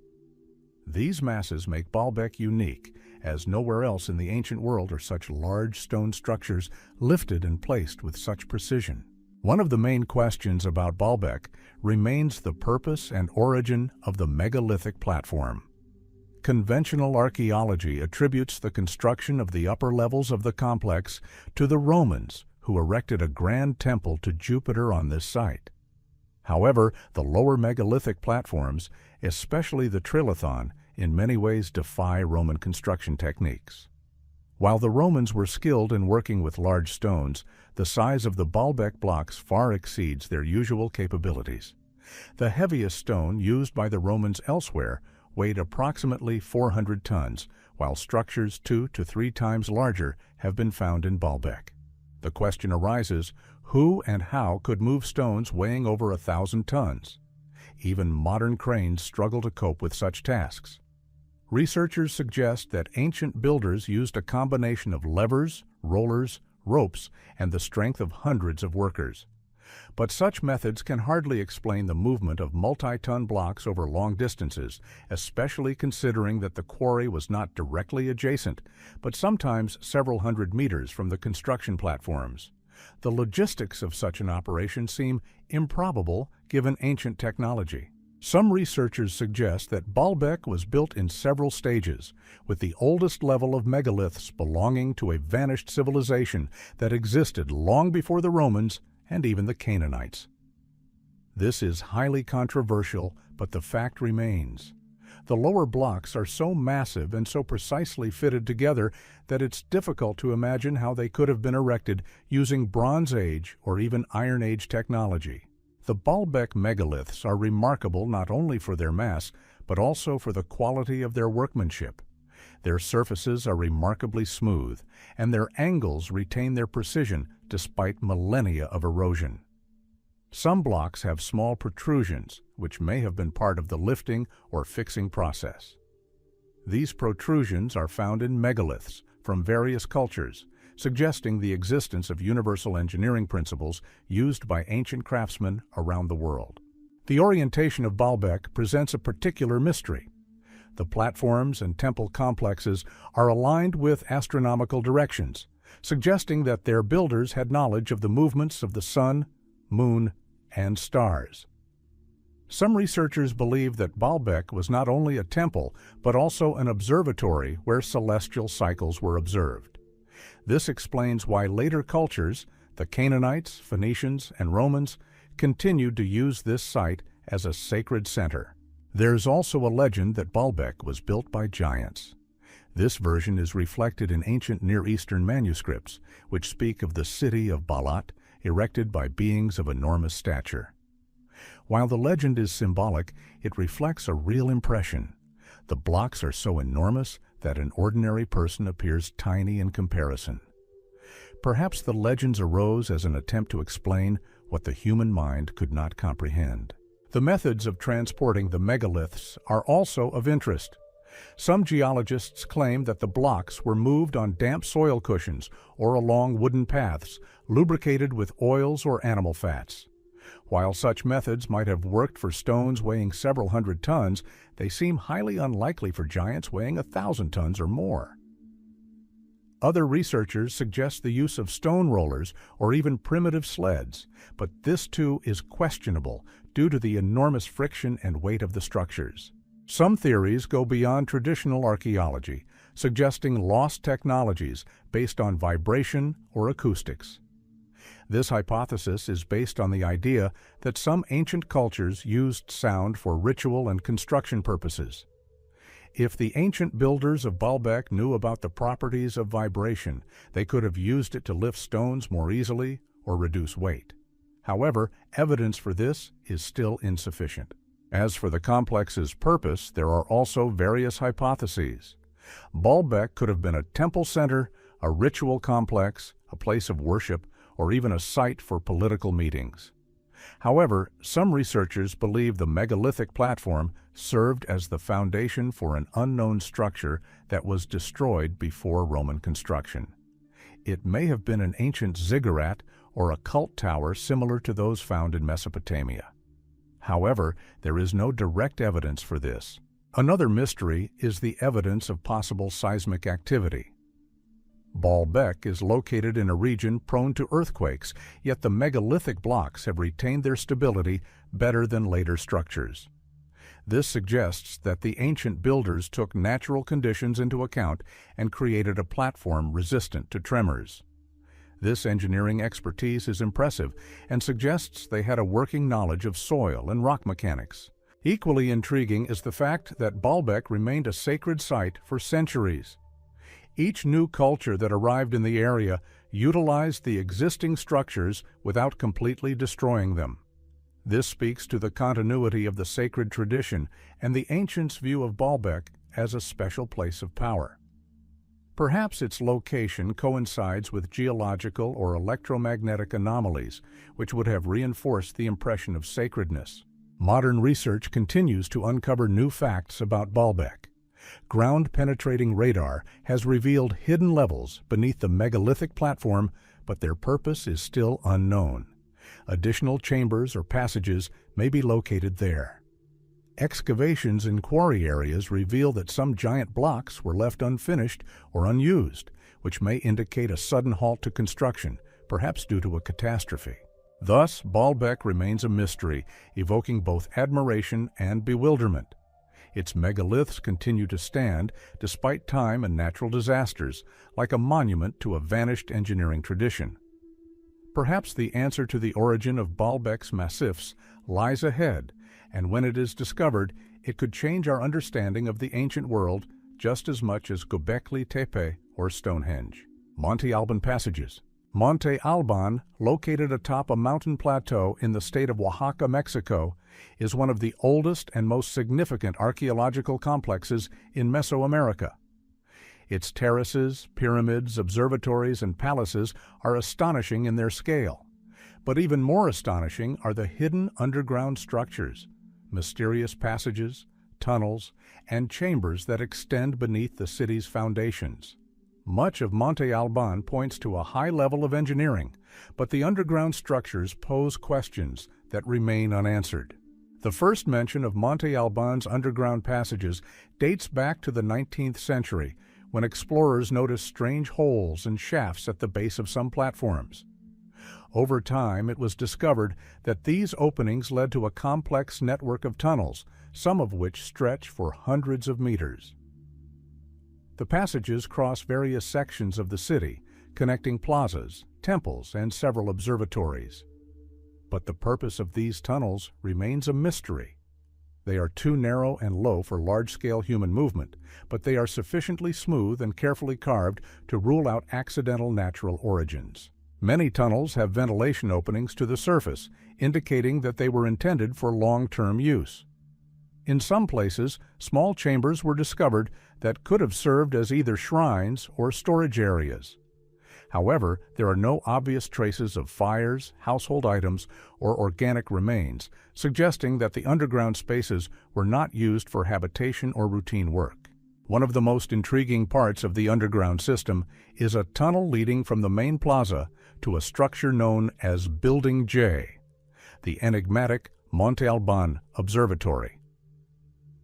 Speaker 1: These masses make Baalbek unique, as nowhere else in the ancient world are such large stone structures lifted and placed with such precision. One of the main questions about Baalbek remains the purpose and origin of the megalithic platform. Conventional archaeology attributes the construction of the upper levels of the complex to the Romans, who erected a grand temple to Jupiter on this site. However, the lower megalithic platforms, especially the Trilithon, in many ways defy Roman construction techniques. While the Romans were skilled in working with large stones, the size of the Baalbek blocks far exceeds their usual capabilities. The heaviest stone used by the Romans elsewhere weighed approximately 400 tons, while structures 2 to 3 times larger have been found in Baalbek. The question arises, who and how could move stones weighing over 1,000 tons? Even modern cranes struggle to cope with such tasks. Researchers suggest that ancient builders used a combination of levers, rollers, ropes, and the strength of hundreds of workers. But such methods can hardly explain the movement of multi-ton blocks over long distances, especially considering that the quarry was not directly adjacent, but sometimes several hundred meters from the construction platforms. The logistics of such an operation seem improbable given ancient technology. Some researchers suggest that Baalbek was built in several stages, with the oldest level of megaliths belonging to a vanished civilization that existed long before the Romans and even the Canaanites. This is highly controversial, but the fact remains. The lower blocks are so massive and so precisely fitted together that it's difficult to imagine how they could have been erected using Bronze Age or even Iron Age technology. The Baalbek megaliths are remarkable not only for their mass, but also for the quality of their workmanship. Their surfaces are remarkably smooth, and their angles retain their precision despite millennia of erosion. Some blocks have small protrusions, which may have been part of the lifting or fixing process. These protrusions are found in megaliths from various cultures, suggesting the existence of universal engineering principles used by ancient craftsmen around the world. The orientation of Baalbek presents a particular mystery. The platforms and temple complexes are aligned with astronomical directions, suggesting that their builders had knowledge of the movements of the sun, moon, and stars. Some researchers believe that Baalbek was not only a temple, but also an observatory where celestial cycles were observed. This explains why later cultures, the Canaanites, Phoenicians, and Romans, continued to use this site as a sacred center. There's also a legend that Baalbek was built by giants. This version is reflected in ancient Near Eastern manuscripts, which speak of the city of Baalat, erected by beings of enormous stature. While the legend is symbolic, it reflects a real impression. The blocks are so enormous that an ordinary person appears tiny in comparison. Perhaps the legends arose as an attempt to explain what the human mind could not comprehend. The methods of transporting the megaliths are also of interest. Some geologists claim that the blocks were moved on damp soil cushions or along wooden paths, lubricated with oils or animal fats. While such methods might have worked for stones weighing several hundred tons, they seem highly unlikely for giants weighing 1,000 tons or more. Other researchers suggest the use of stone rollers or even primitive sleds, but this too is questionable due to the enormous friction and weight of the structures. Some theories go beyond traditional archaeology, suggesting lost technologies based on vibration or acoustics. This hypothesis is based on the idea that some ancient cultures used sound for ritual and construction purposes. If the ancient builders of Baalbek knew about the properties of vibration, they could have used it to lift stones more easily or reduce weight. However, evidence for this is still insufficient. As for the complex's purpose, there are also various hypotheses. Baalbek could have been a temple center, a ritual complex, a place of worship, or even a site for political meetings. However, some researchers believe the megalithic platform served as the foundation for an unknown structure that was destroyed before Roman construction. It may have been an ancient ziggurat or a cult tower similar to those found in Mesopotamia. However, there is no direct evidence for this. Another mystery is the evidence of possible seismic activity. Baalbek is located in a region prone to earthquakes, yet the megalithic blocks have retained their stability better than later structures. This suggests that the ancient builders took natural conditions into account and created a platform resistant to tremors. This engineering expertise is impressive and suggests they had a working knowledge of soil and rock mechanics. Equally intriguing is the fact that Baalbek remained a sacred site for centuries. Each new culture that arrived in the area utilized the existing structures without completely destroying them. This speaks to the continuity of the sacred tradition and the ancients' view of Baalbek as a special place of power. Perhaps its location coincides with geological or electromagnetic anomalies, which would have reinforced the impression of sacredness. Modern research continues to uncover new facts about Baalbek. Ground-penetrating radar has revealed hidden levels beneath the megalithic platform, but their purpose is still unknown. Additional chambers or passages may be located there. Excavations in quarry areas reveal that some giant blocks were left unfinished or unused, which may indicate a sudden halt to construction, perhaps due to a catastrophe. Thus, Baalbek remains a mystery, evoking both admiration and bewilderment. Its megaliths continue to stand despite time and natural disasters, like a monument to a vanished engineering tradition. Perhaps the answer to the origin of Baalbek's massifs lies ahead, and when it is discovered, it could change our understanding of the ancient world just as much as Göbekli Tepe or Stonehenge. Monte Alban Passages. Monte Alban, located atop a mountain plateau in the state of Oaxaca, Mexico, is one of the oldest and most significant archaeological complexes in Mesoamerica. Its terraces, pyramids, observatories, and palaces are astonishing in their scale. But even more astonishing are the hidden underground structures, mysterious passages, tunnels, and chambers that extend beneath the city's foundations. Much of Monte Alban points to a high level of engineering, but the underground structures pose questions that remain unanswered. The first mention of Monte Alban's underground passages dates back to the 19th century, when explorers noticed strange holes and shafts at the base of some platforms. Over time, it was discovered that these openings led to a complex network of tunnels, some of which stretch for hundreds of meters. The passages cross various sections of the city, connecting plazas, temples, and several observatories. But the purpose of these tunnels remains a mystery. They are too narrow and low for large-scale human movement, but they are sufficiently smooth and carefully carved to rule out accidental natural origins. Many tunnels have ventilation openings to the surface, indicating that they were intended for long-term use. In some places, small chambers were discovered that could have served as either shrines or storage areas. However, there are no obvious traces of fires, household items, or organic remains, suggesting that the underground spaces were not used for habitation or routine work. One of the most intriguing parts of the underground system is a tunnel leading from the main plaza to a structure known as Building J, the enigmatic Monte Alban Observatory.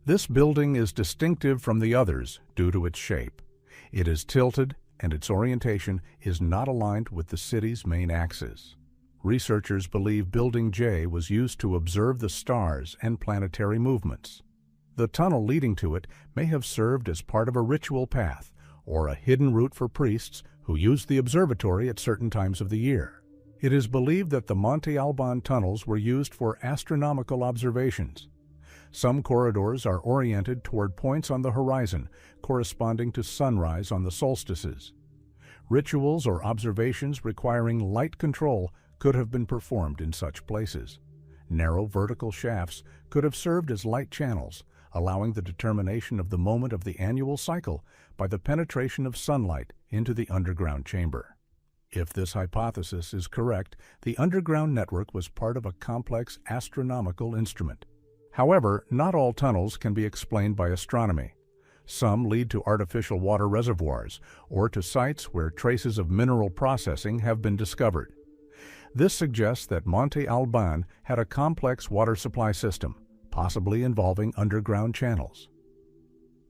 Speaker 1: This building is distinctive from the others due to its shape. It is tilted, and its orientation is not aligned with the city's main axis. Researchers believe Building J was used to observe the stars and planetary movements. The tunnel leading to it may have served as part of a ritual path or a hidden route for priests who used the observatory at certain times of the year. It is believed that the Monte Alban tunnels were used for astronomical observations. Some corridors are oriented toward points on the horizon, corresponding to sunrise on the solstices. Rituals or observations requiring light control could have been performed in such places. Narrow vertical shafts could have served as light channels, allowing the determination of the moment of the annual cycle by the penetration of sunlight into the underground chamber. If this hypothesis is correct, the underground network was part of a complex astronomical instrument. However, not all tunnels can be explained by astronomy. Some lead to artificial water reservoirs or to sites where traces of mineral processing have been discovered. This suggests that Monte Alban had a complex water supply system, possibly involving underground channels.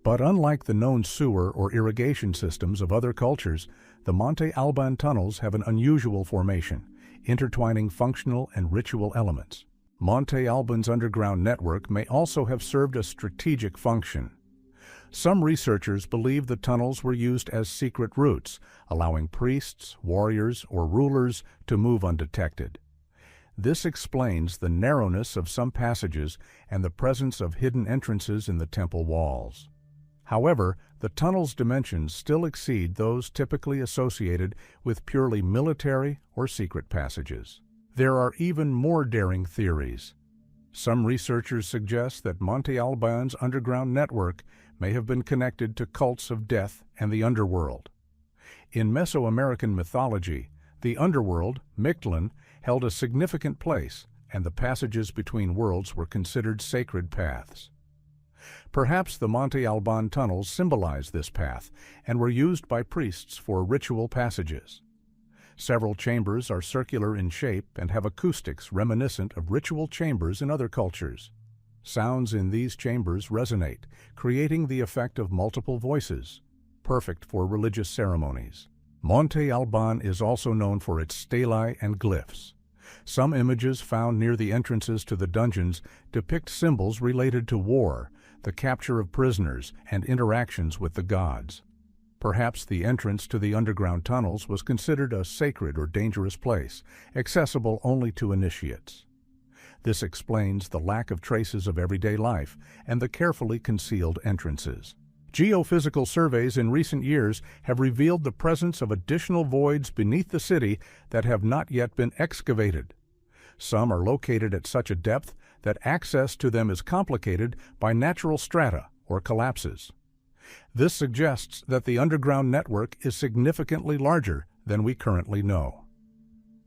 Speaker 1: But unlike the known sewer or irrigation systems of other cultures, the Monte Alban tunnels have an unusual formation, intertwining functional and ritual elements. Monte Alban's underground network may also have served a strategic function. Some researchers believe the tunnels were used as secret routes, allowing priests, warriors, or rulers to move undetected. This explains the narrowness of some passages and the presence of hidden entrances in the temple walls. However, the tunnel's dimensions still exceed those typically associated with purely military or secret passages. There are even more daring theories. Some researchers suggest that Monte Alban's underground network may have been connected to cults of death and the underworld. In Mesoamerican mythology, the underworld, Mictlan, held a significant place, and the passages between worlds were considered sacred paths. Perhaps the Monte Alban tunnels symbolize this path and were used by priests for ritual passages. Several chambers are circular in shape and have acoustics reminiscent of ritual chambers in other cultures. Sounds in these chambers resonate, creating the effect of multiple voices, perfect for religious ceremonies. Monte Alban is also known for its stelae and glyphs. Some images found near the entrances to the dungeons depict symbols related to war, the capture of prisoners, and interactions with the gods. Perhaps the entrance to the underground tunnels was considered a sacred or dangerous place, accessible only to initiates. This explains the lack of traces of everyday life and the carefully concealed entrances. Geophysical surveys in recent years have revealed the presence of additional voids beneath the city that have not yet been excavated. Some are located at such a depth that access to them is complicated by natural strata or collapses. This suggests that the underground network is significantly larger than we currently know.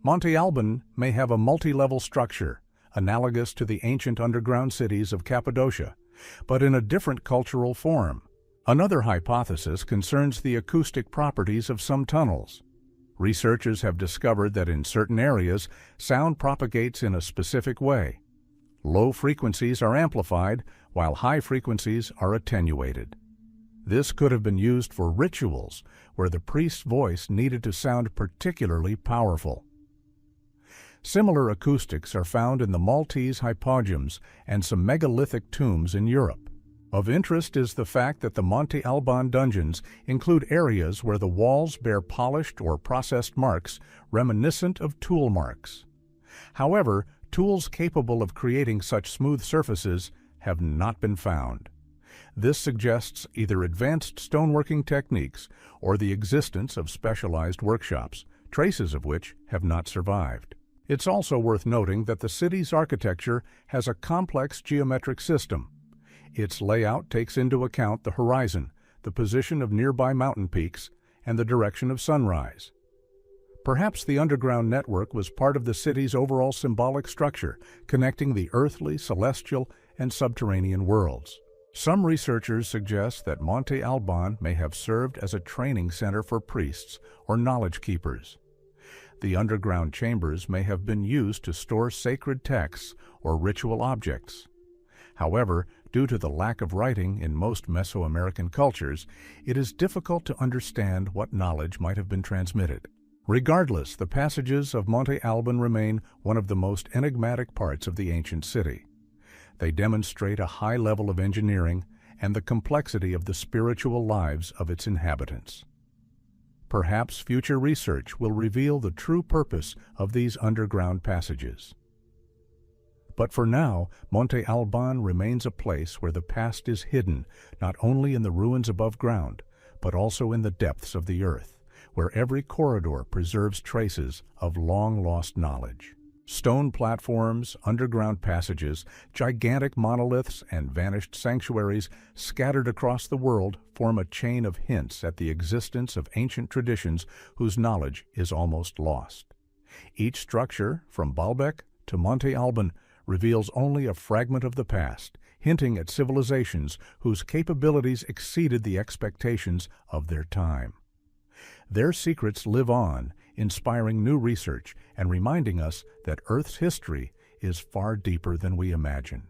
Speaker 1: Monte Alban may have a multi-level structure, analogous to the ancient underground cities of Cappadocia, but in a different cultural form. Another hypothesis concerns the acoustic properties of some tunnels. Researchers have discovered that in certain areas, sound propagates in a specific way. Low frequencies are amplified, while high frequencies are attenuated. This could have been used for rituals, where the priest's voice needed to sound particularly powerful. Similar acoustics are found in the Maltese hypogeums and some megalithic tombs in Europe. Of interest is the fact that the Monte Alban dungeons include areas where the walls bear polished or processed marks reminiscent of tool marks. However, tools capable of creating such smooth surfaces have not been found. This suggests either advanced stoneworking techniques or the existence of specialized workshops, traces of which have not survived. It's also worth noting that the city's architecture has a complex geometric system. Its layout takes into account the horizon, the position of nearby mountain peaks, and the direction of sunrise. Perhaps the underground network was part of the city's overall symbolic structure, connecting the earthly, celestial, and subterranean worlds. Some researchers suggest that Monte Alban may have served as a training center for priests or knowledge keepers. The underground chambers may have been used to store sacred texts or ritual objects. However, due to the lack of writing in most Mesoamerican cultures, it is difficult to understand what knowledge might have been transmitted. Regardless, the passages of Monte Alban remain one of the most enigmatic parts of the ancient city. They demonstrate a high level of engineering and the complexity of the spiritual lives of its inhabitants. Perhaps future research will reveal the true purpose of these underground passages. But for now, Monte Alban remains a place where the past is hidden, not only in the ruins above ground, but also in the depths of the earth, where every corridor preserves traces of long-lost knowledge. Stone platforms, underground passages, gigantic monoliths, and vanished sanctuaries scattered across the world form a chain of hints at the existence of ancient traditions whose knowledge is almost lost. Each structure, from Baalbek to Monte Alban, reveals only a fragment of the past, hinting at civilizations whose capabilities exceeded the expectations of their time. Their secrets live on, inspiring new research and reminding us that Earth's history is far deeper than we imagine.